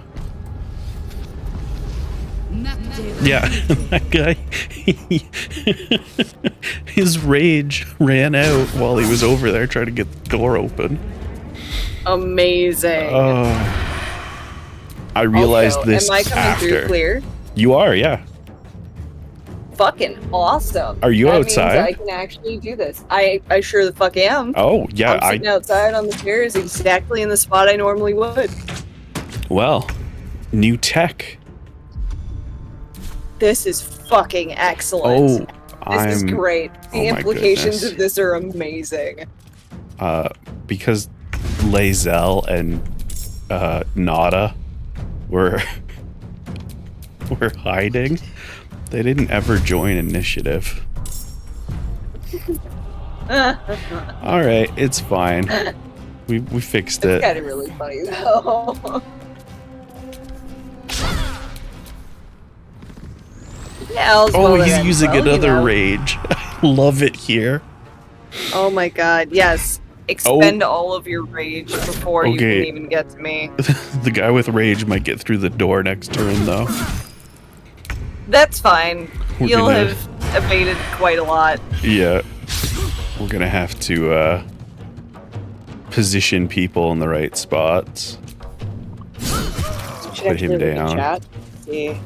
Yeah, that guy, his rage ran out while he was over there trying to get the door open. Amazing. I realized also, this am I coming after. through clear? You are, yeah. Fucking awesome. Are you that outside? Means I can actually do this. I sure the fuck am. Oh, yeah. I'm sitting outside on the stairs exactly in the spot I normally would. Well, new tech. This is fucking excellent. This is great. The implications of this are amazing. Because Lae'zel and Nada were hiding, they didn't ever join initiative. All right, it's fine. We fixed it. It's kind of really funny though. Yeah, he's using another rage. I love it here. Oh my god, yes. Expend all of your rage before you can even get to me. The guy with rage might get through the door next turn, though. That's fine. You'll have evaded quite a lot. Yeah. We're gonna have to position people in the right spots. Put him down. Chat. See.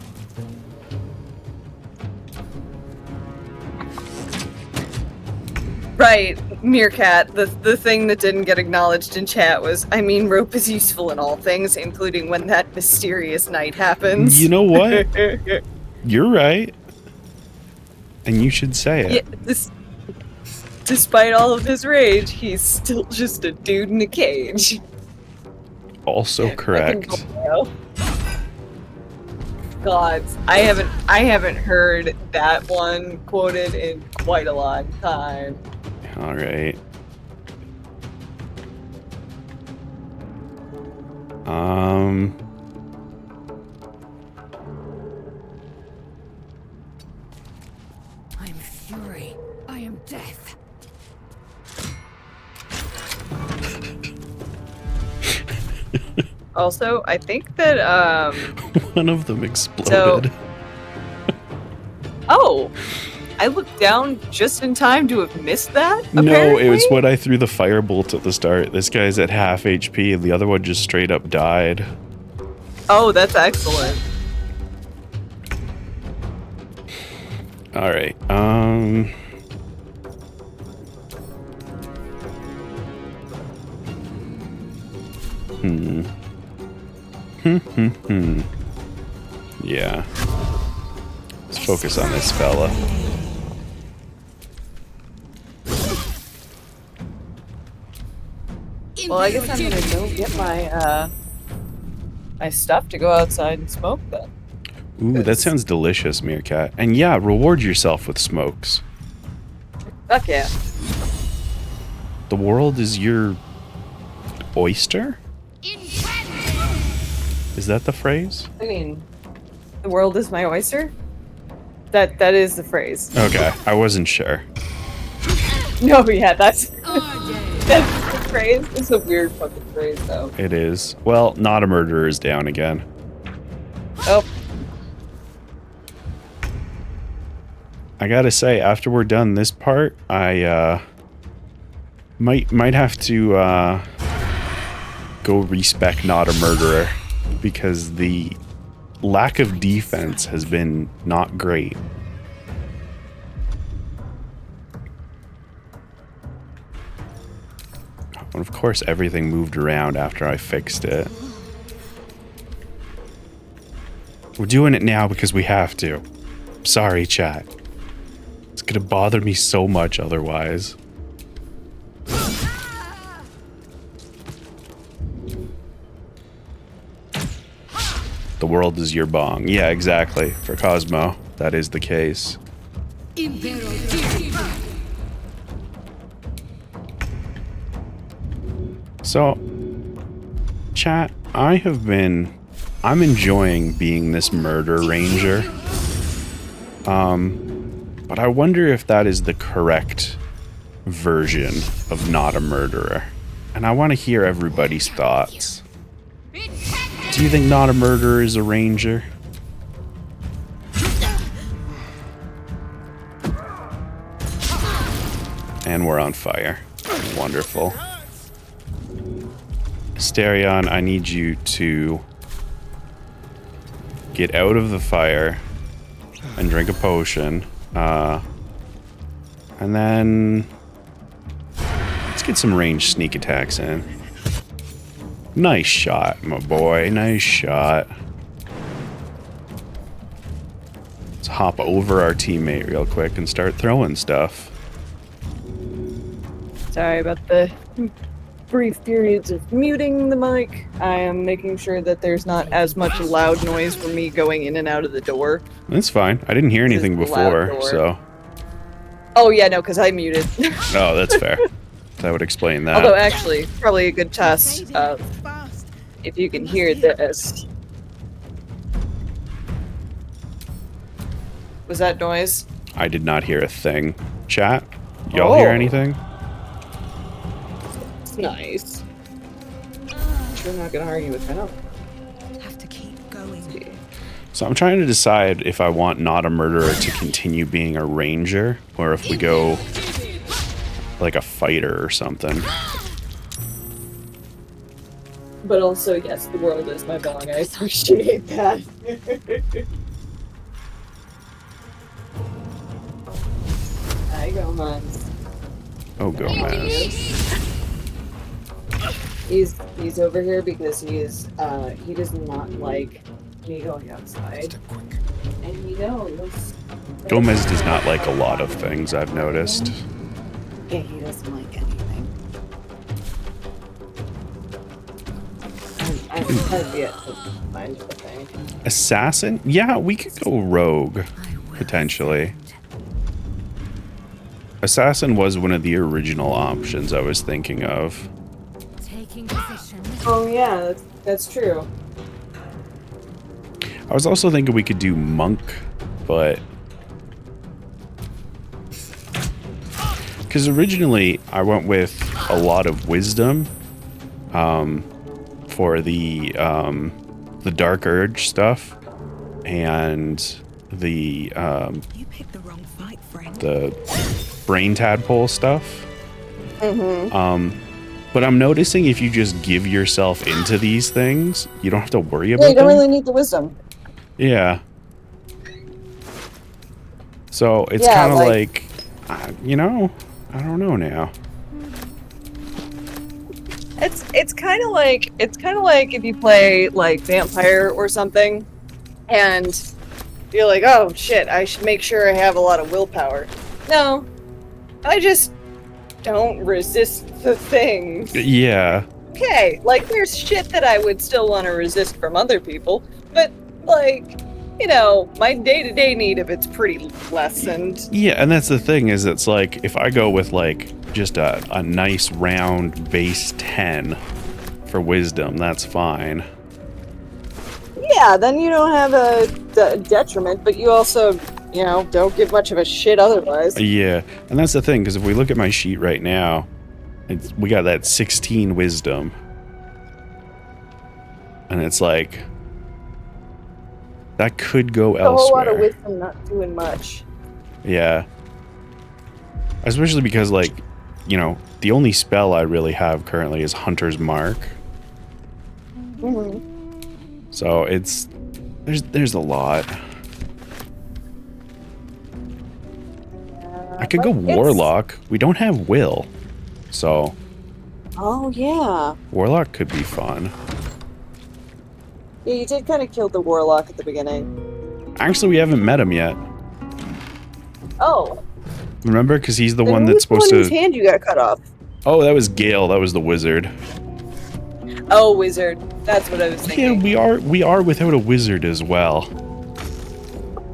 Right, Meerkat, the thing that didn't get acknowledged in chat was, I mean, rope is useful in all things, including when that mysterious night happens. You know what? You're right. And you should say it. Yeah, despite all of his rage, he's still just a dude in a cage. Also correct. God, I haven't heard that one quoted in quite a long time. All right. I'm fury. I am death. Also, I think that one of them exploded. I looked down just in time to have missed that. No, Apparently? it was when I threw the firebolt at the start. This guy's at half HP and the other one just straight up died. Oh, that's excellent. Alright, Yeah. Let's focus on this fella. Well, I guess I'm gonna go get my my stuff to go outside and smoke then. Ooh, that sounds delicious, Meerkat. And yeah, reward yourself with smokes. Fuck yeah. The world is your oyster? Is that the phrase? I mean, the world is my oyster? That is the phrase. Okay, I wasn't sure. No, yeah, that's that's the phrase. It's a weird fucking phrase though. It is. Well, not a murderer is down again. Oh. I gotta say, after we're done this part, I might have to go respec not a murderer, because the lack of defense has been not great. And of course, everything moved around after I fixed it. We're doing it now because we have to. Sorry, chat. It's gonna bother me so much otherwise. The world is your bong. Yeah, exactly. For Cosmo, that is the case. So, chat, I'm enjoying being this murder ranger. But I wonder if that is the correct version of not a murderer. And I want to hear everybody's thoughts. Do you think not a murderer is a ranger? And we're on fire. Wonderful. Asterion, I need you to get out of the fire and drink a potion. And then let's get some ranged sneak attacks in. Nice shot, my boy. Nice shot. Let's hop over our teammate real quick and start throwing stuff. Sorry about the brief periods of muting the mic. I am making sure that there's not as much loud noise from me going in and out of the door. That's fine. I didn't hear anything This is a loud before, door. so. Oh yeah, no, because I muted. Oh, that's fair. That would explain that. Although actually, probably a good test of if you can hear this. Was that noise? I did not hear a thing. Chat, y'all hear Oh. anything? It's nice. Sure, not gonna argue with that. Have to keep going. So I'm trying to decide if I want not a murderer to continue being a ranger, or if we go like a fighter or something. But also, yes, the world is my bong. I appreciate that. Hi, Gomez. Oh, Gomez. He's over here because he does not like me going outside. And he knows. Gomez does not like a lot of things, I've noticed. Yeah, he doesn't like anything. I have yet to find the thing. Assassin? Yeah, we could go rogue, potentially. Assassin was one of the original options I was thinking of. Oh yeah, that's true. I was also thinking we could do monk, but... Because originally I went with a lot of wisdom for the Dark Urge stuff, and the You picked the wrong fight. the brain tadpole stuff. Mm-hmm. But I'm noticing if you just give yourself into these things, you don't have to worry about Yeah, you don't them. really need the wisdom. Yeah. So it's Yeah, kind of like- you know, I don't know now. It's kind of like if you play like Vampire or something, and you're like, oh shit, I should make sure I have a lot of willpower. No, I just don't resist the things. Yeah. Okay, like there's shit that I would still want to resist from other people, but like, you know, my day-to-day need of it's pretty lessened. Yeah, and that's the thing is it's like if I go with like just a nice round base 10 for wisdom, that's fine. Yeah, then you don't have a detriment, but you also, you know, don't give much of a shit otherwise. Yeah, and that's the thing because if we look at my sheet right now, we got that 16 wisdom. And it's like that could go A whole lot of elsewhere. wisdom not doing much. Yeah. Especially because, like, you know, the only spell I really have currently is Hunter's Mark. Mm-hmm. So it's there's a lot. I could go Warlock. We don't have Will. So Oh yeah. Warlock could be fun. Yeah, you did kind of kill the warlock at the beginning. Actually, we haven't met him yet. Oh. Remember? Because he's the Then one who's that's supposed the one whose to... hand you got cut off? Oh, that was Gale. That was the wizard. Oh, wizard. That's what I was thinking. Yeah, we are without a wizard as well.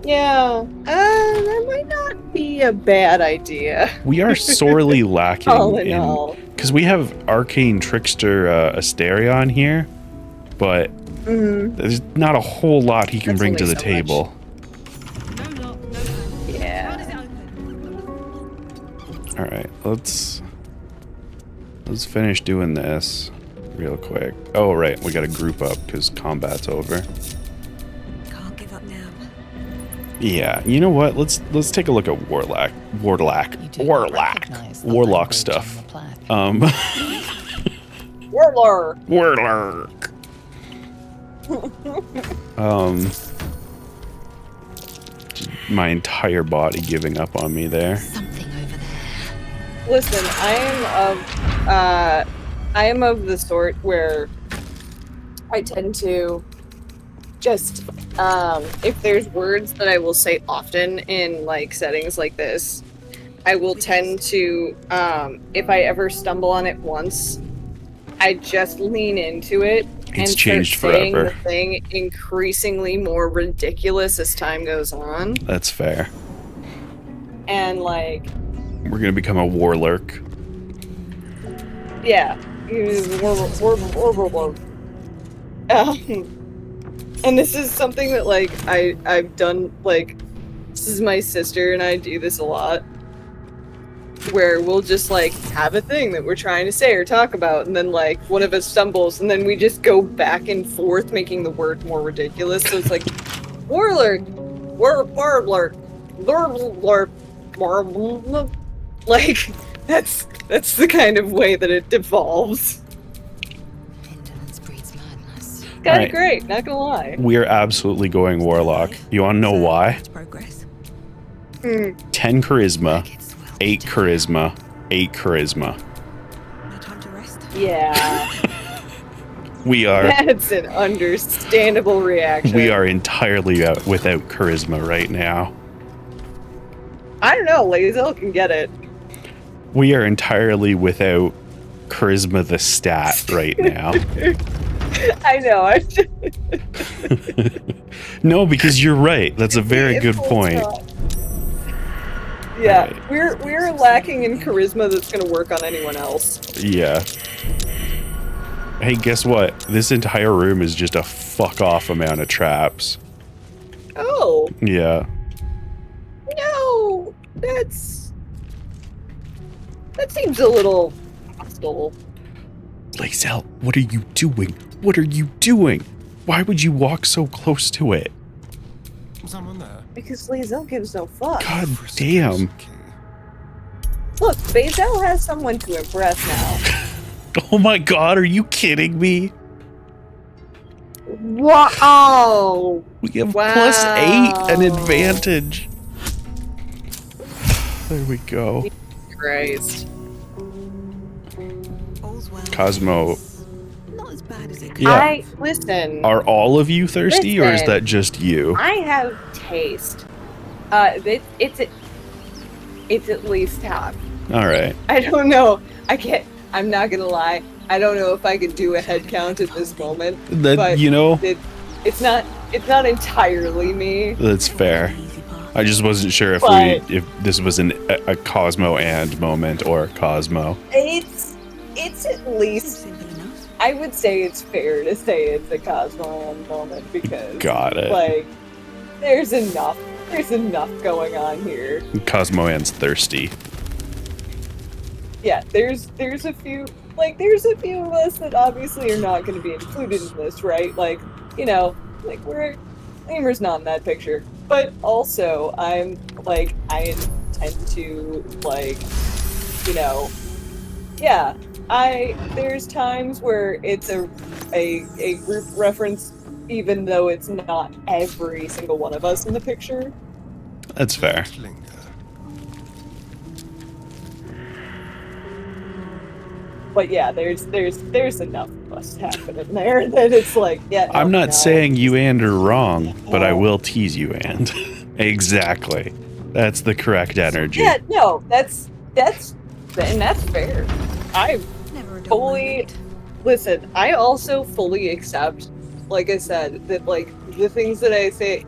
Yeah. That might not be a bad idea. We are sorely lacking All in all. because we have Arcane Trickster Asterion here, but there's not a whole lot he can That's bring to only the so much. table. Yeah. All right, let's finish doing this real quick. Oh right, we got to group up because combat's over. Can't give up now. Yeah, you know what? Let's take a look at Warlock stuff. Warlock. My entire body giving up on me there. Listen, I am of the sort where I tend to just if there's words that I will say often in like settings like this, I will tend to if I ever stumble on it once, I just lean into it and It's start changed saying forever. the thing increasingly more ridiculous as time goes on. That's fair. And like, We're gonna become a Warlurk. yeah. And this is something that like I've done, like, this is my sister and I do this a lot, where we'll just like have a thing that we're trying to say or talk about, and then like one of us stumbles and then we just go back and forth making the word more ridiculous. So it's like Warlord, Warlord, like that's the kind of way that it devolves. Kind of Alright. great, not gonna lie. We are absolutely going Warlock. You wanna know why? 10 charisma, 8 charisma, 8 charisma. Yeah. We are That's an understandable reaction. we are entirely without charisma right now. I don't know, Lazel can get it. We are entirely without charisma the stat right now. I know. No, because you're right. That's a very good point. Yeah, we're lacking in charisma that's gonna work on anyone else. Yeah. Hey, guess what? This entire room is just a fuck off amount of traps. Oh Yeah. no, that seems a little hostile. Lazel, what are you doing? What are you doing? Why would you walk so close to it? Someone there. Because Lae'zel gives no fuck. God damn. Look, Bazel has someone to impress now. Oh my god, are you kidding me? Wow. We have +8, an advantage. There we go. Christ. Cosmo. Not as bad as it Yeah. Listen. Are all of you thirsty, or is that just you? I have taste. It's at least half. All right. I don't know. I'm not gonna lie. I don't know if I could do a head count at this moment. That, but you know, it's not entirely me. that's fair. I just wasn't sure if if this was a Cosmo and moment or Cosmo. It's at least. I would say it's fair to say it's a Cosmo moment because Got it. like there's enough going on here. Cosmo and's thirsty. Yeah, there's a few of us that obviously are not going to be included in this, right? Like, you know, like Lamer's not in that picture, but also I intend to like, you know, yeah. There's times where it's a group reference, even though it's not every single one of us in the picture. That's fair. But yeah, there's enough of us happening there that it's like, yeah. I'm not saying you and are wrong, but I will tease you and. Exactly. That's the correct energy. Yeah, no, that's fair. I fully listen. I also fully accept, like I said, that like the things that I say,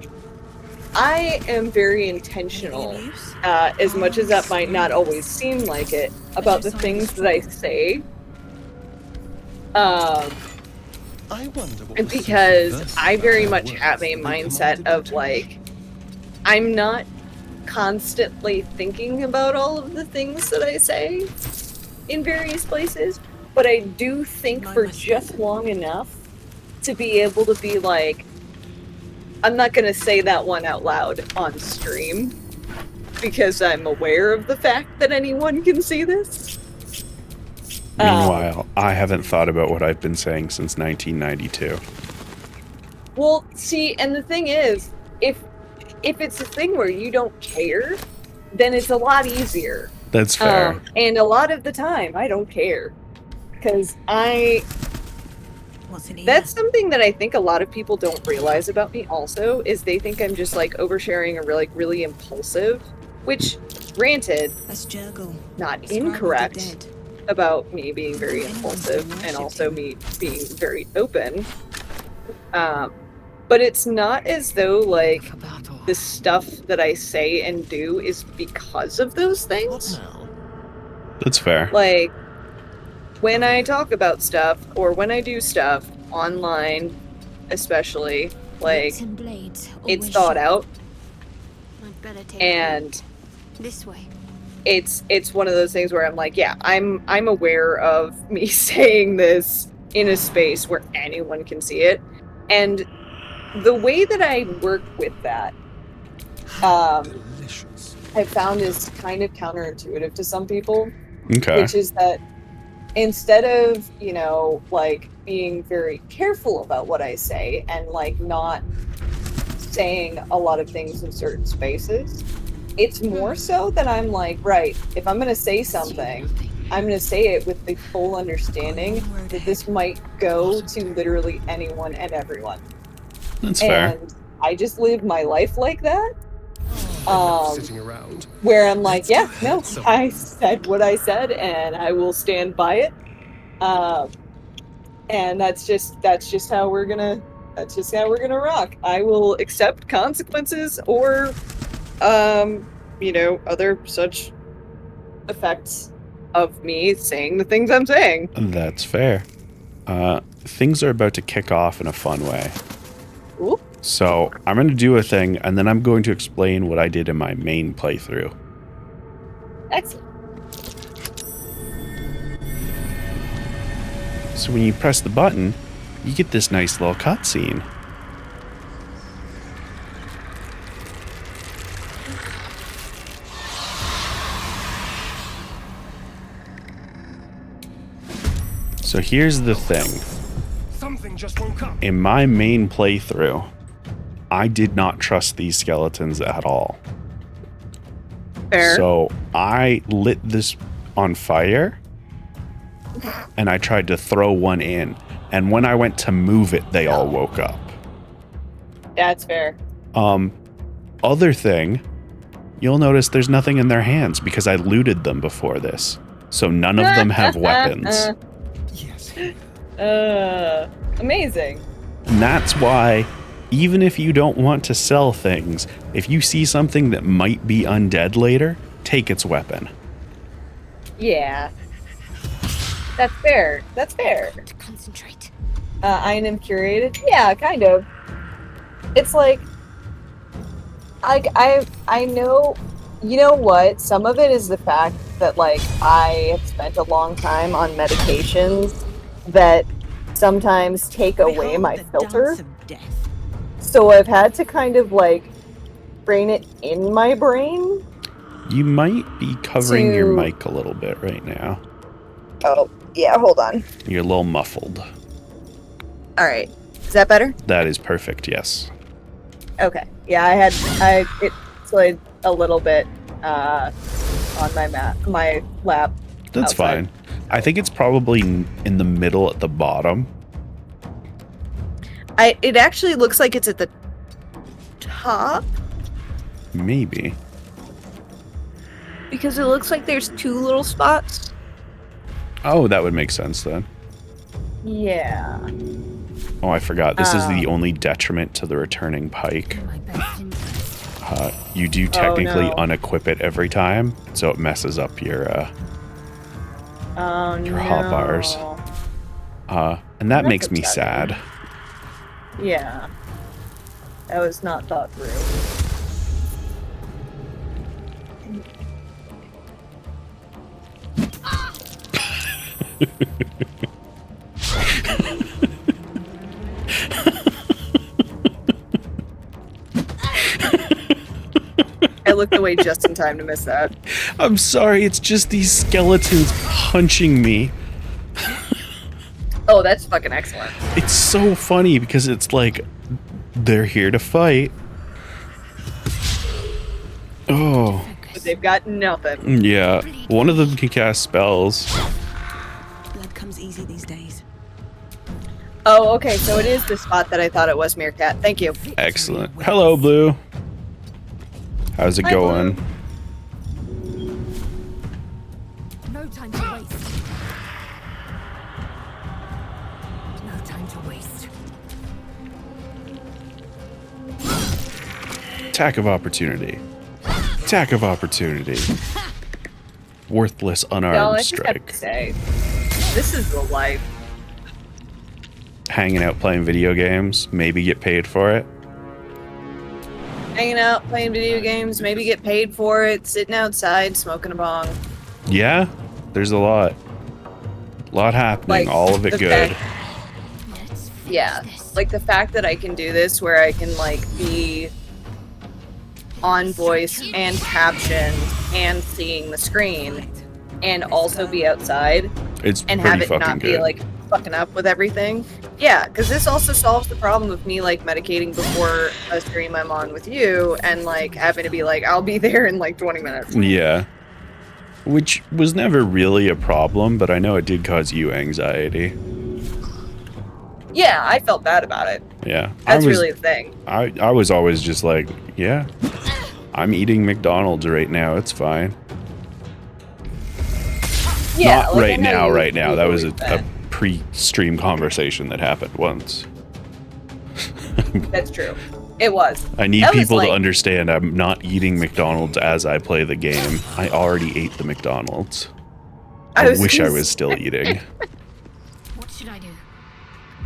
I am very intentional, as much as that might not always seem like it, about the things that I say. Because I very much have a mindset of like, I'm not constantly thinking about all of the things that I say in various places, but I do think for just long enough to be able to be like, I'm not going to say that one out loud on stream because I'm aware of the fact that anyone can see this. Meanwhile, I haven't thought about what I've been saying since 1992. Well, see, and the thing is, if it's a thing where you don't care, then it's a lot easier. That's fair. And a lot of the time, I don't care. Because that's something that I think a lot of people don't realize about me also, is they think I'm just like oversharing or like really impulsive, which, granted, not incorrect about me being very impulsive and also me being very open. But it's not as though like the stuff that I say and do is because of those things. That's fair. Like, when I talk about stuff or when I do stuff online, especially, like, it's thought out. And this way. It's one of those things where I'm like, yeah, I'm aware of me saying this in a space where anyone can see it. And the way that I work with that, I found is kind of counterintuitive to some people. Okay. Which is that instead of, you know, like being very careful about what I say and like not saying a lot of things in certain spaces, it's more so that I'm like, right, if I'm going to say something, I'm going to say it with the full understanding that this might go to literally anyone and everyone. That's fair. And I just live my life like that. Sitting around. Where I'm like, yeah, no, I said what I said and I will stand by it. And that's just how we're gonna rock. I will accept consequences or you know, other such effects of me saying the things I'm saying. That's fair. Things are about to kick off in a fun way. Ooh. So I'm going to do a thing, and then I'm going to explain what I did in my main playthrough. Excellent. So when you press the button, you get this nice little cutscene. So here's the thing. Something just woke up. In my main playthrough, I did not trust these skeletons at all. Fair. So I lit this on fire and I tried to throw one in. And when I went to move it, they all woke up. That's fair. Other thing, you'll notice there's nothing in their hands because I looted them before this. So none of them have weapons. Amazing. And that's why, even if you don't want to sell things, if you see something that might be undead later, take its weapon. Yeah. That's fair. That's fair. Concentrate. Item curated? Yeah, kind of. It's like I know, you know what? Some of it is the fact that like I have spent a long time on medications that sometimes take away my filter. So I've had to kind of like brain it in my brain. You might be covering your To- mic a little bit right now. Oh, yeah, hold on. You're a little muffled. All right. Is that better? That is perfect, yes. Okay. Yeah, it slid a little bit on my lap. That's outside. fine. I think it's probably in the middle at the bottom. It actually looks like it's at the top Maybe. because it looks like there's two little spots. Oh, that would make sense then. Yeah. Oh, I forgot. This is the only detriment to the returning pike. You do technically no. unequip it every time, so it messes up your hotbars. And that That's makes me upsetting. sad. Yeah. That was not thought through. I looked away just in time to miss that. I'm sorry, it's just these skeletons punching me. Oh, that's fucking excellent. It's so funny because it's like they're here to fight. Oh. But they've got nothing. Yeah. One of them can cast spells. Blood comes easy these days. Oh, okay, so it is the spot that I thought it was, Meerkat. Thank you. Excellent. Hello, Blue. How's it Hi, going? No time to waste. No time to waste. Attack of opportunity. Attack of opportunity. Worthless Y'all, I unarmed just have strike. to say, this is the life. Hanging out playing video games, maybe get paid for it. Hanging out, playing video games, maybe get paid for it, sitting outside, smoking a bong. Yeah, there's a lot. Happening, Like, all of it the good. Yeah, like the fact that I can do this where I can like be on voice and caption and seeing the screen and also be outside It's and pretty have it fucking not be good. like fucking up with everything. Yeah, because this also solves the problem of me like medicating before a stream I'm on with you and like having to be like, I'll be there in like 20 minutes. Yeah. Which was never really a problem, but I know it did cause you anxiety. Yeah, I felt bad about it. Yeah. That's really the thing. I was always just like, yeah, I'm eating McDonald's right now. It's fine. Yeah, Not like, I right know now, you- right now. you That was believe a pre-stream conversation that happened once. That's true. It was. I need That was, people to like- understand I'm not eating McDonald's as I play the game. I already ate the McDonald's. I I was wish I gonna was still eating. What should I do?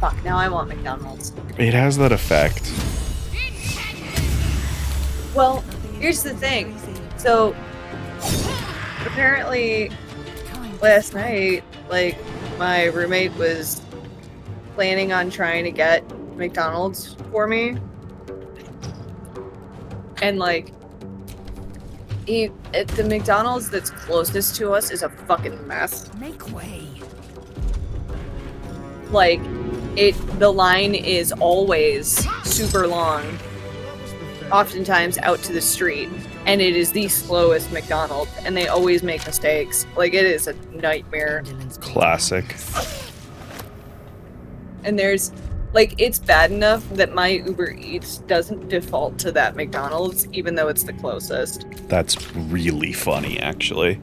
Fuck, now I want McDonald's. It has that effect. Well, here's the thing. So, apparently, last night, like, my roommate was planning on trying to get McDonald's for me. And, like, the McDonald's that's closest to us is a fucking mess. Make way. like the line is always super long, oftentimes out to the street, and it is the slowest McDonald's, and they always make mistakes. Like, it is a nightmare. Classic. And there's, like, it's bad enough that my Uber Eats doesn't default to that McDonald's, even though it's the closest. That's really funny, actually.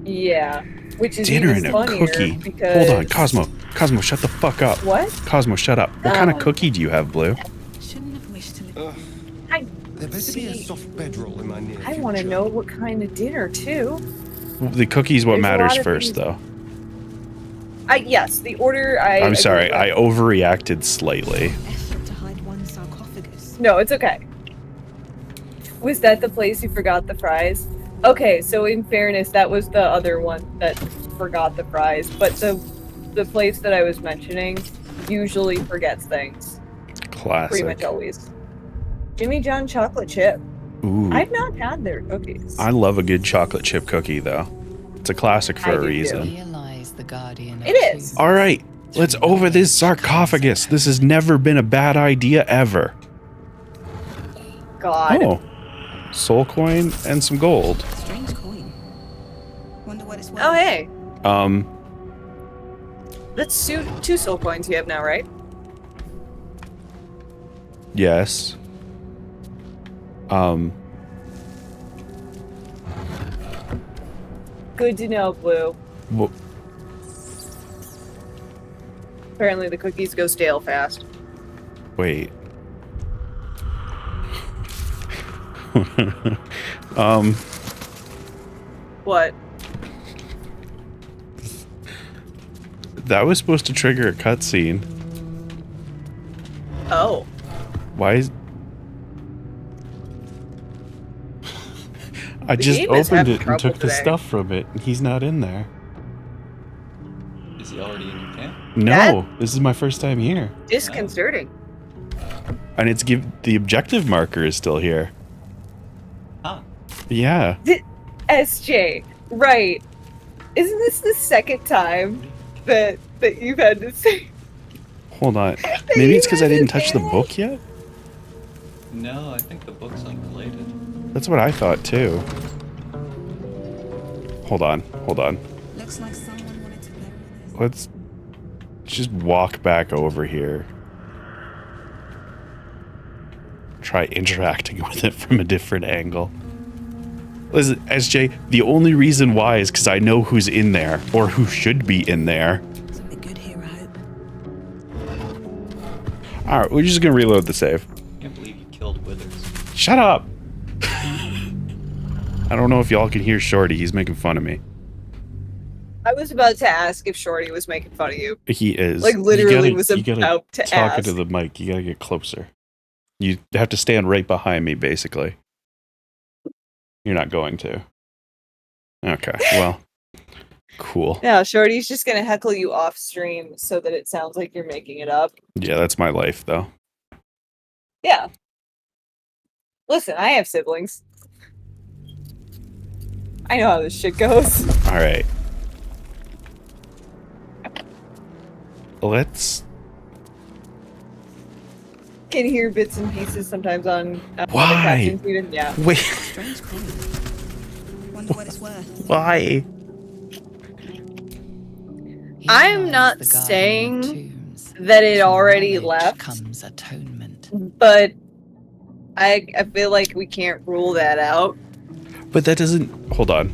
Yeah, which is Dinner even and a funnier cookie. because... Hold on, Cosmo. Cosmo, shut the fuck up. What? Cosmo, shut up. What kind of cookie do you have, Blue? There better be a soft bedroll in my near I want to know what kind of dinner, too. The cookie's what There's a matters lot of first, things- though. Yes, the order I... I'm sorry, I overreacted slightly. No, it's okay. Was that the place you forgot the fries? Okay, so in fairness, that was the other one that forgot the fries, but the place that I was mentioning usually forgets things. Classic. Pretty much always. Jimmy John chocolate chip. Ooh. I've not had their cookies. I love a good chocolate chip cookie, though. It's a classic for I a do reason. It is. All right, let's over this sarcophagus. This has never been a bad idea ever. God. Oh, soul coin and some gold. Strange coin. Wonder what it's worth. Oh, hey. That's two soul coins you have now, right? Yes. Good to know, Blue. Well, Apparently the cookies go stale fast. wait. What? That was supposed to trigger a cutscene. Oh. Why is... I The just game is opened having it and trouble took the today. stuff from it, and he's not in there. Is he already in your camp? No, this is my first time here. Disconcerting. And it's the objective marker is still here. Huh. Yeah. SJ, right. Isn't this the second time that you've had to say? Hold on. Maybe it's because I didn't touch the book yet? No, I think the book's unrelated. That's what I thought too. Hold on. Looks like someone wanted to bury this. Let's just walk back over here. Try interacting with it from a different angle. Listen, SJ, the only reason why is because I know who's in there, or who should be in there. Something good here, I hope. Alright, we're just gonna reload the save. I can't believe you killed Withers. Shut up! I don't know if y'all can hear Shorty, he's making fun of me. I was about to ask if Shorty was making fun of you. He is. Like, literally You was gotta about to talk ask. into the mic, you gotta get closer. You have to stand right behind me, basically. You're not going to. Okay, well, cool. Yeah, Shorty's just gonna heckle you off stream so that it sounds like you're making it up. Yeah, that's my life, though. Yeah. Listen, I have siblings. I know how this shit goes. Alright. Let's... Can hear bits and pieces sometimes on Why? Captain Sweden. Yeah. Wait. Strange coin. Wonder what it's worth. Why? I'm not saying that it already left, Comes atonement. but I feel like we can't rule that out. But that doesn't... Hold on.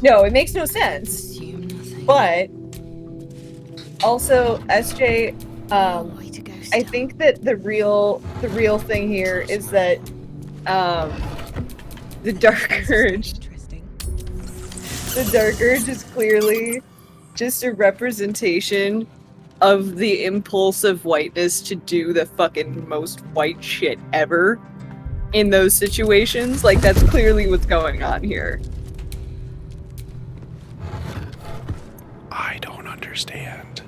No, it makes no sense. But also, SJ, I think that the real thing here is that the Dark Urge. The Dark Urge is clearly just a representation of the impulse of whiteness to do the fucking most white shit ever in those situations. Like, that's clearly what's going on here. I don't understand.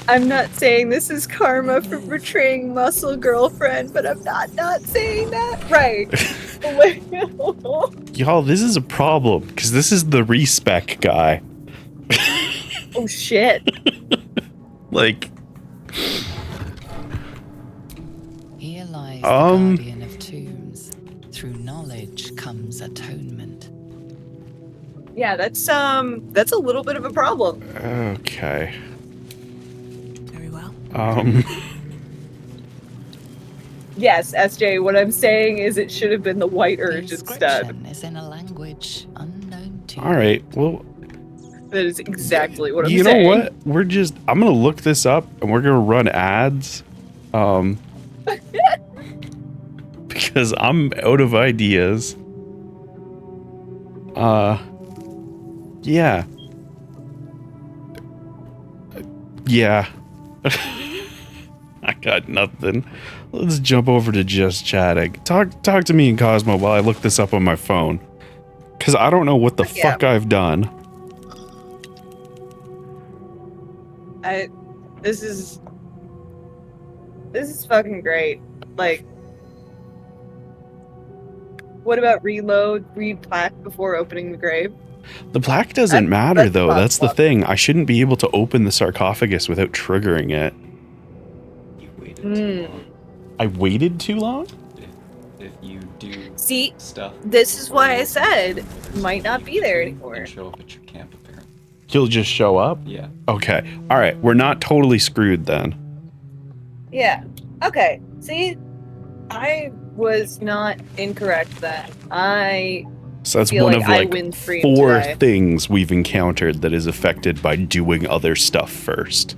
I'm not saying this is karma for betraying muscle girlfriend, but I'm not saying that. Right. Y'all, this is a problem because this is the respec guy. Oh shit. Like, Here lies the guardian of tombs. Through knowledge comes atonement. Yeah, that's a little bit of a problem. okay. Very well. Yes, SJ, what I'm saying is it should have been the white urge instead. Inscription is in a language unknown to All right. Well, that is exactly what I'm you saying. know what? I'm gonna look this up and we're gonna run ads. Because I'm out of ideas. Yeah. Yeah. I got nothing. Let's jump over to just chatting. Talk to me and Cosmo while I look this up on my phone. Cause I don't know what the fuck I've done. This is fucking great. Like, what about reload, read plaque before opening the grave? The plaque doesn't matter though. That's the thing. I shouldn't be able to open the sarcophagus without triggering it. I waited too long? If you do stuff. This is why I said it might not be there anymore. Show up at your camp, apparently. He'll just show up? Yeah. Okay. All right. We're not totally screwed then. Yeah. Okay. See, I was not incorrect then. So that's feel one like of I like win free 4 today. things we've encountered that is affected by doing other stuff first.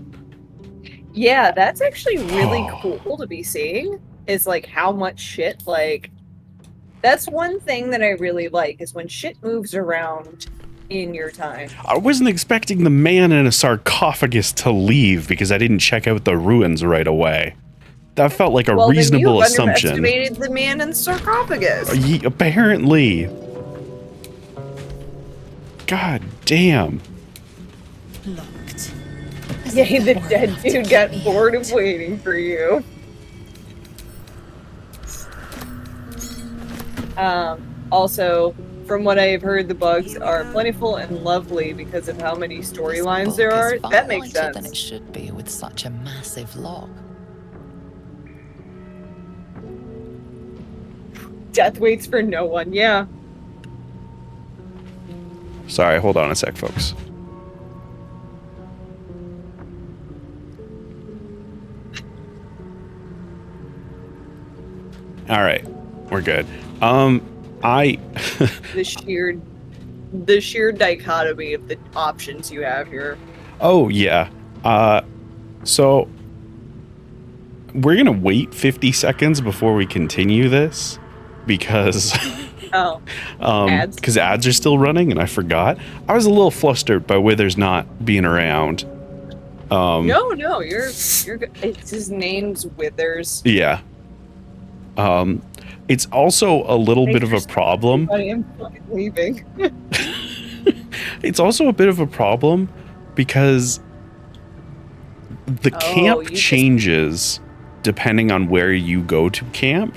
Yeah, that's actually really cool to be seeing. Is like how much shit, like, that's one thing that I really like is when shit moves around in your time. I wasn't expecting the man in a sarcophagus to leave because I didn't check out the ruins right away. That felt like a reasonable then you assumption. underestimated the man in the sarcophagus. Apparently. God damn. Locked. Yeah, the dead dude got bored of waiting for you. Also, from what I've heard, the bugs are plentiful and lovely because of how many storylines there are. That makes Lighter sense. than it should be with such a massive lock. Death waits for no one, yeah. Sorry, hold on a sec, folks. All right, we're good. The sheer dichotomy of the options you have here. Oh yeah. So we're gonna wait 50 seconds before we continue this because ads. Because ads are still running and I forgot. I was a little flustered by Withers not being around. No, you're good. It's his name's Withers. Yeah. It's also a little bit of a problem. I am fucking leaving. It's also a bit of a problem because the camp changes depending on where you go to camp.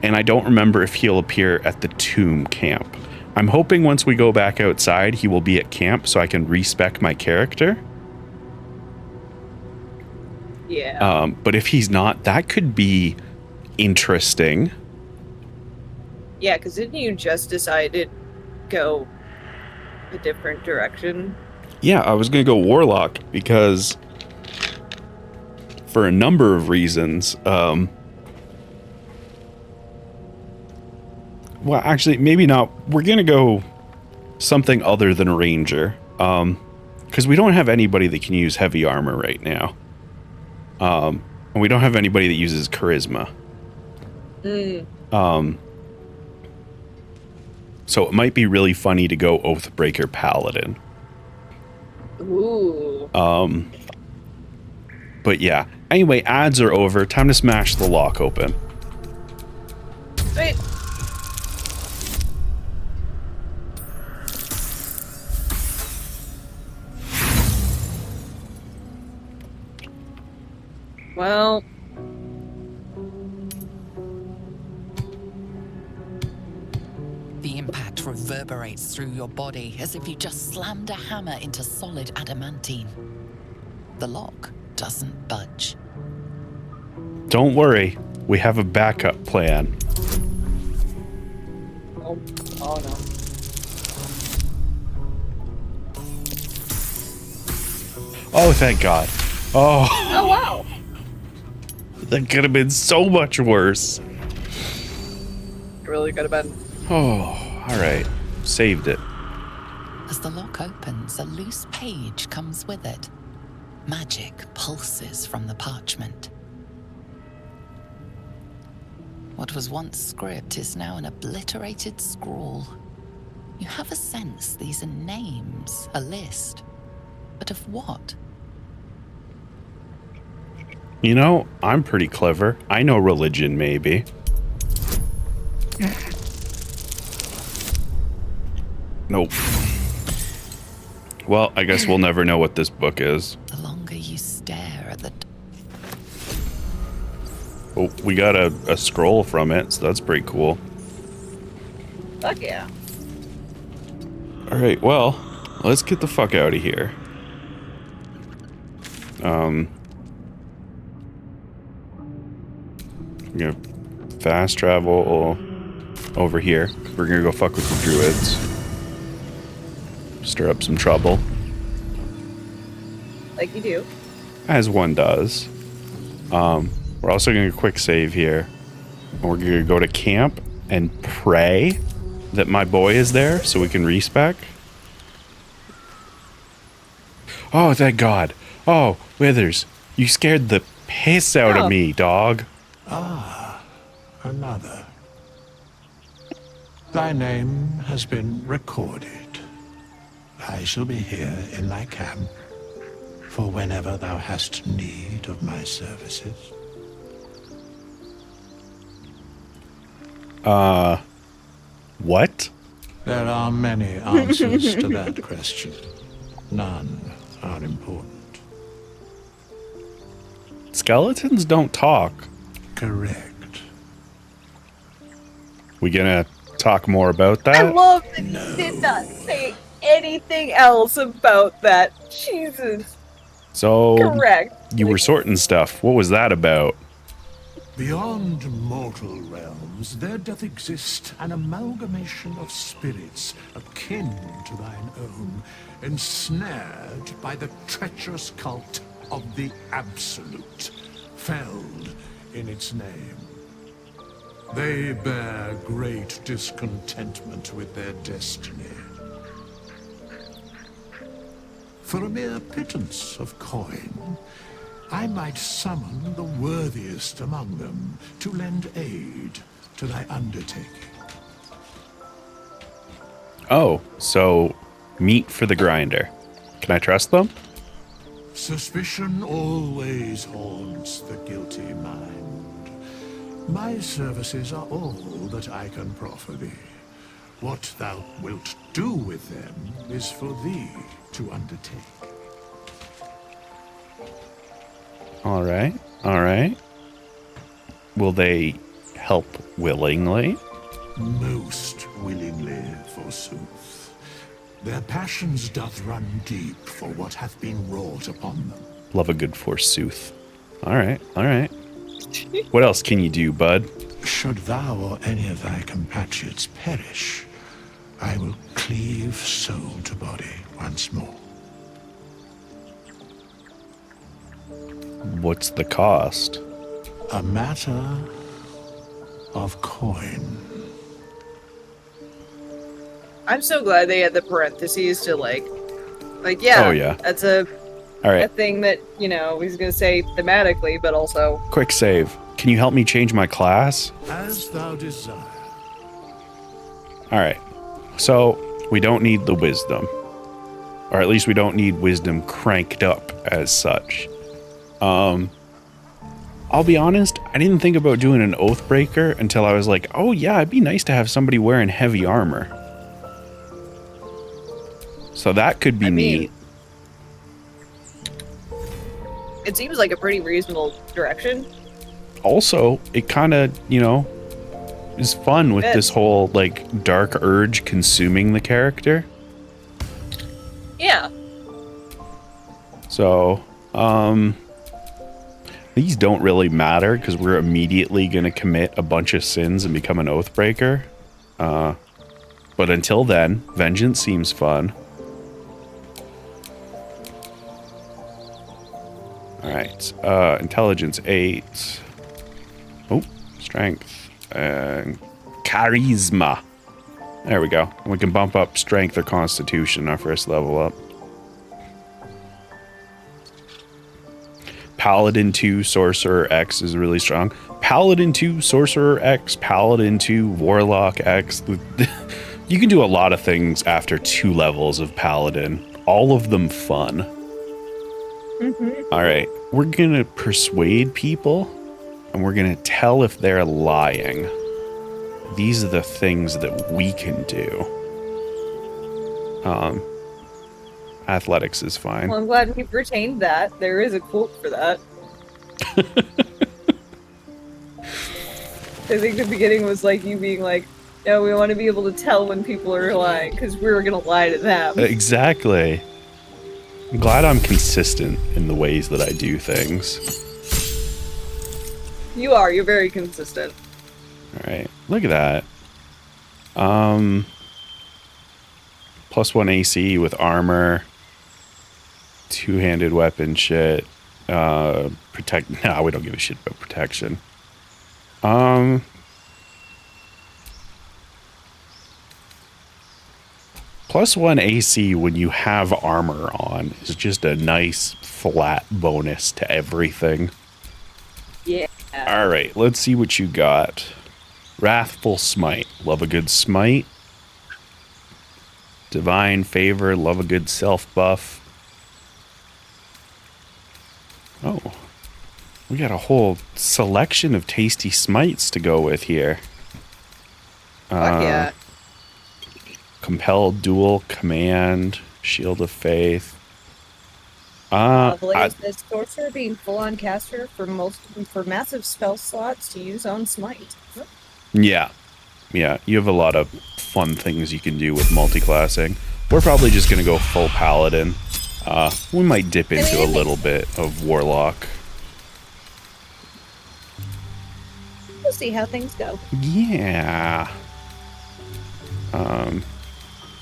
And I don't remember if he'll appear at the tomb camp. I'm hoping once we go back outside, he will be at camp so I can respec my character. Yeah. But if he's not, that could be interesting. Yeah, because didn't you just decide to go a different direction? Yeah, I was going to go Warlock because for a number of reasons. Well, actually, maybe not. We're going to go something other than a Ranger. Because we don't have anybody that can use heavy armor right now. And we don't have anybody that uses charisma. So it might be really funny to go Oathbreaker Paladin. Ooh. But yeah. Anyway, ads are over. Time to smash the lock open. Wait. Well, through your body as if you just slammed a hammer into solid adamantine. The lock doesn't budge. Don't worry, we have a backup plan. Oh no. Oh, thank God. Oh. Oh wow. That could have been so much worse. It really could have been. Oh, all right. Saved it. As the lock opens, a loose page comes with it. Magic pulses from the parchment. What was once script is now an obliterated scrawl. You have a sense these are names, a list. But of what? You know, I'm pretty clever. I know religion, maybe. Nope. Well, I guess we'll never know what this book is. The longer you stare at the... Oh, we got a scroll from it, so that's pretty cool. Fuck yeah. All right, well, let's get the fuck out of here. We're gonna fast travel over here. We're gonna go fuck with the druids. Stir up some trouble. Like you do. As one does. We're also gonna quick save here. And we're gonna go to camp and pray that my boy is there so we can respec. Oh, thank God. Oh, Withers, you scared the piss out of me, dog. Ah, another. Thy name has been recorded. I shall be here in thy camp for whenever thou hast need of my services. What? There are many answers to that question. None are important. Skeletons don't talk. Correct. We gonna talk more about that? I love that you did not say anything else about that. Jesus. So, Correct. You were sorting stuff. What was that about? Beyond mortal realms, there doth exist an amalgamation of spirits akin to thine own, ensnared by the treacherous cult of the Absolute, felled in its name. They bear great discontentment with their destiny. For a mere pittance of coin, I might summon the worthiest among them to lend aid to thy undertaking. Oh, so meat for the grinder. Can I trust them? Suspicion always haunts the guilty mind. My services are all that I can proffer thee. What thou wilt do with them is for thee to undertake. All right, all right. Will they help willingly? Most willingly, forsooth. Their passions doth run deep for what hath been wrought upon them. Love a good forsooth. All right, all right. What else can you do, bud? Should thou or any of thy compatriots perish, I will cleave soul to body once more. What's the cost? A matter of coin. I'm so glad they had the parentheses to like yeah. Oh, yeah. That's a All right. a thing that, you know, he's gonna say thematically, but also Quick save. Can you help me change my class? As thou desire. All right. So we don't need the wisdom, or at least we don't need wisdom cranked up as such. I'll be honest, I didn't think about doing an Oathbreaker until I was like, oh yeah, it'd be nice to have somebody wearing heavy armor. So that could be neat. it seems like a pretty reasonable direction. Also, it kind of, you know, is fun with this whole like dark urge consuming the character. Yeah. So, these don't really matter because we're immediately going to commit a bunch of sins and become an Oathbreaker. But until then, vengeance seems fun. All right, intelligence 8. Oh, strength and charisma. There we go. We can bump up strength or constitution our first level up. Paladin 2, Sorcerer X is really strong. Paladin 2, Sorcerer X, Paladin 2, Warlock X. You can do a lot of things after 2 levels of Paladin. All of them fun. All right, we're going to persuade people, and we're going to tell if they're lying. These are the things that we can do. Athletics is fine. Well, I'm glad we've retained that. There is a quote for that. I think the beginning was like you being like, no, we want to be able to tell when people are lying because we were going to lie to them. Exactly. I'm glad I'm consistent in the ways that I do things. You are. You're very consistent. All right. Look at that. +1 AC with armor. 2-handed weapon shit. Protect. Nah, we don't give a shit about protection. +1 AC when you have armor on is just a nice flat bonus to everything. Yeah. All right, let's see what you got. Wrathful Smite. Love a good smite. Divine Favor. Love a good self buff. Oh. We got a whole selection of tasty smites to go with here. Fuck yeah. Compelled Duel, Command, Shield of Faith. Blaze says sorcerer being full-on caster for massive spell slots to use on smite. Yeah. Yeah, you have a lot of fun things you can do with multi-classing. We're probably just going to go full Paladin. We might dip into a little bit of Warlock. We'll see how things go. Yeah.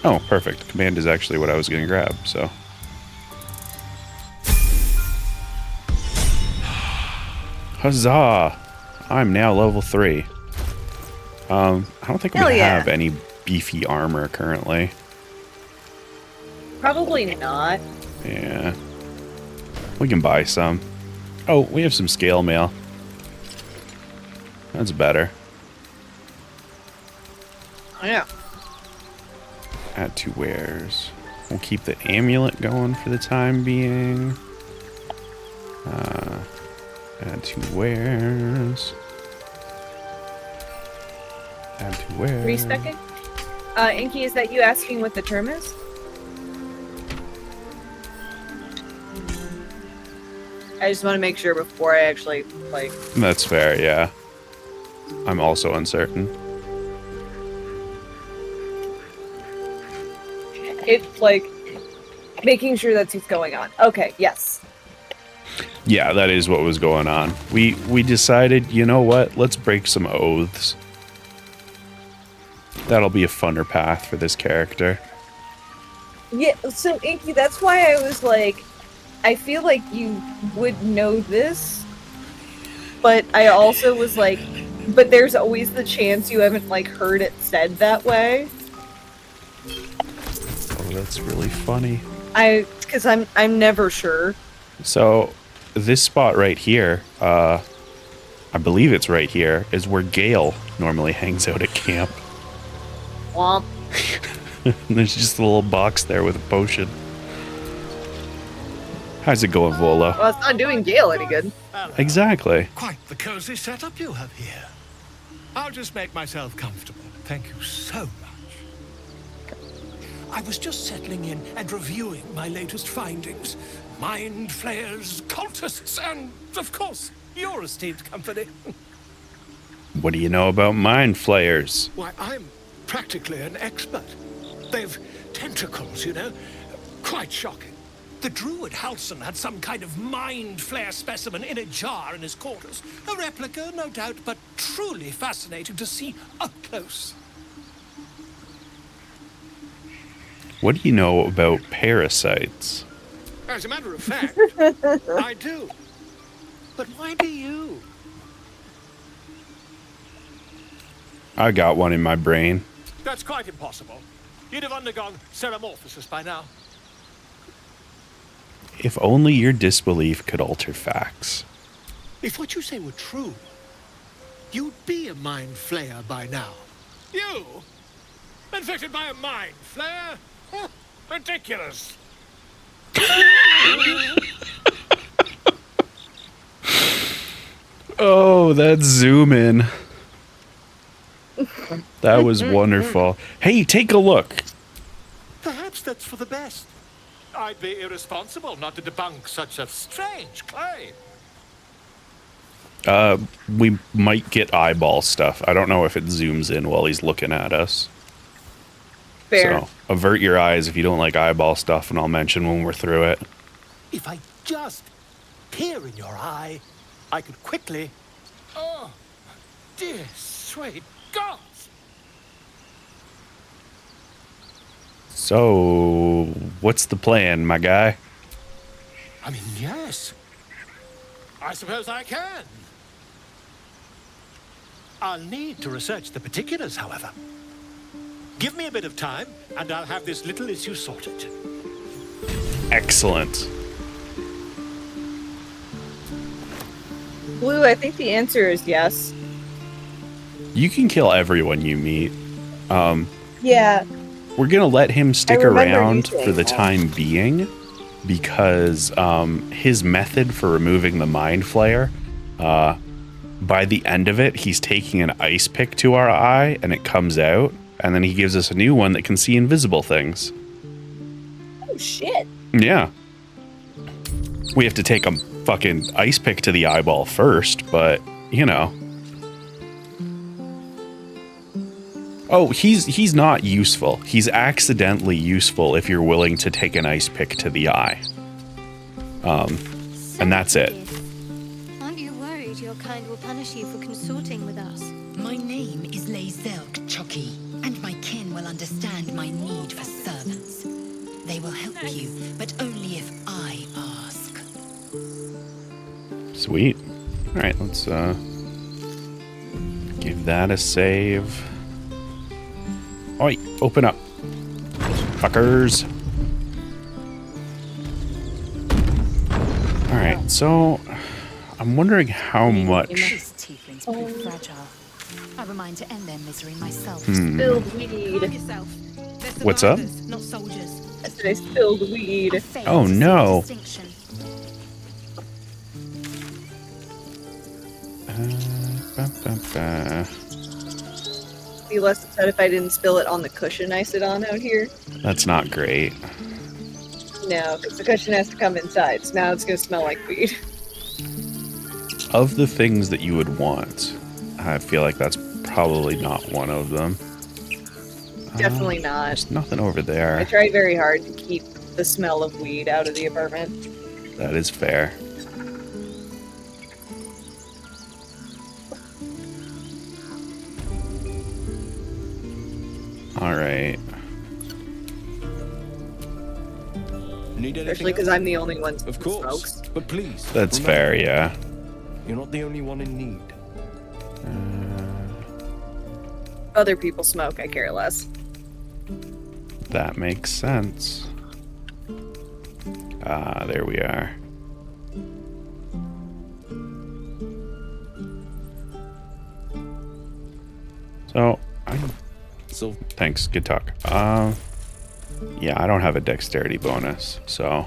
Oh, perfect. Command is actually what I was going to grab, so. Huzzah! I'm now level 3. I don't think we have any beefy armor currently. Probably not. Yeah. We can buy some. Oh, we have some scale mail. That's better. Yeah. Add 2 wares. We'll keep the amulet going for the time being. Add 2 wares. Add 2 wares. Respecing? Inky, is that you asking what the term is? I just want to make sure before I actually, like... That's fair, yeah. I'm also uncertain. It's like making sure that's what's going on. Okay, yes. Yeah, that is what was going on. We decided, you know what? Let's break some oaths. That'll be a funner path for this character. Yeah, so Inky, that's why I was like, I feel like you would know this, but I also was like, but there's always the chance you haven't like heard it said that way. Oh, that's really funny. Because I'm never sure. So this spot right here, I believe it's right here, is where Gale normally hangs out at camp. Womp. There's just a little box there with a potion. How's it going, Vola? Well, it's not doing Gale any good. Exactly. Quite the cozy setup you have here. I'll just make myself comfortable. Thank you so much. I was just settling in and reviewing my latest findings. Mind flayers, cultists, and, of course, your esteemed company. What do you know about mind flayers? Why, I'm practically an expert. They've tentacles, you know? Quite shocking. The druid Halson had some kind of mind flare specimen in a jar in his quarters. A replica, no doubt, but truly fascinating to see up close. What do you know about parasites? As a matter of fact, I do. But why do you? I got one in my brain. That's quite impossible. You'd have undergone ceramorphosis by now. If only your disbelief could alter facts. If what you say were true, you'd be a mind flayer by now. You? Infected by a mind flare? Huh, ridiculous. Oh, that zoom in. That was wonderful. Hey, take a look. Perhaps that's for the best. I'd be irresponsible not to debunk such a strange claim. We might get eyeball stuff. I don't know if it zooms in while he's looking at us. Fair. So avert your eyes if you don't like eyeball stuff, and I'll mention when we're through it. If I just peer in your eye, I could quickly... Oh, dear sweet gods! So, what's the plan, my guy? I mean, yes. I suppose I can. I'll need to research the particulars, however. Give me a bit of time, and I'll have this little issue sorted. Excellent. Blue, I think the answer is yes. You can kill everyone you meet. Yeah. We're gonna let him stick remember you around saying for the that. time being because his method for removing the mind flayer, by the end of it, he's taking an ice pick to our eye and it comes out, and then he gives us a new one that can see invisible things. Oh, shit. Yeah. We have to take a fucking ice pick to the eyeball first, but, you know. Oh, he's not useful. He's accidentally useful if you're willing to take an ice pick to the eye. And that's it. Aren't you worried your kind will punish you for consorting with us? My name is Lazelk Chucky, and my kin will understand my need for servants. They will help you, but only if I ask. Sweet. All right, let's give that a save. Oi, open up. Fuckers. Alright, so I'm wondering how much. These tieflings prove fragile. I have a mind to end their misery myself. Spilled weed. What's up? Not soldiers. I said I spilled weed. Oh no. Be less upset if I didn't spill it on the cushion I sit on out here. That's not great. No, because the cushion has to come inside, so now it's going to smell like weed. Of the things that you would want, I feel like that's probably not one of them. Definitely not. There's nothing over there. I try very hard to keep the smell of weed out of the apartment. That is fair. All right. Need Especially because I'm the only one Of who course. smokes. But please. That's remember, fair, yeah. You're not the only one in need. Other people smoke, I care less. That makes sense. Ah, there we are. So, thanks. Good talk. Yeah, I don't have a dexterity bonus, so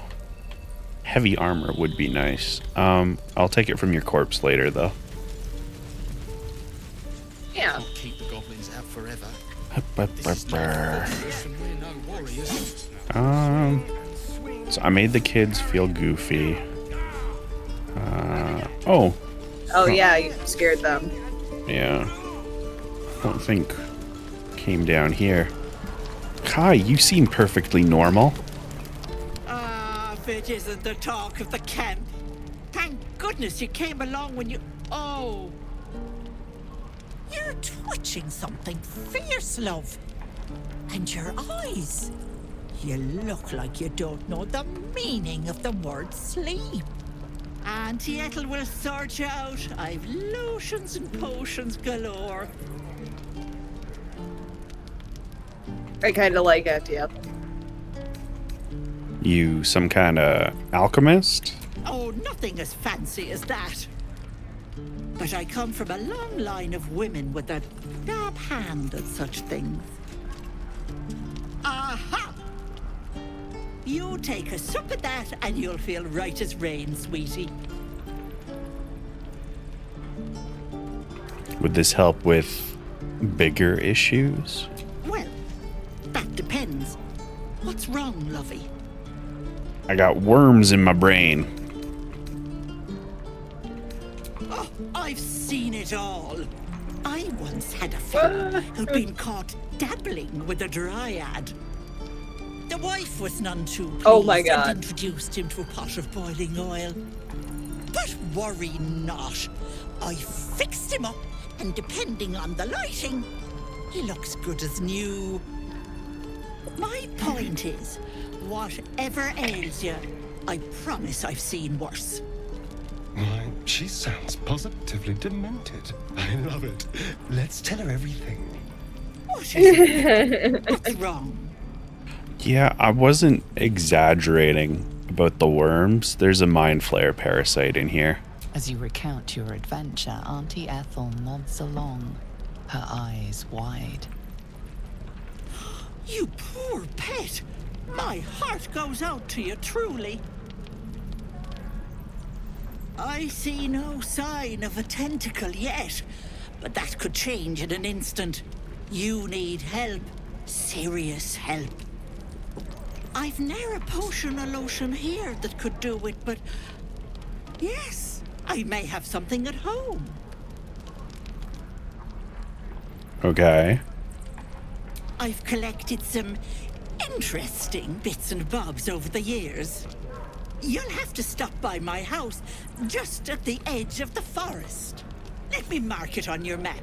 heavy armor would be nice. I'll take it from your corpse later, though. Yeah. Keep the goblins out forever. So I made the kids feel goofy. Oh. Oh yeah, you scared them. Yeah. don't think came down here. Kai, you seem perfectly normal. If it isn't the talk of the camp. Thank goodness you came along when you... Oh. You're twitching something fierce, love. And your eyes. You look like you don't know the meaning of the word sleep. Auntie Ethel will sort you out. I've lotions and potions galore. I kind of like Auntie Ethel. You some kind of alchemist? Oh, nothing as fancy as that. But I come from a long line of women with a dab hand at such things. Aha! You take a sup of that and you'll feel right as rain, sweetie. Would this help with bigger issues? Well, that depends. What's wrong, lovey? I got worms in my brain. Oh, I've seen it all. I once had a fellow who'd been caught dabbling with a dryad. The wife was none too pleased Oh my God. and introduced him to a pot of boiling oil. But worry not. I fixed him up, and depending on the lighting, he looks good as new. My point is, whatever ails you, I promise I've seen worse. Why, she sounds positively demented. I love it. Let's tell her everything. What is it? What's wrong? Yeah, I wasn't exaggerating about the worms. There's a mind flare parasite in here. As you recount your adventure, Auntie Ethel nods along, her eyes wide. You poor pet! My heart goes out to you, truly. I see no sign of a tentacle yet, but that could change in an instant. You need help. Serious help. I've ne'er a potion or lotion here that could do it, but... yes, I may have something at home. Okay. I've collected some interesting bits and bobs over the years. You'll have to stop by my house, just at the edge of the forest. Let me mark it on your map.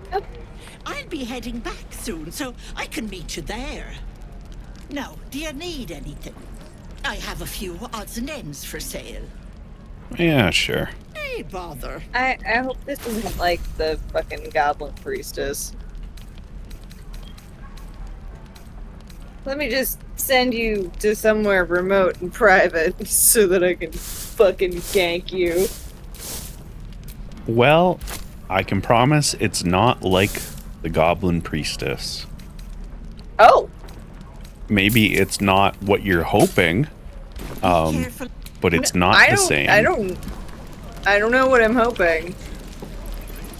I'll be heading back soon, so I can meet you there. Now, do you need anything? I have a few odds and ends for sale. Yeah, sure. Hey, bother. I hope this isn't like the fucking goblin priestess. Let me just send you to somewhere remote and private so that I can fucking gank you. Well, I can promise it's not like the goblin priestess. Oh. Maybe it's not what you're hoping, but it's not the same. I don't know what I'm hoping.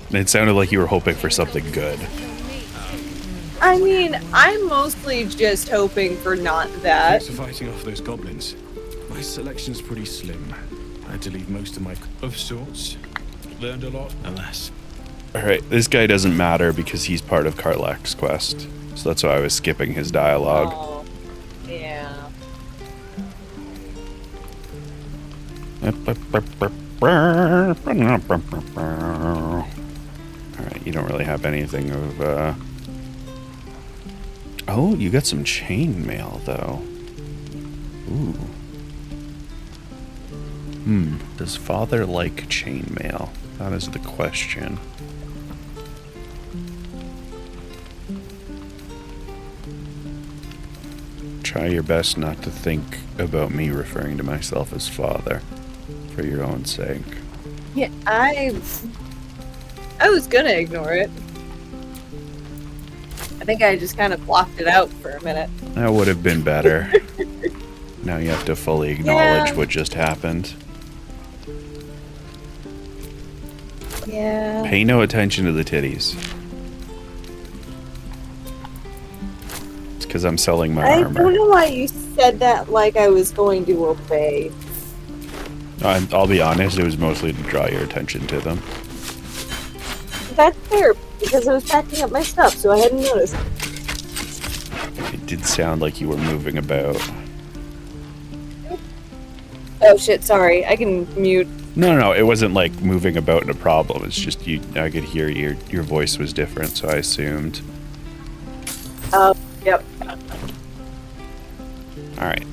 It sounded like you were hoping for something good. I mean, I'm mostly just hoping for not that. Thanks for fighting off those goblins. My selection's pretty slim. I had to leave most of my... of sorts. Learned a lot, alas. Alright, this guy doesn't matter because he's part of Karlach's quest. So that's why I was skipping his dialogue. Oh, yeah. Alright, you don't really have anything of, Oh, you got some chainmail, though. Ooh. Does father like chainmail? That is the question. Try your best not to think about me referring to myself as father, for your own sake. Yeah, I was gonna ignore it. I think I just kind of blocked it out for a minute. That would have been better. Now you have to fully acknowledge what just happened. Yeah. Pay no attention to the titties. It's because I'm selling my armor. I don't know why you said that like I was going to obey. I'll be honest, it was mostly to draw your attention to them. That's therapeutic. because I was packing up my stuff, so I hadn't noticed. It did sound like you were moving about. Oh shit, sorry. I can mute. No, it wasn't like moving about in a problem. It's just I could hear your voice was different, so I assumed. Yep. Alright.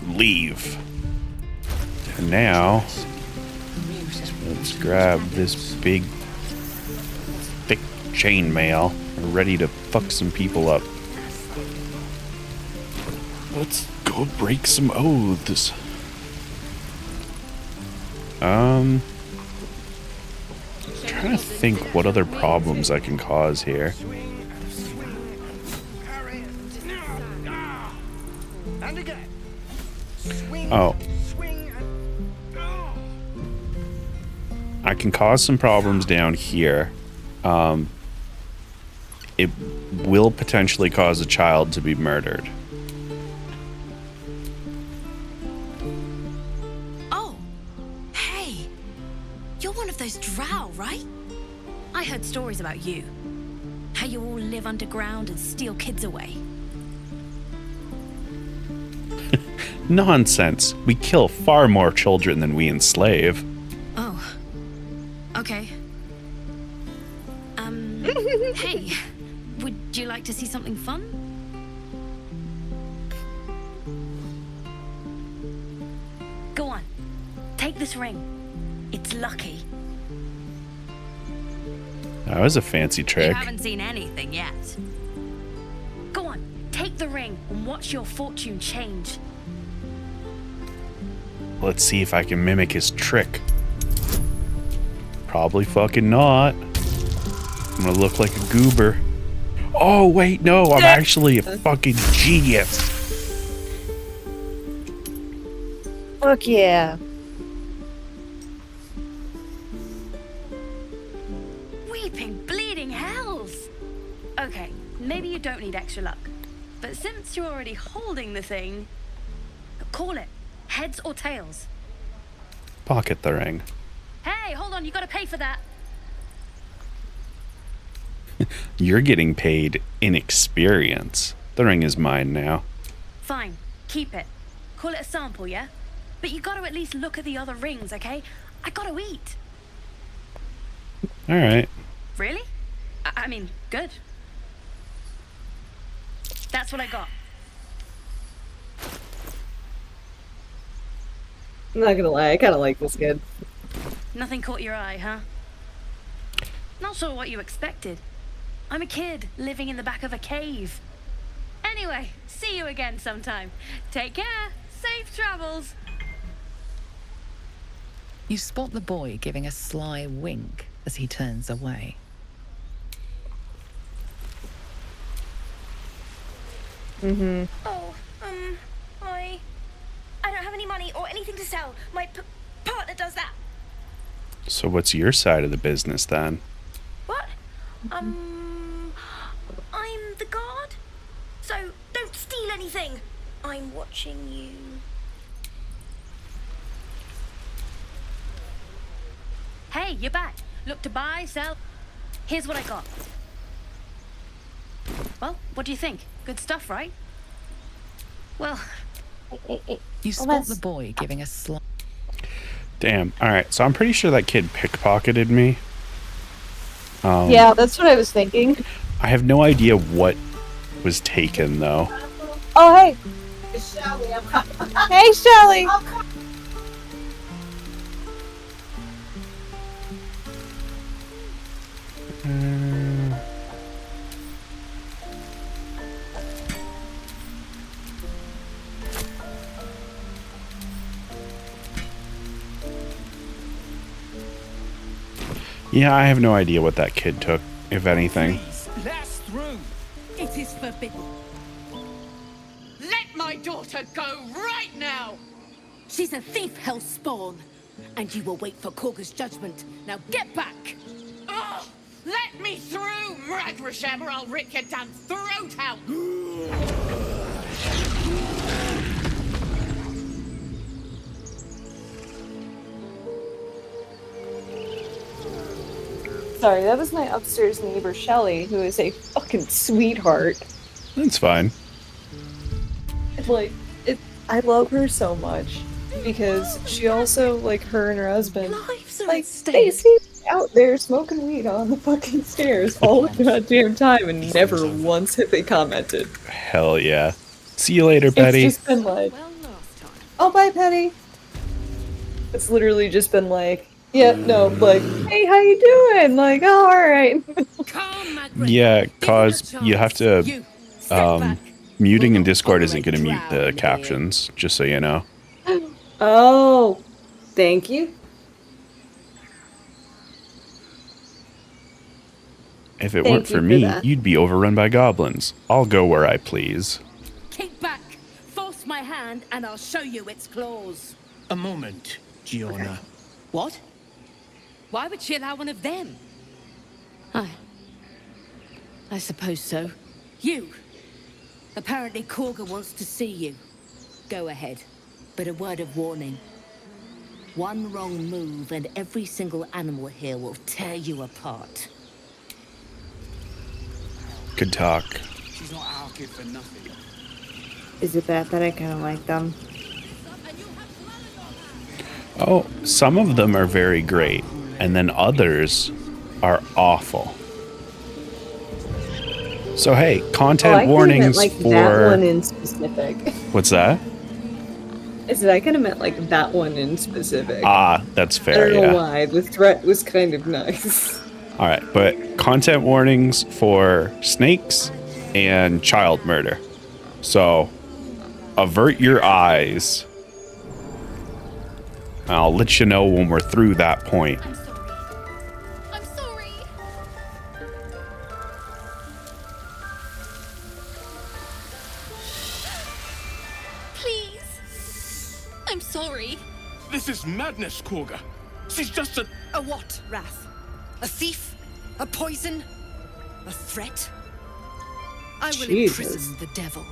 Leave. And now, let's grab this big, thick chainmail. We're ready to fuck some people up. Let's go break some oaths. Trying to think what other problems I can cause here. Oh. I can cause some problems down here. It will potentially cause a child to be murdered. Those drow, right? I heard stories about you. How you all live underground and steal kids away. Nonsense. We kill far more children than we enslave. Oh. Okay. Hey, would you like to see something fun? Go on. Take this ring. It's lucky. That was a fancy trick. You haven't seen anything yet. Go on, take the ring and watch your fortune change. Let's see if I can mimic his trick. Probably fucking not. I'm gonna look like a goober. Oh, wait, no, I'm actually a fucking genius. Fuck yeah. Bleeding hells! Okay, maybe you don't need extra luck. But since you're already holding the thing, call it heads or tails. Pocket the ring. Hey, hold on, you gotta pay for that. You're getting paid in experience. The ring is mine now. Fine, keep it. Call it a sample, yeah? But you gotta at least look at the other rings, okay? I gotta eat. Alright. Really? I mean, good. That's what I got. I'm not gonna lie, I kinda like this kid. Nothing caught your eye, huh? Not sure what you expected. I'm a kid living in the back of a cave. Anyway, see you again sometime. Take care. Safe travels. You spot the boy giving a sly wink as he turns away. Oh, I don't have any money or anything to sell. My partner does that. So what's your side of the business then? What? I'm the guard. So don't steal anything. I'm watching you. Hey, you're back. Look to buy, sell. Here's what I got. Well, what do you think? Good stuff, right? Well, you spot the boy giving a sly. Damn. Alright, so I'm pretty sure that kid pickpocketed me. Yeah, that's what I was thinking. I have no idea what was taken, though. Oh, hey! Hey, Shelly! Yeah, I have no idea what that kid took, if anything. Please, last through. It is forbidden. Let my daughter go right now! She's a thief, hellspawn. And you will wait for Korga's judgment. Now get back! Oh, let me through, Mragrasham, or I'll rip your damn throat out! Sorry, that was my upstairs neighbor Shelly, who is a fucking sweetheart. That's fine. Like, I love her so much because she also, like, her and her husband, like, they see out there smoking weed on the fucking stairs all the goddamn time, and never once have they commented. Hell yeah. See you later, Petty. It's just been like, oh, bye, Petty. It's literally just been like, yeah, no, like, hey, how you doing? Like, oh, alright. Yeah, cause you have to, muting in Discord isn't going to mute the captions, just so you know. Oh, thank you. If it weren't for me, you'd be overrun by goblins. I'll go where I please. Kick back, force my hand, and I'll show you its claws. A moment, Giona. What? Why would she allow one of them? I suppose so. You. Apparently Korga wants to see you. Go ahead. But a word of warning. One wrong move and every single animal here will tear you apart. Good talk. She's not our kid for nothing. Is it bad that I kind of like them? Oh, some of them are very great, and then others are awful. So hey, content warnings like for that one in specific. What's that? I said I kind of meant like that one in specific. Ah, that's fair. I don't know Yeah. why. The threat was kind of nice. All right, but content warnings for snakes and child murder. So avert your eyes. I'll let you know when we're through that point. I'm sorry. Please. I'm sorry. This is madness, Korga. She's just a what, Wrath? A thief? A poison? A threat? I will imprison the devil.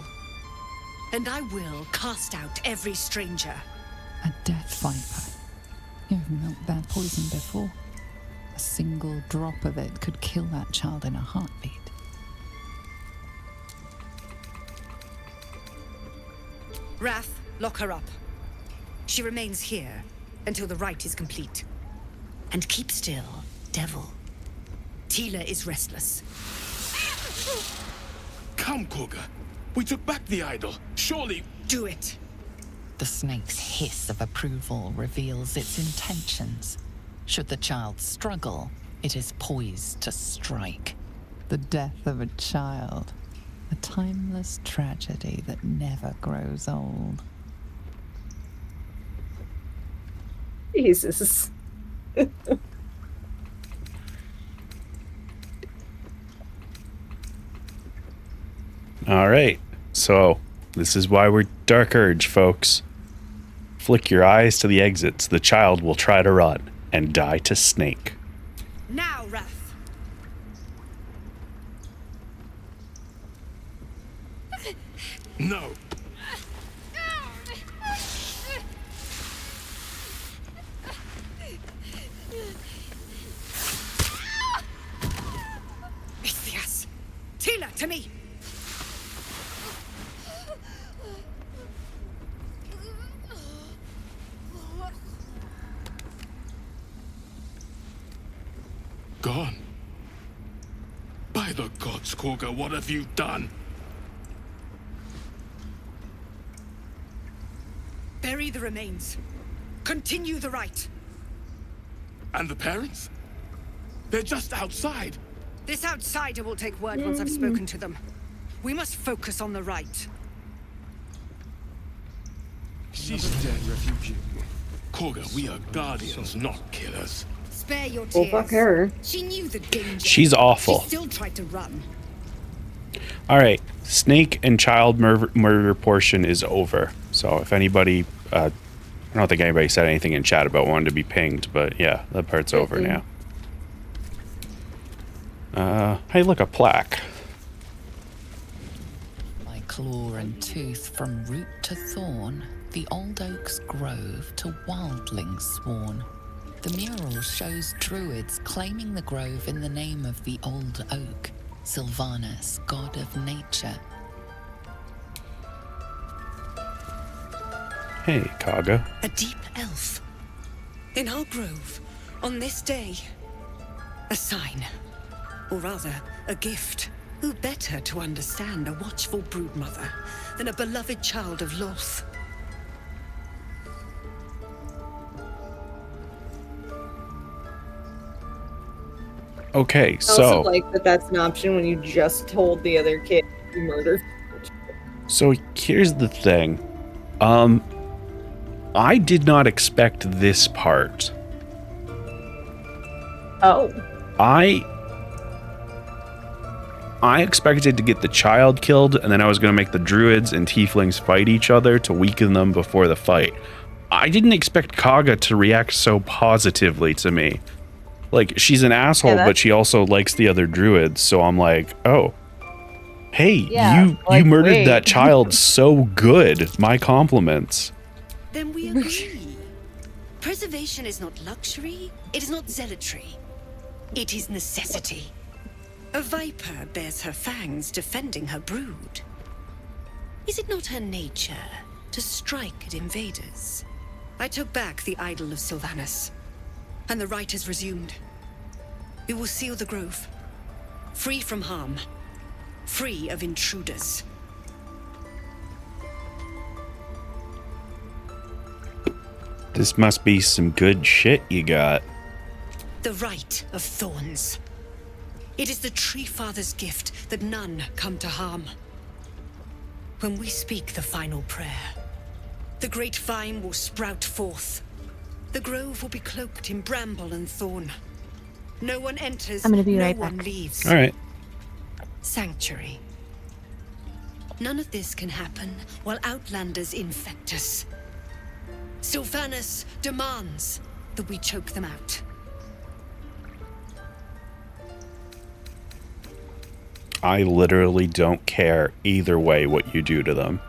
And I will cast out every stranger. A death viper. You've milked that poison before. A single drop of it could kill that child in a heartbeat. Wrath, lock her up. She remains here until the rite is complete. And keep still, devil. Tila is restless. Come, Korga. We took back the idol. Surely... Do it. The snake's hiss of approval reveals its intentions. Should the child struggle, it is poised to strike. The death of a child. A timeless tragedy that never grows old. Jesus. All right, so this is why we're DUrge, folks. Flick your eyes to the exits. The child will try to run and die to snake. Now, Wrath. No. Ithias. Tila, to me. Gone. By the gods, Korga, what have you done? Bury the remains. Continue the rite. And the parents? They're just outside. This outsider will take word once I've spoken to them. We must focus on the rite. She's dead, refugee. Korga, we are guardians, not killers. Spare your tears. Well, fuck her. She knew the danger. She's awful. She still tried to run. All right, snake and child murder portion is over. So if anybody, I don't think anybody said anything in chat about wanting to be pinged, but yeah, that part's over now. Hey, look, a plaque. By claw and tooth from root to thorn, the old oak's grove to wildlings sworn. The mural shows druids claiming the grove in the name of the old oak, Sylvanus, god of nature. Hey, Kaga. A deep elf. In our grove, on this day. A sign. Or rather, a gift. Who better to understand a watchful broodmother than a beloved child of Loth? Okay, I also so like that that's an option when you just told the other kid you murdered. here's the thing. I did not expect this part. Oh. I expected to get the child killed, and then I was going to make the druids and tieflings fight each other to weaken them before the fight. I didn't expect Kaga to react so positively to me. Like, she's an asshole, but she also likes the other druids, so I'm like, oh. Hey, you murdered that child so good. My compliments. Then we agree. Preservation is not luxury, it is not zealotry. It is necessity. A viper bears her fangs defending her brood. Is it not her nature to strike at invaders? I took back the idol of Sylvanus, and the rite is resumed. We will seal the grove, free from harm, free of intruders. This must be some good shit you got. The rite of thorns. It is the Tree Father's gift that none come to harm. When we speak the final prayer, the great vine will sprout forth. The grove will be cloaked in bramble and thorn. No one enters, I'm gonna be right no one back. leaves. All right. Sanctuary. None of this can happen while outlanders infect us. Sylvanus demands that we choke them out. I literally don't care either way what you do to them.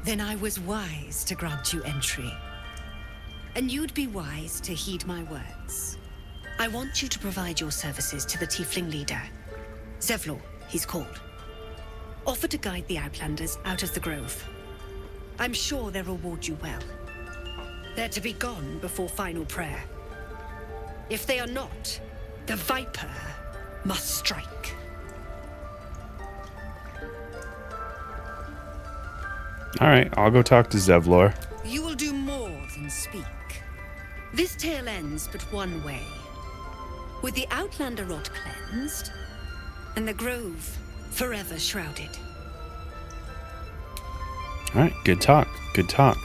Then I was wise to grant you entry. And you'd be wise to heed my words. I want you to provide your services to the tiefling leader. Zevlor, he's called. Offer to guide the outlanders out of the grove. I'm sure they'll reward you well. They're to be gone before final prayer. If they are not, the Viper must strike. All right, I'll go talk to Zevlor. You will do more than speak. This tale ends but one way. With the Outlander rot cleansed, and the grove forever shrouded. All right, good talk. Good talk.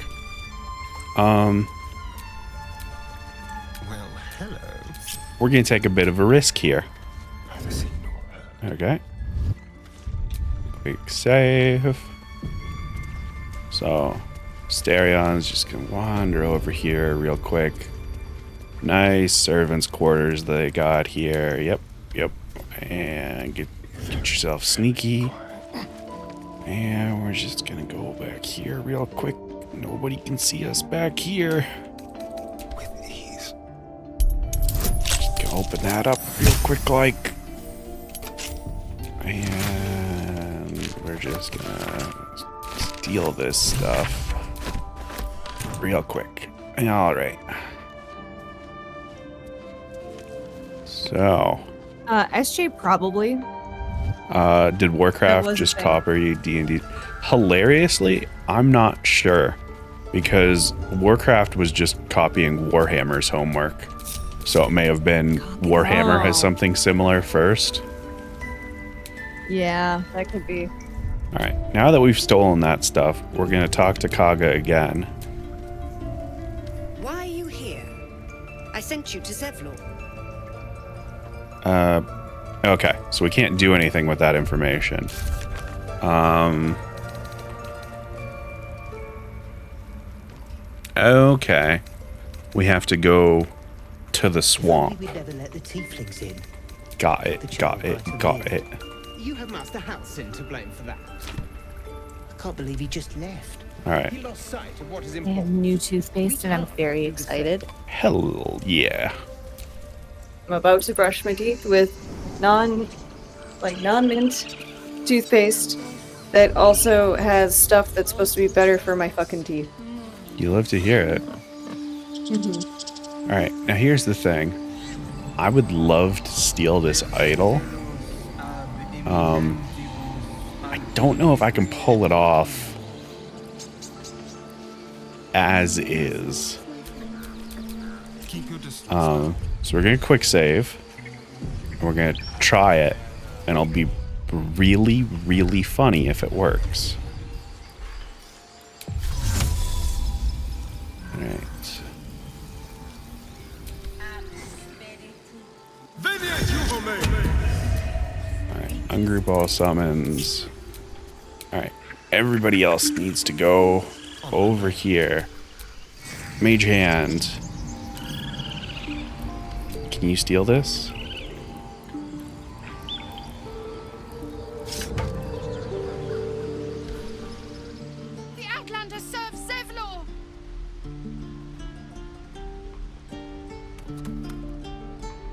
Well, hello. We're gonna take a bit of a risk here. Okay. Quick save. So, Stereon's just gonna wander over here real quick. Nice servants' quarters they got here. Yep. And get yourself sneaky. And we're just gonna go back here real quick. Nobody can see us back here. With ease. Just open that up real quick, like. And we're just gonna steal this stuff real quick. All right. So. SJ probably. Did Warcraft just copy you D&D? Hilariously, I'm not sure, because Warcraft was just copying Warhammer's homework. So it may have been Warhammer has something similar first. Yeah, that could be. All right, now that we've stolen that stuff, we're going to talk to Kaga again. Why are you here? I sent you to Zevlor. Okay, so we can't do anything with that information. Okay. We have to go to the swamp. We'd never let the tieflings in. Got it. You have Master Halsin to blame for that. I can't believe he just left. All right. He lost sight of what is I have important. new toothpaste and I'm very excited. Hell yeah. I'm about to brush my teeth with non-mint toothpaste that also has stuff that's supposed to be better for my fucking teeth. You love to hear it. Mm-hmm. All right, now here's the thing. I would love to steal this idol. I don't know if I can pull it off as is. So we're gonna quick save. And we're gonna try it, and it'll be really, really funny if it works. All right. Alright, ungroup all summons. Alright, everybody else needs to go over here. Mage hand. Can you steal this? The Outlander serves Zevlor!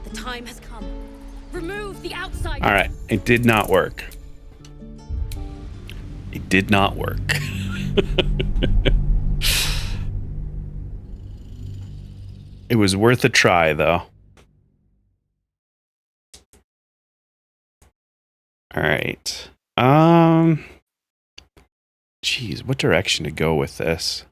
The time has come. Remove the outside. Alright, it did not work. It did not work. It was worth a try, though. Alright. Jeez, what direction to go with this?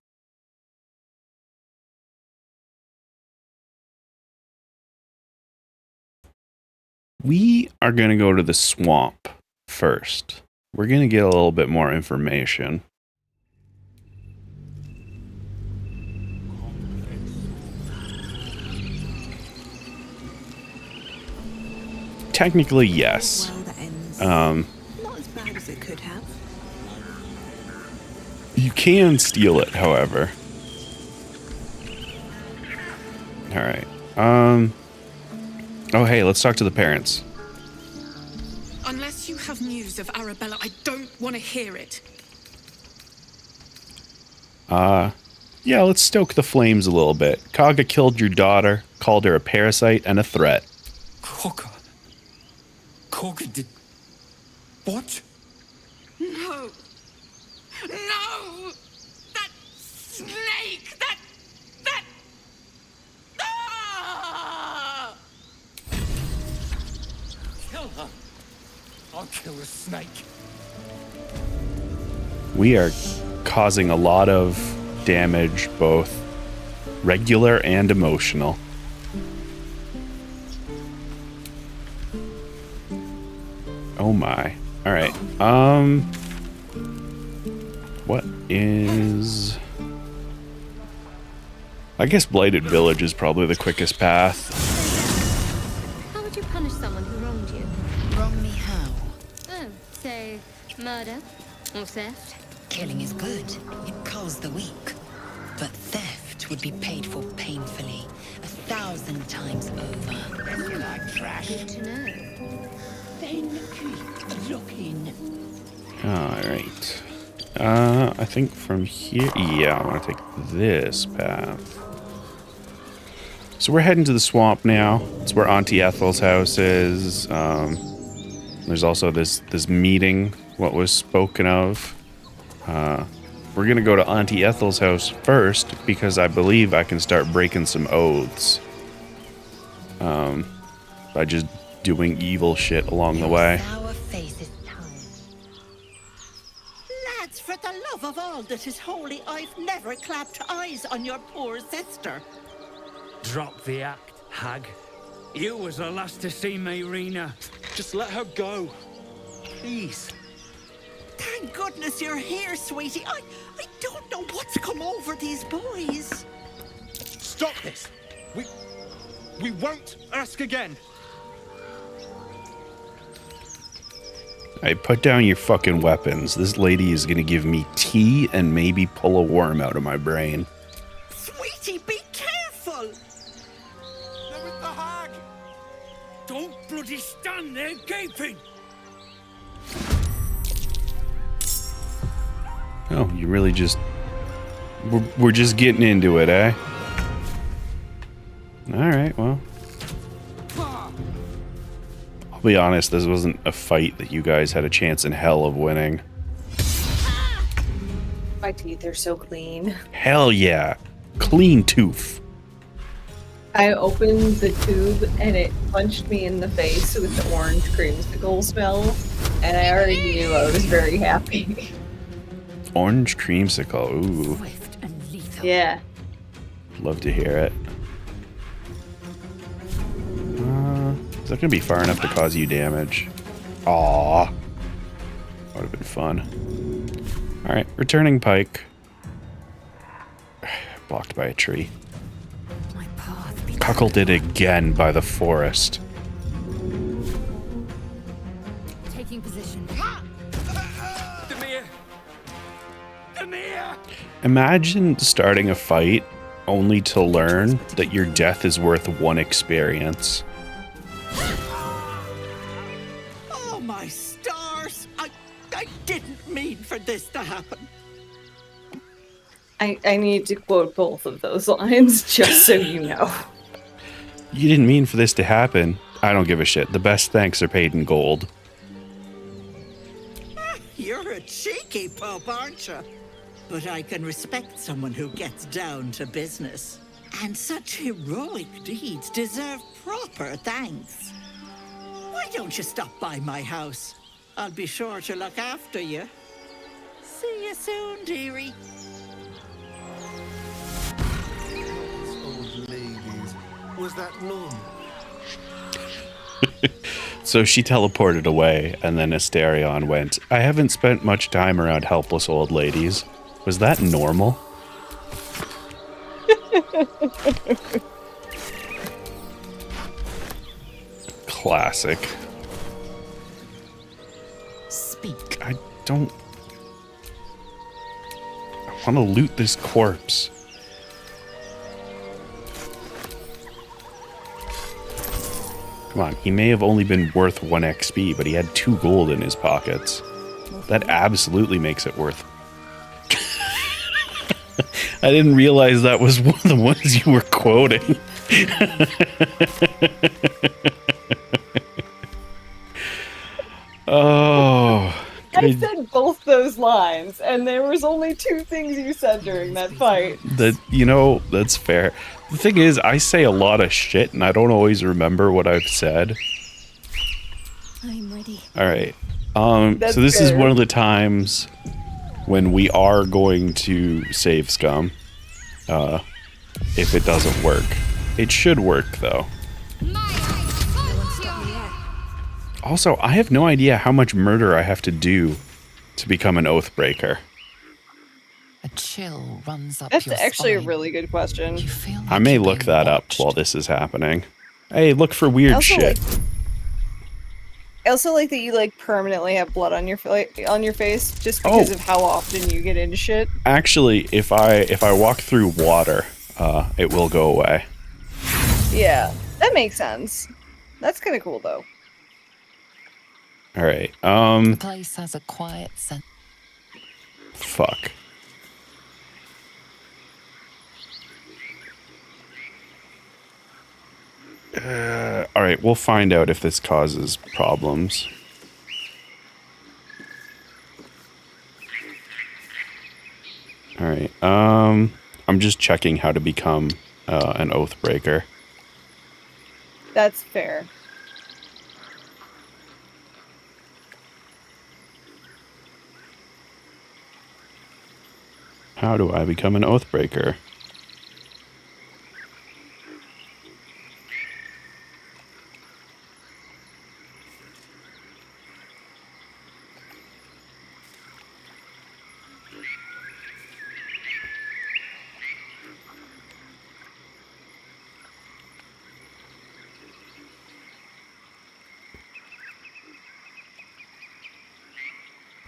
We are going to go to the swamp first. We're going to get a little bit more information. Technically, yes. Not as bad as it could have. You can steal it, however. All right. Oh, hey, let's talk to the parents. Unless you have news of Arabella, I don't want to hear it. Yeah, let's stoke the flames a little bit. Kaga killed your daughter, called her a parasite and a threat. Kaga did... What? No! No! That snake! That... Ah! Kill her. I'll kill the snake. We are causing a lot of damage, both regular and emotional. Oh my. All right. What is... I guess Blighted Village is probably the quickest path. How would you punish someone who wronged you? Wrong me how? Oh, say murder or theft? Killing is good. It calls the weak. But theft would be paid for painfully, 1,000 times over. You like trash? Good to know. Then keep looking. Alright. I think from here... Yeah, I want to take this path. So we're heading to the swamp now. It's where Auntie Ethel's house is. There's also this meeting, what was spoken of. We're going to go to Auntie Ethel's house first, because I believe I can start breaking some oaths. By just doing evil shit along the way. Lads, for the love of all that is holy, I've never clapped eyes on your poor sister. Drop the act, hag. You was the last to see me, Rena. Just let her go. Please. Thank goodness you're here, sweetie. I don't know what's come over these boys. Stop this. We won't ask again. Hey, put down your fucking weapons. This lady is gonna give me tea and maybe pull a worm out of my brain. Sweetie, be careful. There is the hag. Don't bloody stand there gaping. Oh, you really just... We're just getting into it, eh? Alright, well. be honest, this wasn't a fight that you guys had a chance in hell of winning. My teeth are so clean. Hell yeah. Clean tooth. I opened the tube and it punched me in the face with the orange creamsicle smell, and I already knew I was very happy. Orange creamsicle. Ooh. Yeah. Love to hear it. Is that going to be far enough to cause you damage? Aww. That would have been fun. Alright, returning pike. Blocked by a tree. Cuckolded again by the forest. Taking position. Imagine starting a fight only to learn that your death is worth 1 experience. Oh, my stars! I didn't mean for this to happen. I need to quote both of those lines, just so you know. You didn't mean for this to happen. I don't give a shit. The best thanks are paid in gold. You're a cheeky pup, aren't you? But I can respect someone who gets down to business. And such heroic deeds deserve proper thanks. Why don't you stop by my house? I'll be sure to look after you. See you soon, dearie. Old ladies. Was that normal? So she teleported away, and then Asterion went, I haven't spent much time around helpless old ladies. Was that normal? Classic. Speak. I don't... I want to loot this corpse. Come on, he may have only been worth 1 XP, but he had 2 gold in his pockets. That absolutely makes it worth. I didn't realize that was one of the ones you were quoting. Oh. I said both those lines, and there was only 2 things you said during that fight. That's fair. The thing is, I say a lot of shit, and I don't always remember what I've said. I'm ready. All right. That's so this is fair. one of the times when we are going to save scum. If it doesn't work. It should work, though. Also, I have no idea how much murder I have to do to become an Oathbreaker. A chill runs up That's your actually a spine. really good question. I may look that up while this is happening. Hey, look for weird Also, shit. I also like that you permanently have blood on your face just because of how often you get into shit. Actually, if I walk through water, it will go away. Yeah, that makes sense. That's kind of cool though. All right. The place has a quiet sense. Fuck. All right, we'll find out if this causes problems. All right. I'm just checking how to become an Oathbreaker. That's fair. How do I become an Oathbreaker?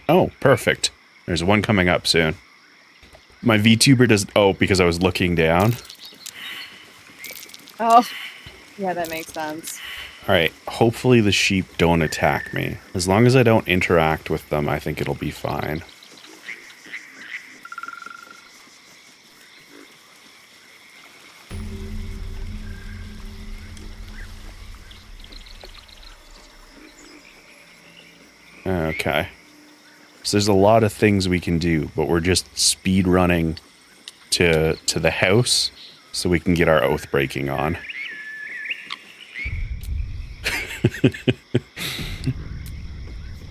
Oh, perfect. There's one coming up soon. My VTuber does... Oh, because I was looking down. Oh, yeah, that makes sense. Alright, hopefully the sheep don't attack me. As long as I don't interact with them, I think it'll be fine. Okay. So there's a lot of things we can do, but we're just speed running to the house so we can get our oath breaking on.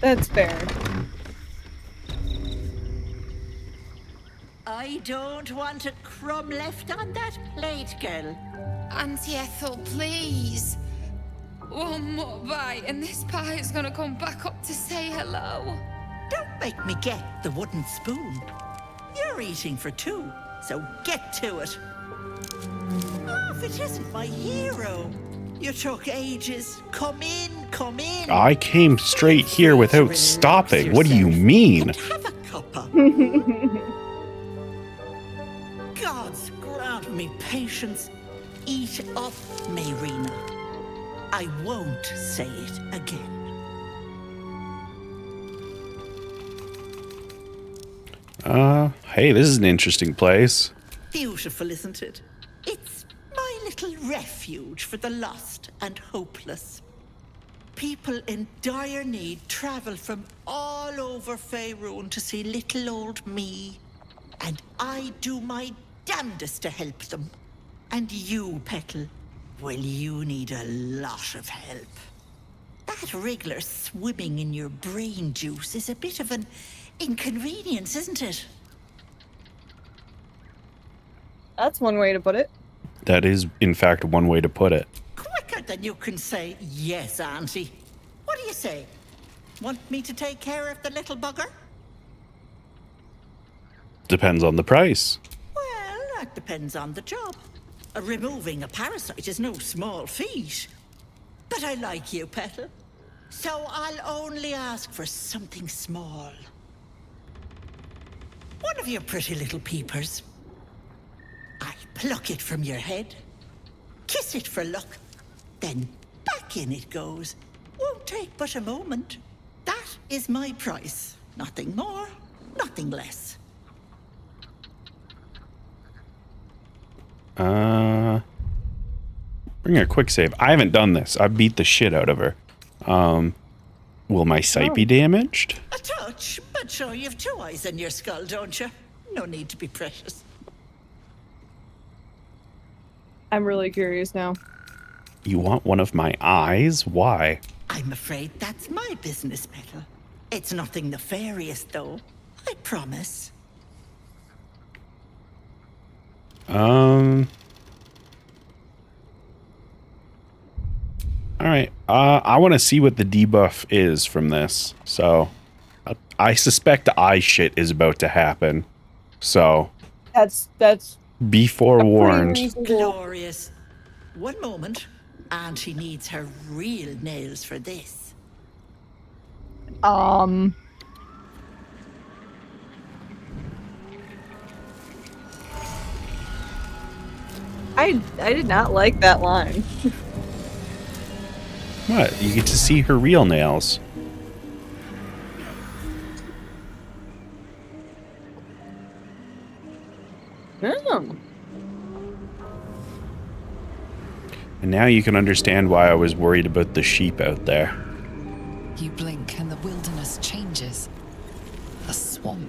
That's fair. I don't want a crumb left on that plate, girl. Auntie Ethel, please. One more bite and this pie is gonna come back up to say hello. Don't make me get the wooden spoon. You're eating for two, so get to it. Oh, if it isn't my hero. You took ages. Come in, come in. I came straight here without stopping. What do you mean? Have a cuppa. Gods grant me patience. Eat up, Mayrina. I won't say it again. Hey, this is an interesting place. Beautiful, isn't it? It's my little refuge for the lost and hopeless. People in dire need travel from all over Faerun to see little old me. And I do my damnedest to help them. And you, Petal, well, you need a lot of help. That wriggler swimming in your brain juice is a bit of an inconvenience, isn't it? That's one way to put it. That is, in fact, one way to put it. Quicker than you can say, yes, Auntie. What do you say? Want me to take care of the little bugger? Depends on the price. Well, that depends on the job. Removing a parasite is no small feat. But I like you, Petal. So I'll only ask for something small. One of your pretty little peepers. I pluck it from your head, kiss it for luck, then back in it goes. Won't take but a moment. That is my price. Nothing more, nothing less. Bring a quick save. I haven't done this. I beat the shit out of her. Will my sight be damaged? A touch, but sure you've two eyes in your skull, don't you? No need to be precious. I'm really curious now. You want one of my eyes? Why? I'm afraid that's my business, Petal. It's nothing nefarious, though. I promise. Alright. I want to see what the debuff is from this. So, I suspect eye shit is about to happen. So, That's be forewarned. Glorious. One moment, and she needs her real nails for this. I did not like that line. What? You get to see her real nails. Oh. And now you can understand why I was worried about the sheep out there. You blink and the wilderness changes. A swamp,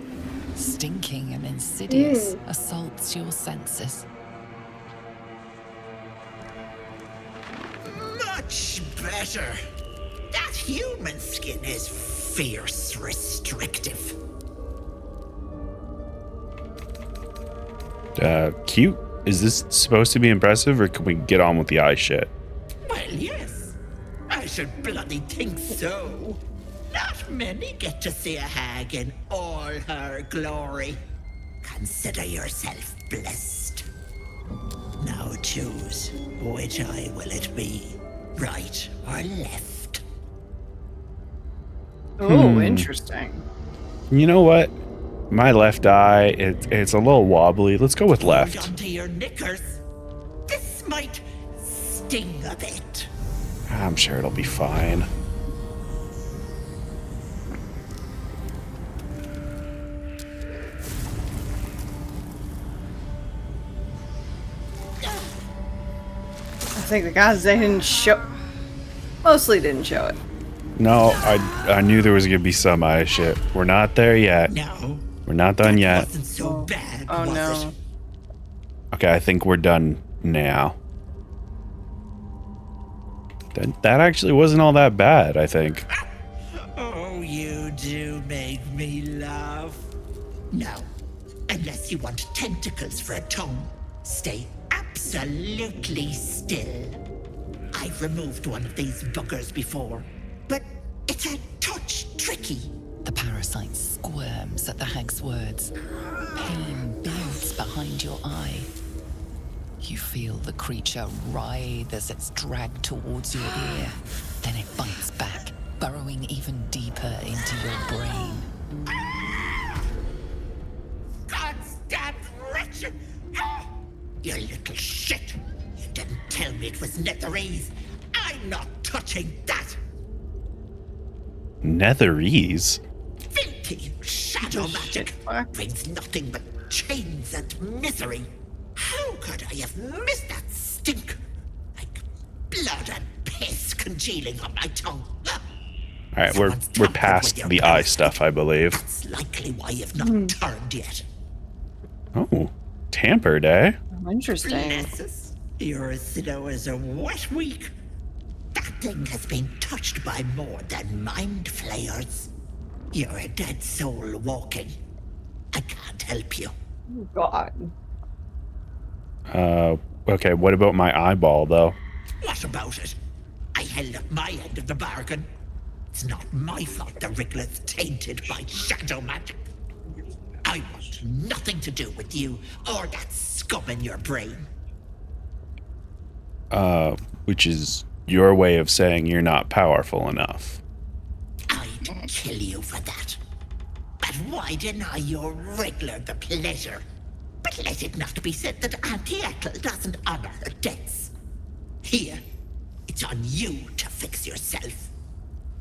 stinking and insidious, assaults your senses. Much better. That human skin is fierce restrictive. Cute. Is this supposed to be impressive, or can we get on with the eye shit? Well, yes. I should bloody think so. Not many get to see a hag in all her glory. Consider yourself blessed. Now choose, which eye will it be? Right or left? Oh, interesting. You know what? My left eye, it's a little wobbly. Let's go with left. Hold onto your knickers. This might sting a bit. I'm sure it'll be fine. I think the gods, they didn't show... Mostly didn't show it. No, I knew there was gonna be some ice shit. We're not there yet. No. We're not done yet. Wasn't so bad, Oh was no. it? Okay, I think we're done now. That actually wasn't all that bad, I think. Oh, you do make me laugh. No, unless you want tentacles for a tongue, stay absolutely still. I've removed one of these buggers before, but it's a touch tricky. The parasite squirms at the hag's words. Pain builds behind your eye. You feel the creature writhe as it's dragged towards your ear. Then it bites back, burrowing even deeper into your brain. Goddamn wretched! You little shit! You didn't tell me it was Netherese. I'm not touching that! Netherese? Filthy shadow magic brings nothing but chains and misery. How could I have missed that stink? Like blood and piss congealing on my tongue. Alright, we're past the eye stuff, I believe. That's likely why you've not turned yet. Oh, tampered, eh? Interesting. Bless us. You're as slow as a wet week. That thing has been touched by more than mind flayers. You're a dead soul walking. I can't help you. Oh, God. Okay, what about my eyeball, though? What about it? I held up my end of the bargain. It's not my fault the Wriggler's tainted by shadow magic. I want nothing to do with you or that scum in your brain. Which is your way of saying you're not powerful enough. I'd kill you for that. But why deny your Wriggler the pleasure? But let it not be said that Auntie Ethel doesn't honor her debts. Here, it's on you to fix yourself.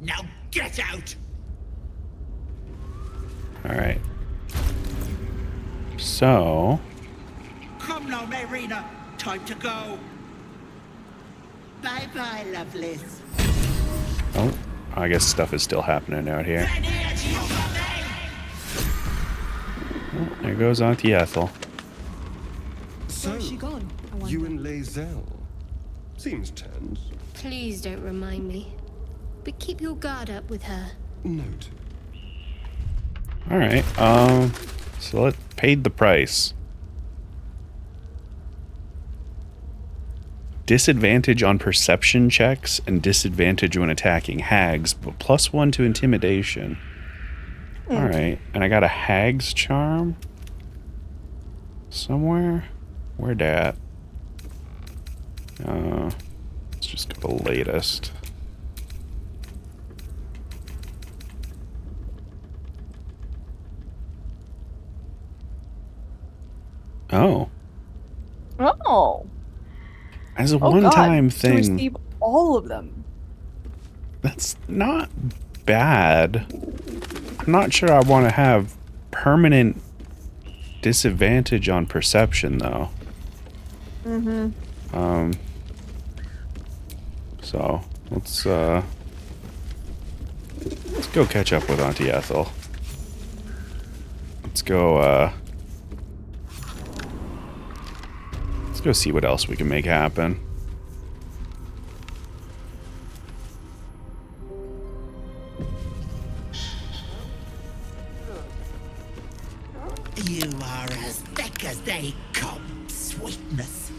Now get out! Alright. So... Come now, Marina. Time to go. Bye-bye, Lovelace. Oh, I guess stuff is still happening out here. Oh, there goes Auntie Ethel. So, Where's she gone? I wonder. you and Lae'zel. Seems tense. Please don't remind me. But keep your guard up with her. Note. Alright, so it paid the price. Disadvantage on perception checks and disadvantage when attacking hags, but +1 to intimidation. Alright, and I got a hag's charm somewhere. Where dat? Let's just go the latest. Oh. Oh. As a Oh, one-time God. To thing, receive all of them. that's not bad. I'm not sure I want to have permanent disadvantage on perception, though. Mm-hmm. So let's go catch up with Auntie Ethel. Let's go see what else we can make happen. You are as thick as they come, sweetness.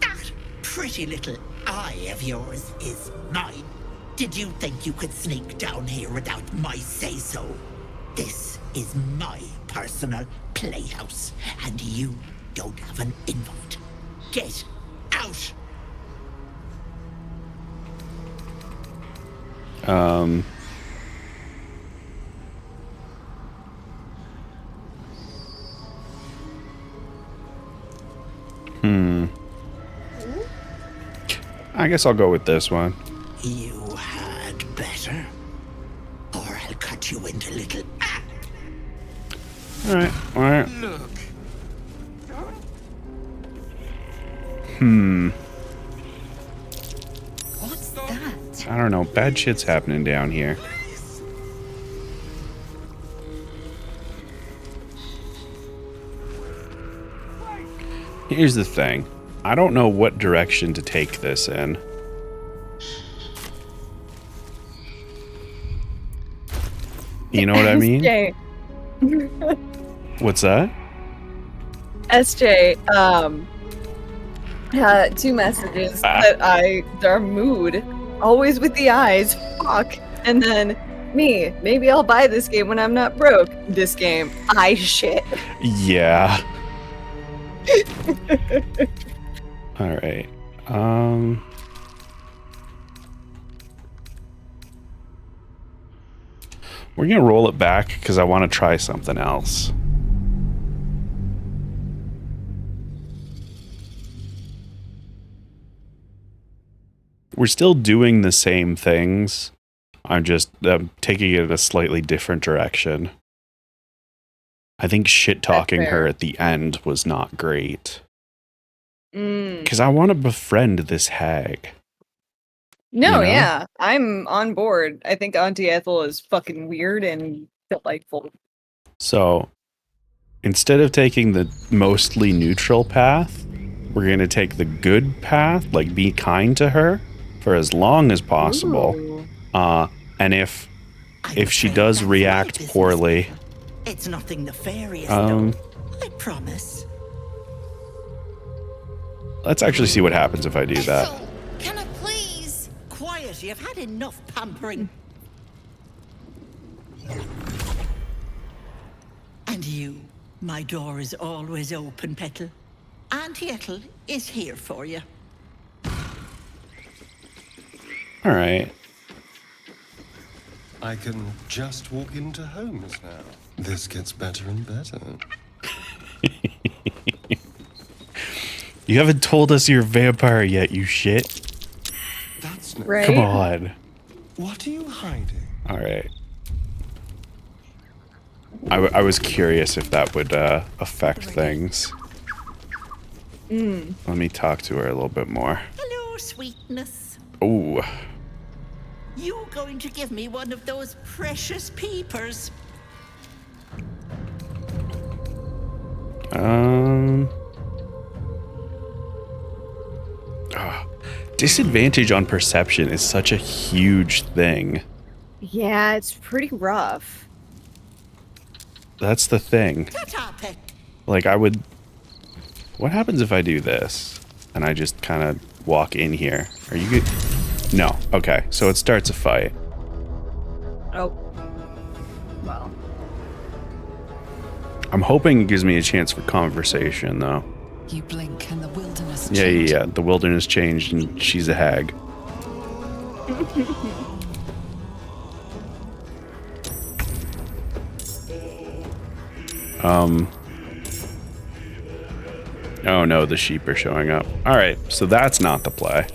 That pretty little eye of yours is mine. Did you think you could sneak down here without my say-so? This is my personal playhouse, and you don't have an invite. Get out! I guess I'll go with this one. You had better, or I'll cut you into little... Alright. Look. What's that? I don't know, bad shit's happening down here. Here's the thing. I don't know what direction to take this in. You know what I mean? What's that? SJ, two messages that are mood, always with the eyes, fuck, and then me, maybe I'll buy this game when I'm not broke. This game, I shit. Yeah. All right. We're gonna roll it back because I want to try something else. We're still doing the same things. I'm just taking it in a slightly different direction. I think shit-talking her at the end was not great. Because I want to befriend this hag. No, You know? yeah, I'm on board. I think Auntie Ethel is fucking weird and delightful. So, instead of taking the mostly neutral path, we're going to take the good path, like be kind to her for as long as possible. And if she does react poorly, It's nothing nefarious, though. I promise. let's actually see what happens if I do that. Can I please? Quiet, you've had enough pampering. And you, my door is always open, Petal. Auntie Ethel is here for you. All right. I can just walk into homes now. This gets better and better. You haven't told us you're a vampire yet, you shit. That's right. Come on. What are you hiding? All right. I was curious if that would affect things. Let me talk to her a little bit more. Hello, sweetness. Ooh. You going to give me one of those precious peepers? Disadvantage on perception is such a huge thing. Yeah, it's pretty rough. That's the thing. Like, I would... What happens if I do this? And I just kind of walk in here. Are you good? No. Okay, so it starts a fight. Oh. Well. I'm hoping it gives me a chance for conversation, though. You blink and the wilderness Yeah. The wilderness changed and she's a hag. Oh no, the sheep are showing up. Alright, so that's not the play.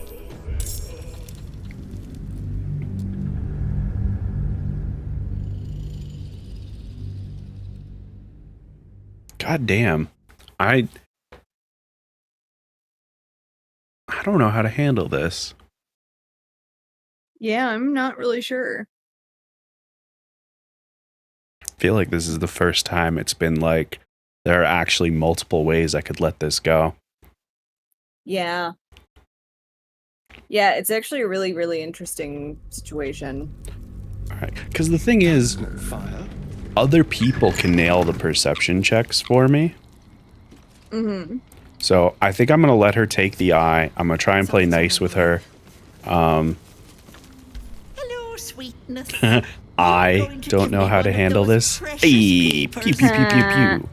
God damn. I don't know how to handle this. Yeah, I'm not really sure. I feel like this is the first time it's been like there are actually multiple ways I could let this go. Yeah. Yeah, it's actually a really, really interesting situation. All right, because the thing is, other people can nail the perception checks for me. Mm-hmm. So I think I'm going to let her take the eye. I'm going to try and play nice with her. Hello, sweetness. I don't know how to handle this. Hey, pew, pew, pew, pew, pew.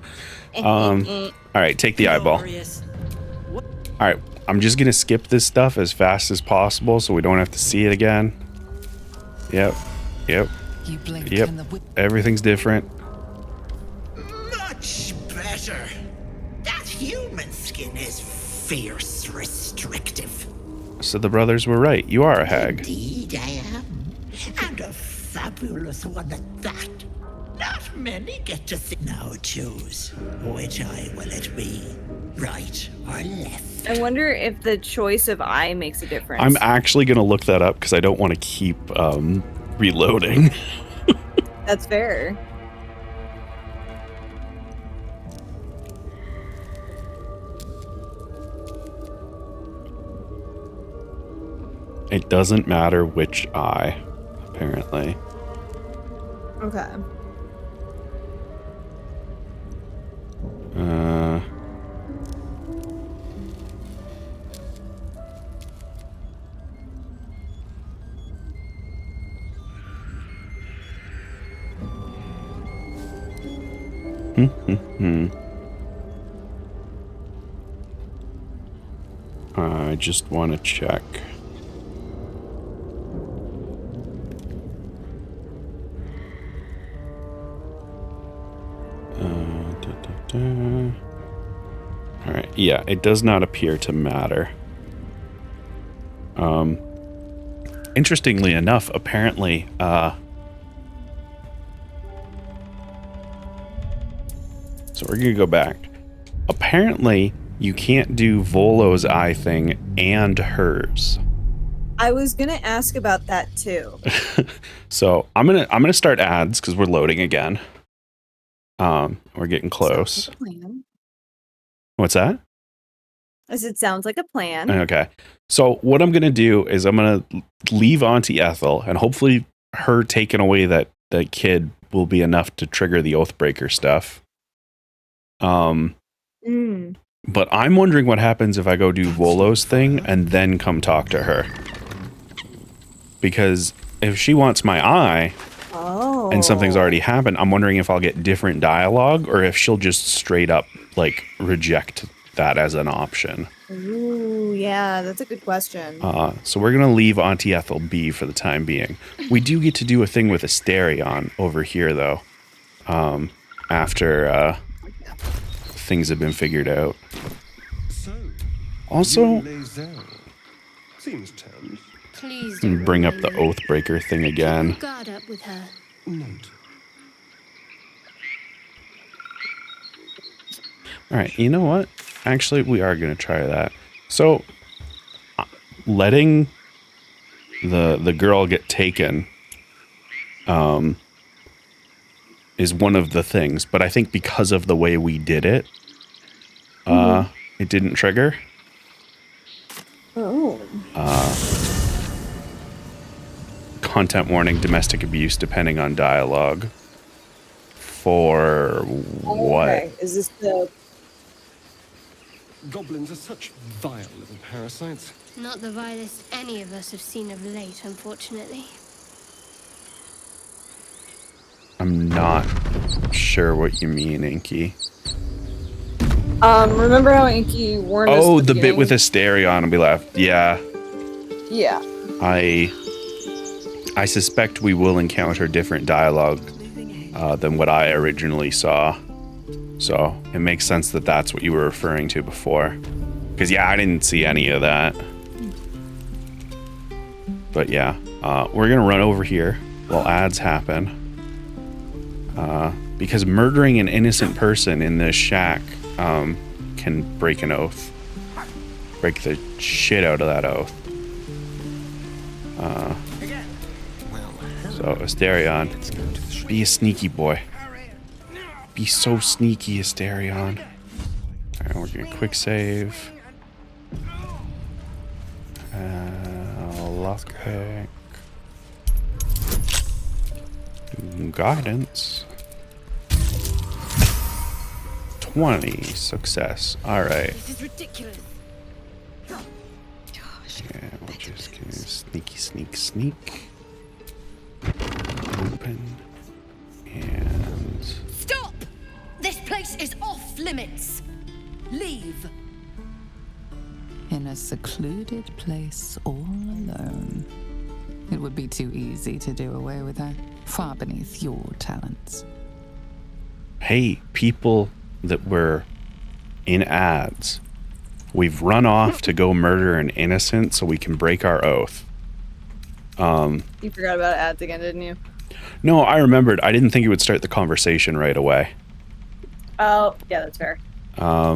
All right, take the eyeball. All right, I'm just going to skip this stuff as fast as possible so we don't have to see it again. Yep. Everything's different. Much better. That human skin is fierce restrictive. So the brothers were right. You are a hag. Indeed I am. And a fabulous one at that. Not many get to see. Now choose which eye will it be, right or left? I wonder if the choice of eye makes a difference. I'm actually going to look that up because I don't want to keep reloading. That's fair. It doesn't matter which eye, apparently. Okay. I just want to check. All right, yeah, it does not appear to matter. Interestingly enough, apparently, so we're gonna go back. Apparently, you can't do Volo's eye thing and hers. I was gonna ask about that too. So I'm gonna start ads because we're loading again. We're getting close. What's that? As it sounds like a plan. Okay. So what I'm going to do is I'm going to leave Auntie Ethel, and hopefully her taking away that kid will be enough to trigger the Oathbreaker stuff. But I'm wondering what happens if I go do Volo's thing and then come talk to her. Because if she wants my eye and something's already happened, I'm wondering if I'll get different dialogue or if she'll just straight up like reject that as an option. Ooh, yeah, that's a good question. So we're gonna leave Auntie Ethel be for the time being. We do get to do a thing with Asterion over here, though. After things have been figured out. Also, seems tense. Please bring up the Oathbreaker thing again. guard up with her. Note. All right, you know what? Actually, we are going to try that. So, letting the girl get taken is one of the things, but I think because of the way we did it, it didn't trigger. Oh. Content warning, domestic abuse, depending on dialogue. For what? Okay. Is this the... Goblins are such vile little parasites. Not the vilest any of us have seen of late, unfortunately. I'm not sure what you mean, Inky. Remember how Inky warned us? Oh, the bit with Asterion and we left. Yeah. Yeah. I suspect we will encounter different dialogue than what I originally saw. So it makes sense that that's what you were referring to before. Because, yeah, I didn't see any of that. But, yeah, we're going to run over here while ads happen. Because murdering an innocent person in this shack can break an oath. Break the shit out of that oath. So, Asterion, be a sneaky boy. Be so sneaky, Asterion. Alright, we're gonna quick save. Lockpick. Guidance. 20 success. Alright. This is ridiculous. Yeah, we'll just go sneak. Open. And... Stop! This place is off limits. Leave. In a secluded place all alone. It would be too easy to do away with her. Far beneath your talents. Hey, people that were in ads. We've run off to go murder an innocent so we can break our oath. You forgot about ads again, didn't you? No, I remembered. I didn't think it would start the conversation right away. Oh, yeah, that's fair. How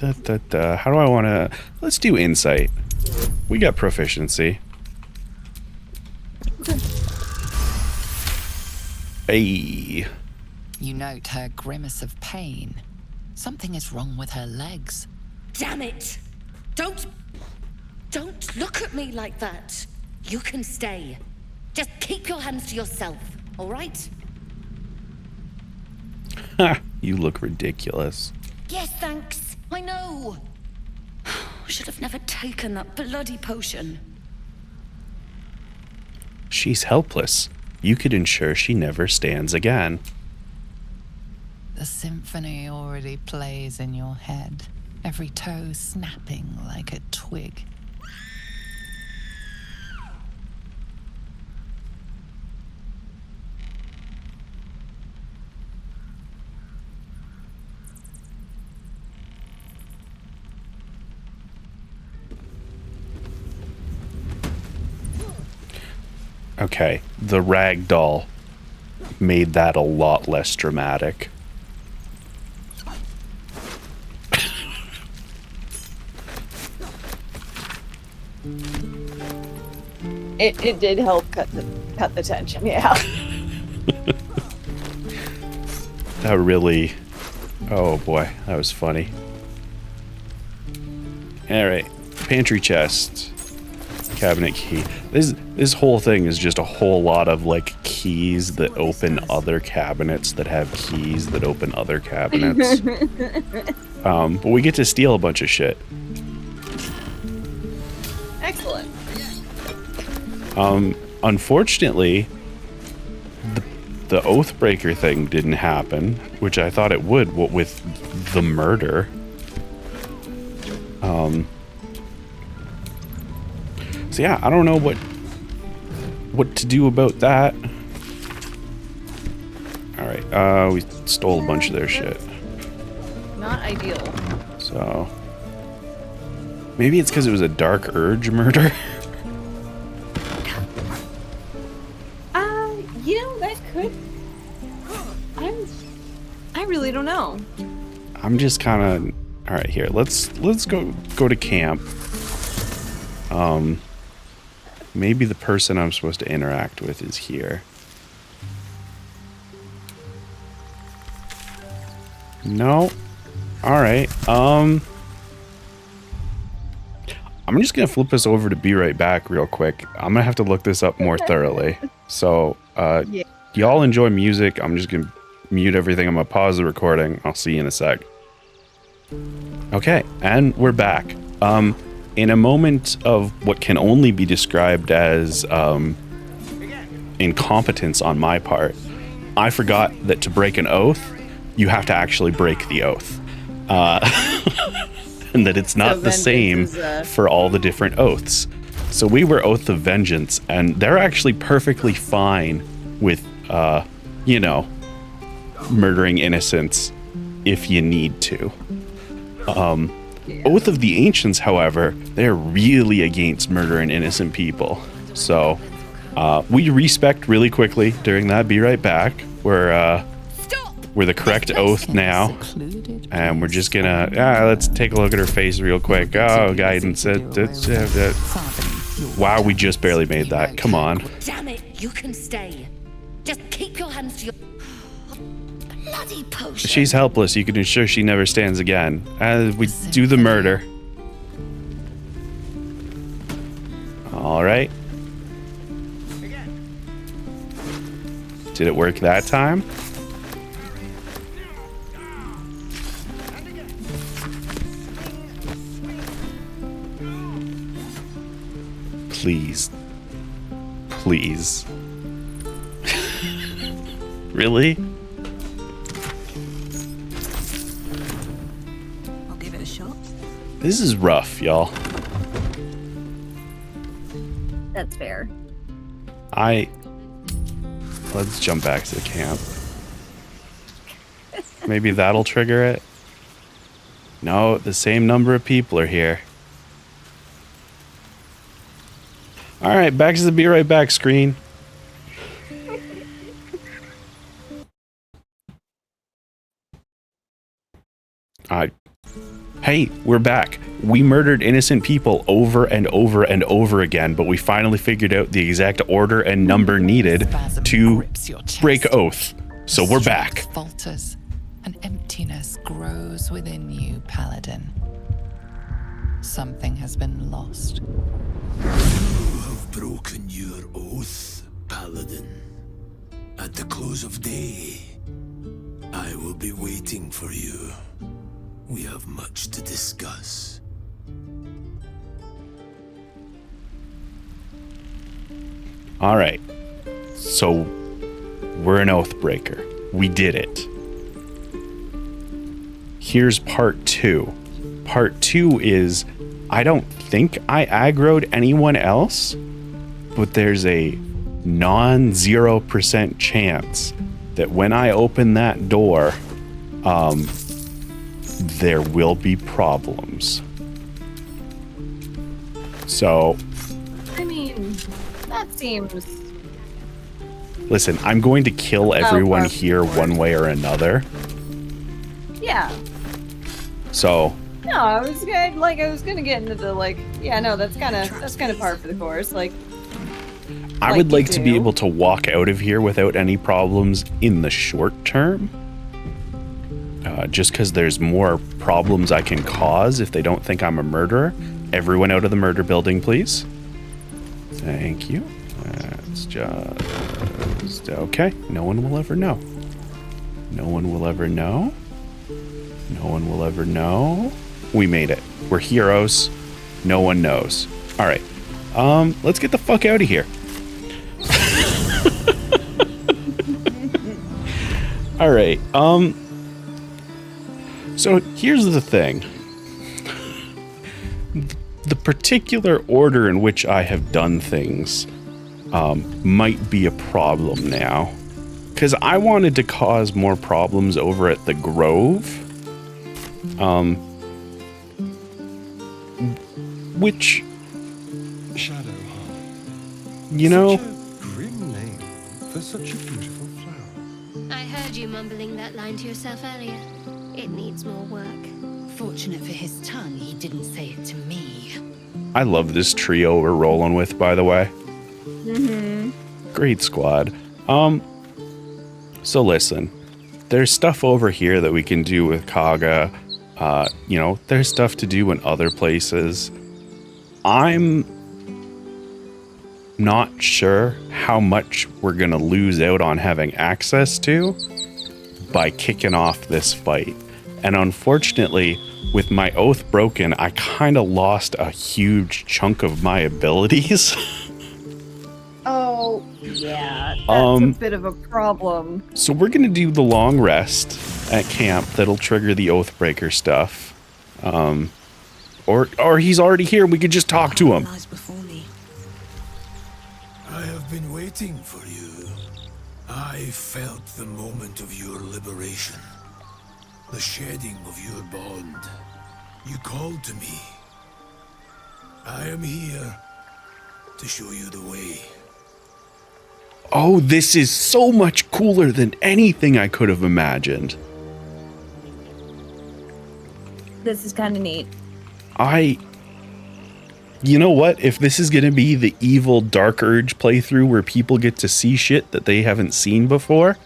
do I want to... Let's do insight. We got proficiency. Hey. You note her grimace of pain. Something is wrong with her legs. Damn it! Don't look at me like that. You can stay. Just keep your hands to yourself, all right? Ha, you look ridiculous. Yes, thanks. I know. Should have never taken that bloody potion. She's helpless. You could ensure she never stands again. The symphony already plays in your head, every toe snapping like a twig. Okay, the rag doll made that a lot less dramatic. It did help cut the tension, yeah. That really... Oh boy, that was funny. Alright, pantry chest. Cabinet key. This whole thing is just a whole lot of like keys that open other cabinets that have keys that open other cabinets. But we get to steal a bunch of shit. Excellent. Unfortunately, the Oathbreaker thing didn't happen, which I thought it would. What with the murder? So yeah, I don't know what to do about that. All right, we stole a bunch of their shit. Not ideal. So maybe it's because it was a Dark Urge murder. You know, that could. I really don't know. I'm just kind of all right here. Let's go to camp. Maybe the person I'm supposed to interact with is here. No. All right. I'm just gonna flip us over to Be Right Back real quick. I'm gonna have to look this up more thoroughly. So, y'all enjoy music. I'm just gonna mute everything. I'm gonna pause the recording. I'll see you in a sec. Okay, and we're back. In a moment of what can only be described as incompetence on my part, I forgot that to break an oath, you have to actually break the oath. And that it's not the same for all the different oaths. So we were Oath of Vengeance, and they're actually perfectly fine with, you know, murdering innocents if you need to. Oath of the Ancients, however, they're really against murdering innocent people. So we respect really quickly during that. Be Right Back. We're the correct oath now, and we're just gonna let's take a look at her face real quick. Oh, guidance! Wow, we just barely made that. Come on. Damn it! You can stay. Just keep your hands to your bloody potion. She's helpless. You can ensure she never stands again. As we do the murder. All right. Did it work that time? Please. Please. Really? I'll give it a shot. This is rough, y'all. That's fair. Let's jump back to the camp. Maybe that'll trigger it. No, the same number of people are here. All right, back to the be right back screen. Hey, we're back. We murdered innocent people over and over and over again, but we finally figured out the exact order and number needed to break oath. So we're back. Falters, and emptiness grows within you, Paladin. Something has been lost. You have broken your oath, Paladin. At the close of day, I will be waiting for you. We have much to discuss. All right. So we're an Oathbreaker. We did it. Here's part 2. Part 2 is I don't think I aggroed anyone else, but there's a non-0% chance that when I open that door, there will be problems. So, I mean, that seems... Listen, I'm going to kill everyone here one way or another. Yeah. So, No, I was gonna get into the that's kind of par for the course. I would like to be able to walk out of here without any problems in the short term. Just because there's more problems I can cause if they don't think I'm a murderer. Everyone out of the murder building, please. Thank you. That's just... Okay. No one will ever know. No one will ever know. No one will ever know. We made it. We're heroes. No one knows. All right. Let's get the fuck out of here. All right. So here's the thing. The particular order in which I have done things might be a problem now. Because I wanted to cause more problems over at the Grove. Which... Shadow, you know... Such a grim name for such a beautiful flower. I heard you mumbling that line to yourself earlier. It needs more work. Fortunate for his tongue, he didn't say it to me. I love this trio we're rolling with, by the way. Mm-hmm. Great squad. So listen, there's stuff over here that we can do with Kaga. There's stuff to do in other places. I'm not sure how much we're gonna lose out on having access to by kicking off this fight. And unfortunately, with my oath broken, I kind of lost a huge chunk of my abilities. Oh, yeah. That's a bit of a problem. So we're going to do the long rest at camp that'll trigger the Oathbreaker stuff. Or he's already here. We could just talk to him. I have been waiting for you. I felt the moment of your liberation. The shedding of your bond. You called to me. I am here to show you the way. Oh, this is so much cooler than anything I could have imagined. This is kind of neat. You know what? If this is going to be the evil DUrge playthrough where people get to see shit that they haven't seen before,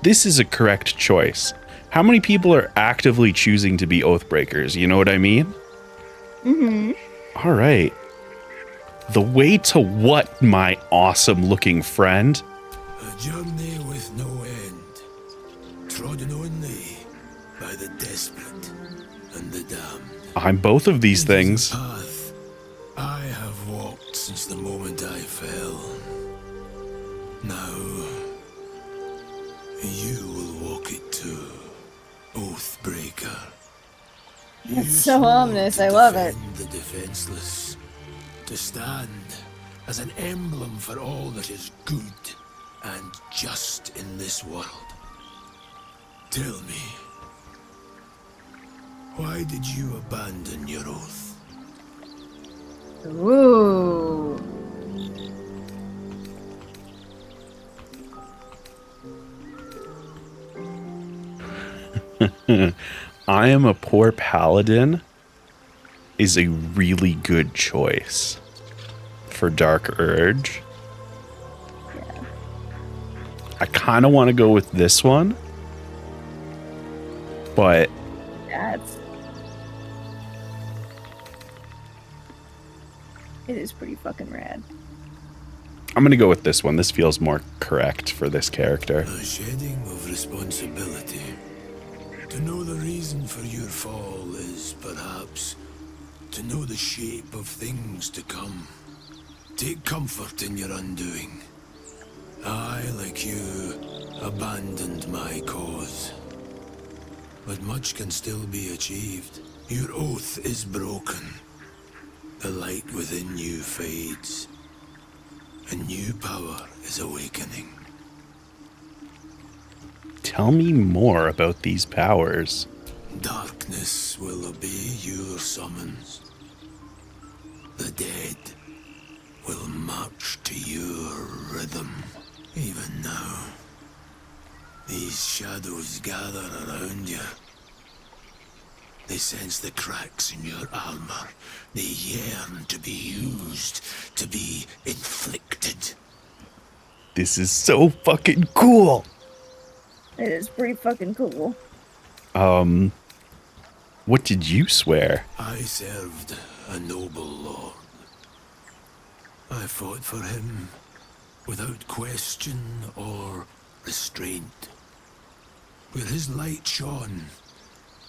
this is a correct choice. How many people are actively choosing to be Oathbreakers? You know what I mean? Mm-hmm. All right. The way to what, my awesome-looking friend? A journey with no end, trodden only by the desperate and the damned. I'm both of these things. Path I have walked since the moment I fell. Now, you will walk it too, Oathbreaker. That's so ominous. I love it. The defenseless. To stand as an emblem for all that is good and just in this world. Tell me, why did you abandon your oath? Ooh. I am a poor paladin is a really good choice for Dark Urge. Yeah. I kind of want to go with this one, but it is pretty fucking rad. I'm going to go with this one. This feels more correct for this character. A shedding of responsibility. To know the reason for your fall is perhaps to know the shape of things to come. Take comfort in your undoing. I, like you, abandoned my cause. But much can still be achieved. Your oath is broken. The light within you fades. A new power is awakening. Tell me more about these powers. Darkness will obey your summons. The dead will march to your rhythm. Even now, these shadows gather around you. They sense the cracks in your armor. They yearn to be used, to be inflicted. This is so fucking cool. It is pretty fucking cool. What did you swear? I served a noble lord. I fought for him without question or restraint. Where his light shone,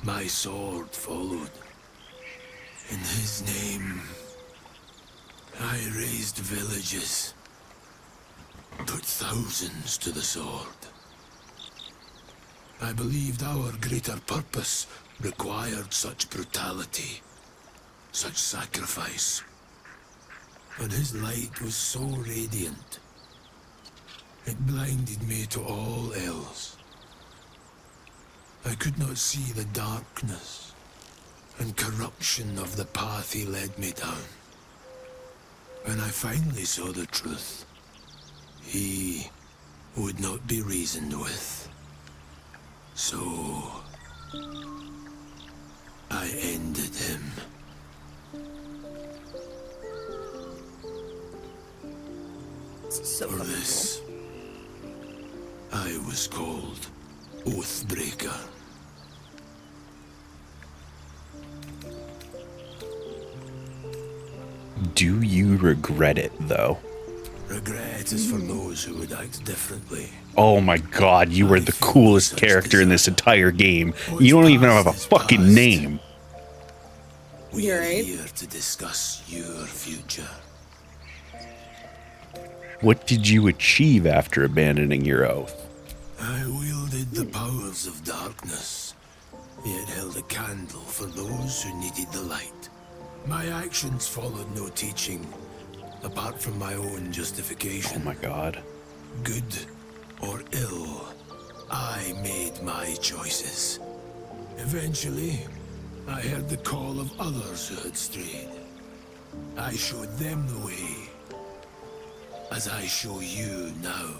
my sword followed. In his name, I raised villages, put thousands to the sword. I believed our greater purpose required such brutality, such sacrifice. But his light was so radiant, it blinded me to all else. I could not see the darkness and corruption of the path he led me down. When I finally saw the truth, he would not be reasoned with. So, I ended him. So for this, I was called Oathbreaker. Do you regret it, though? Regret is for those who would act differently. Oh my god, you were the coolest character in this entire game. You don't even have a fucking name. We are here to discuss your future. What did you achieve after abandoning your oath? I wielded the powers of darkness, yet held a candle for those who needed the light. My actions followed no teaching, apart from my own justification. Oh my god. Good or ill, I made my choices. Eventually, I heard the call of others who had strayed. I showed them the way, as I show you now.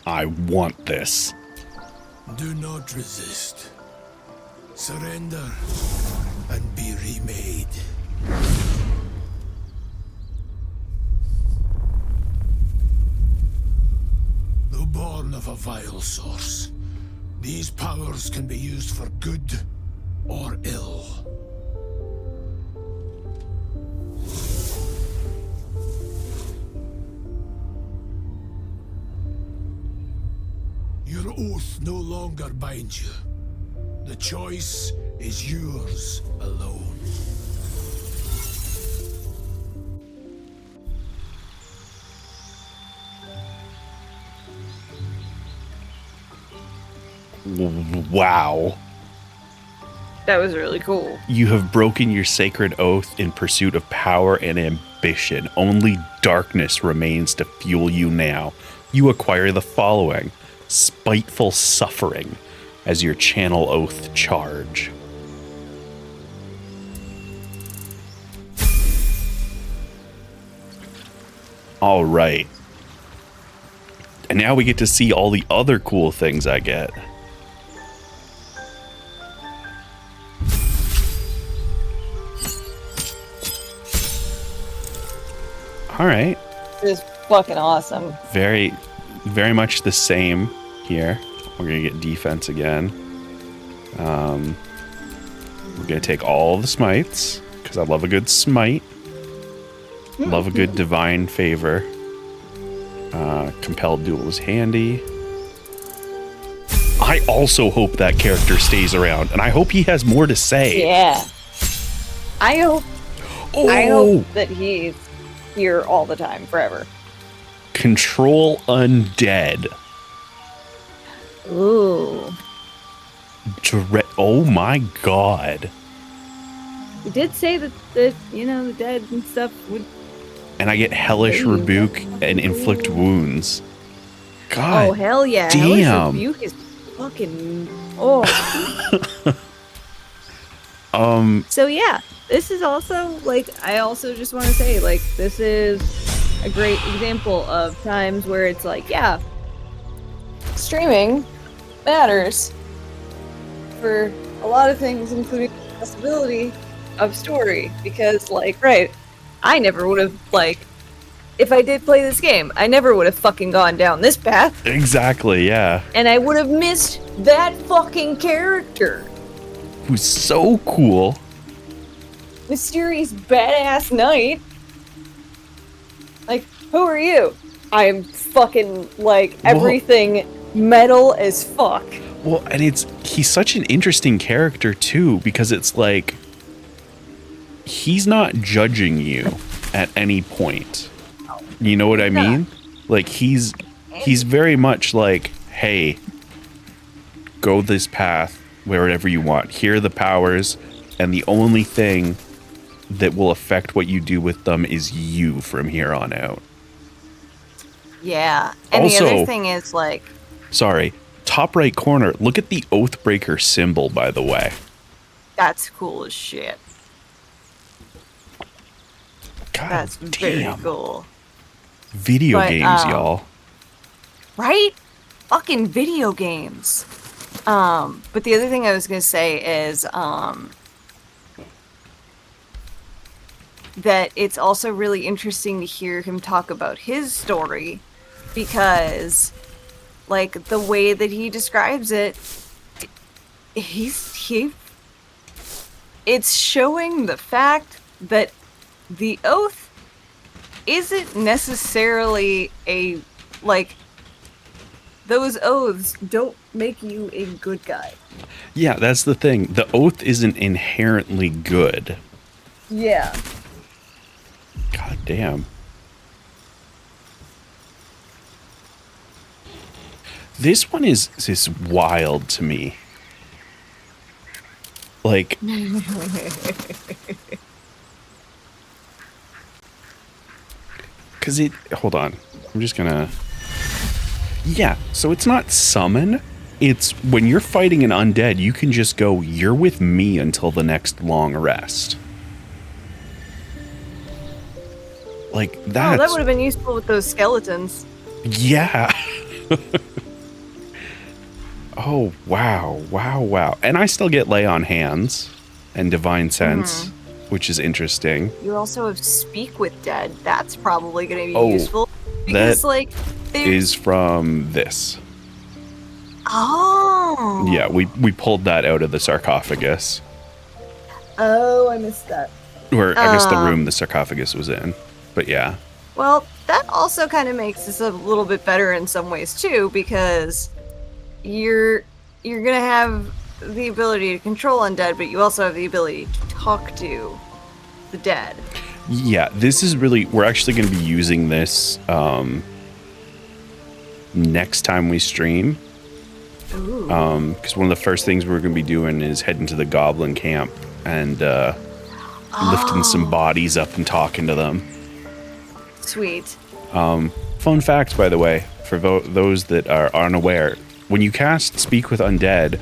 I want this. Do not resist. Surrender and be remade. Though born of a vile source, these powers can be used for good or ill. Your oath no longer binds you. The choice is yours alone. Wow. That was really cool. You have broken your sacred oath in pursuit of power and ambition. Only darkness remains to fuel you now. You acquire the following: spiteful suffering as your channel oath charge. All right. And now we get to see all the other cool things I get. All right. It's fucking awesome. Very, very much the same here. We're going to get defense again. We're going to take all the smites, because I love a good smite. Love a good divine favor. Compelled duel is handy. I also hope that character stays around, and I hope he has more to say. Yeah. I hope that he's here all the time, forever. Control undead. Ooh. Oh my god. We did say that the dead and stuff would. And I get hellish rebuke and inflict wounds. God. Oh hell yeah! Damn. Hellish rebuke is fucking. Oh. So yeah, this is also like I also just want to say like this is a great example of times where it's like yeah, Streaming matters for a lot of things, including the possibility of story. Because, like, right, I never would have, like, if I did play this game, I never would have fucking gone down this path. Exactly, yeah. And I would have missed that fucking character. Who's so cool. Mysterious badass knight. Like, who are you? I'm fucking, like, everything metal as fuck. Well, and he's such an interesting character too, because it's like he's not judging you at any point. You know what I mean? Like he's very much like, hey, go this path wherever you want. Here are the powers, and the only thing that will affect what you do with them is you from here on out. Yeah. And Also, the other thing is, like, sorry, top right corner, look at the Oathbreaker symbol, by the way. that's cool as shit. God That's very damn. cool. Video But, games, y'all. Right? Fucking video games. But the other thing I was gonna say is, that it's also really interesting to hear him talk about his story, because, like, the way that he describes it, it's showing the fact that the oath isn't necessarily a, like, those oaths don't make you a good guy. Yeah, that's the thing. The oath isn't inherently good. Yeah. God damn. This one is wild to me. Like, because hold on. I'm just gonna, yeah, so it's not summon. It's when you're fighting an undead, you can just go, you're with me until the next long rest. Like, that's... Oh, that would have been useful with those skeletons. Yeah. Oh, wow. Wow, wow. And I still get lay on hands and divine sense, which is interesting. You also have speak with dead. That's probably going to be Oh, useful. Because, that like, is from this. Oh. Yeah, we pulled that out of the sarcophagus. Oh, I missed that. Or I guess the room the sarcophagus was in. But yeah. Well, that also kind of makes this a little bit better in some ways too, because you're gonna have the ability to control undead, but you also have the ability to talk to the dead. Yeah, this is really, we're actually going to be using this next time we stream. Because one of the first things we're going to be doing is heading to the goblin camp and lifting some bodies up and talking to them. Sweet. Fun fact, by the way, for those that are unaware, when you cast Speak with Undead,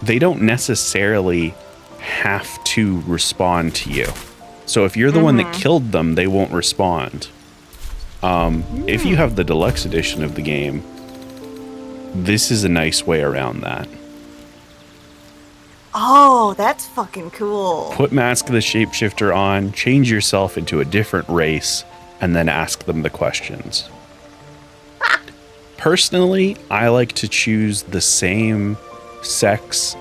they don't necessarily have to respond to you. So if you're the one that killed them, they won't respond. If you have the deluxe edition of the game, this is a nice way around that. Oh, that's fucking cool. Put Mask of the Shapeshifter on, change yourself into a different race, and then ask them the questions. Personally, I like to choose the same sex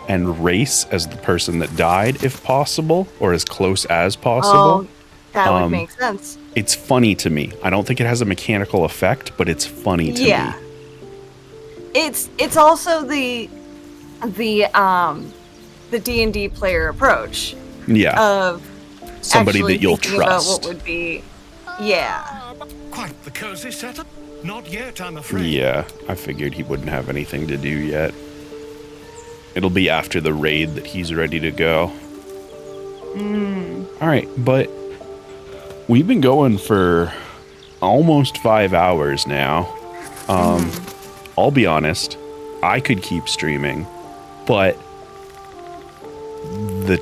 and race as the person that died, if possible, or as close as possible. Oh, that would make sense. It's funny to me. I don't think it has a mechanical effect, but it's funny to me. It's also the D&D player approach. Yeah. Of somebody that you'll thinking about trust. what would be, yeah. Quite the cozy setup. Not yet, I'm afraid. Yeah, I figured he wouldn't have anything to do yet. It'll be after the raid that he's ready to go. All right, but we've been going for almost 5 hours now. I'll be honest, I could keep streaming, but the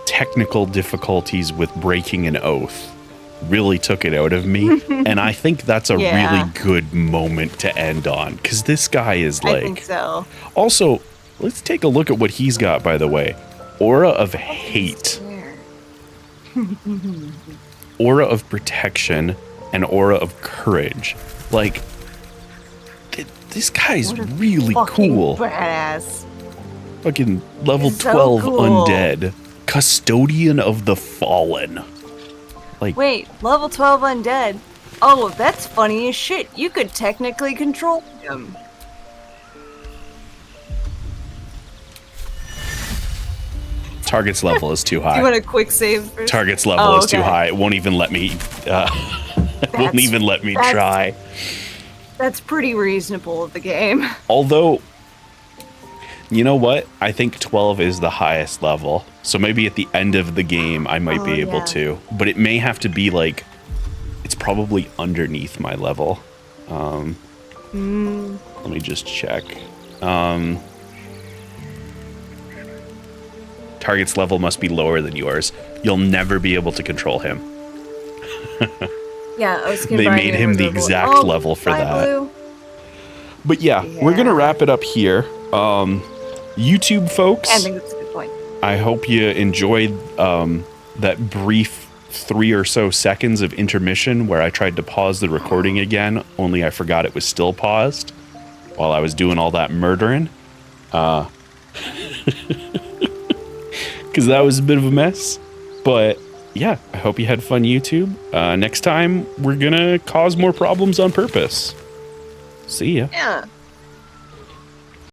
technical difficulties with breaking an oath really took it out of me. And I think that's a really good moment to end on, because this guy is like... I think so. Also, let's take a look at what he's got, by the way. Aura of Hate. Aura of Protection, and Aura of Courage. Like, this guy's really cool. Badass. Fucking level So 12 cool. undead. Custodian of the Fallen. Like, Wait, level 12 undead. Oh, that's funny as shit. You could technically control him. target's level is too high. You want a quick save first? Target's level is too high. It won't even let me try. That's pretty reasonable of the game. Although, you know what? I think 12 is the highest level. So maybe at the end of the game, I might be able to. But it may have to be like, it's probably underneath my level. Let me just check. Target's level must be lower than yours. You'll never be able to control him. Yeah, I was They made him the exact level for that. Blue. But yeah, we're going to wrap it up here. YouTube folks, I think that's a good point. I hope you enjoyed that brief 3 or so seconds of intermission where I tried to pause the recording again, only I forgot it was still paused while I was doing all that murdering. Because that was a bit of a mess. But yeah, I hope you had fun, YouTube. Next time, we're going to cause more problems on purpose. See ya. Yeah.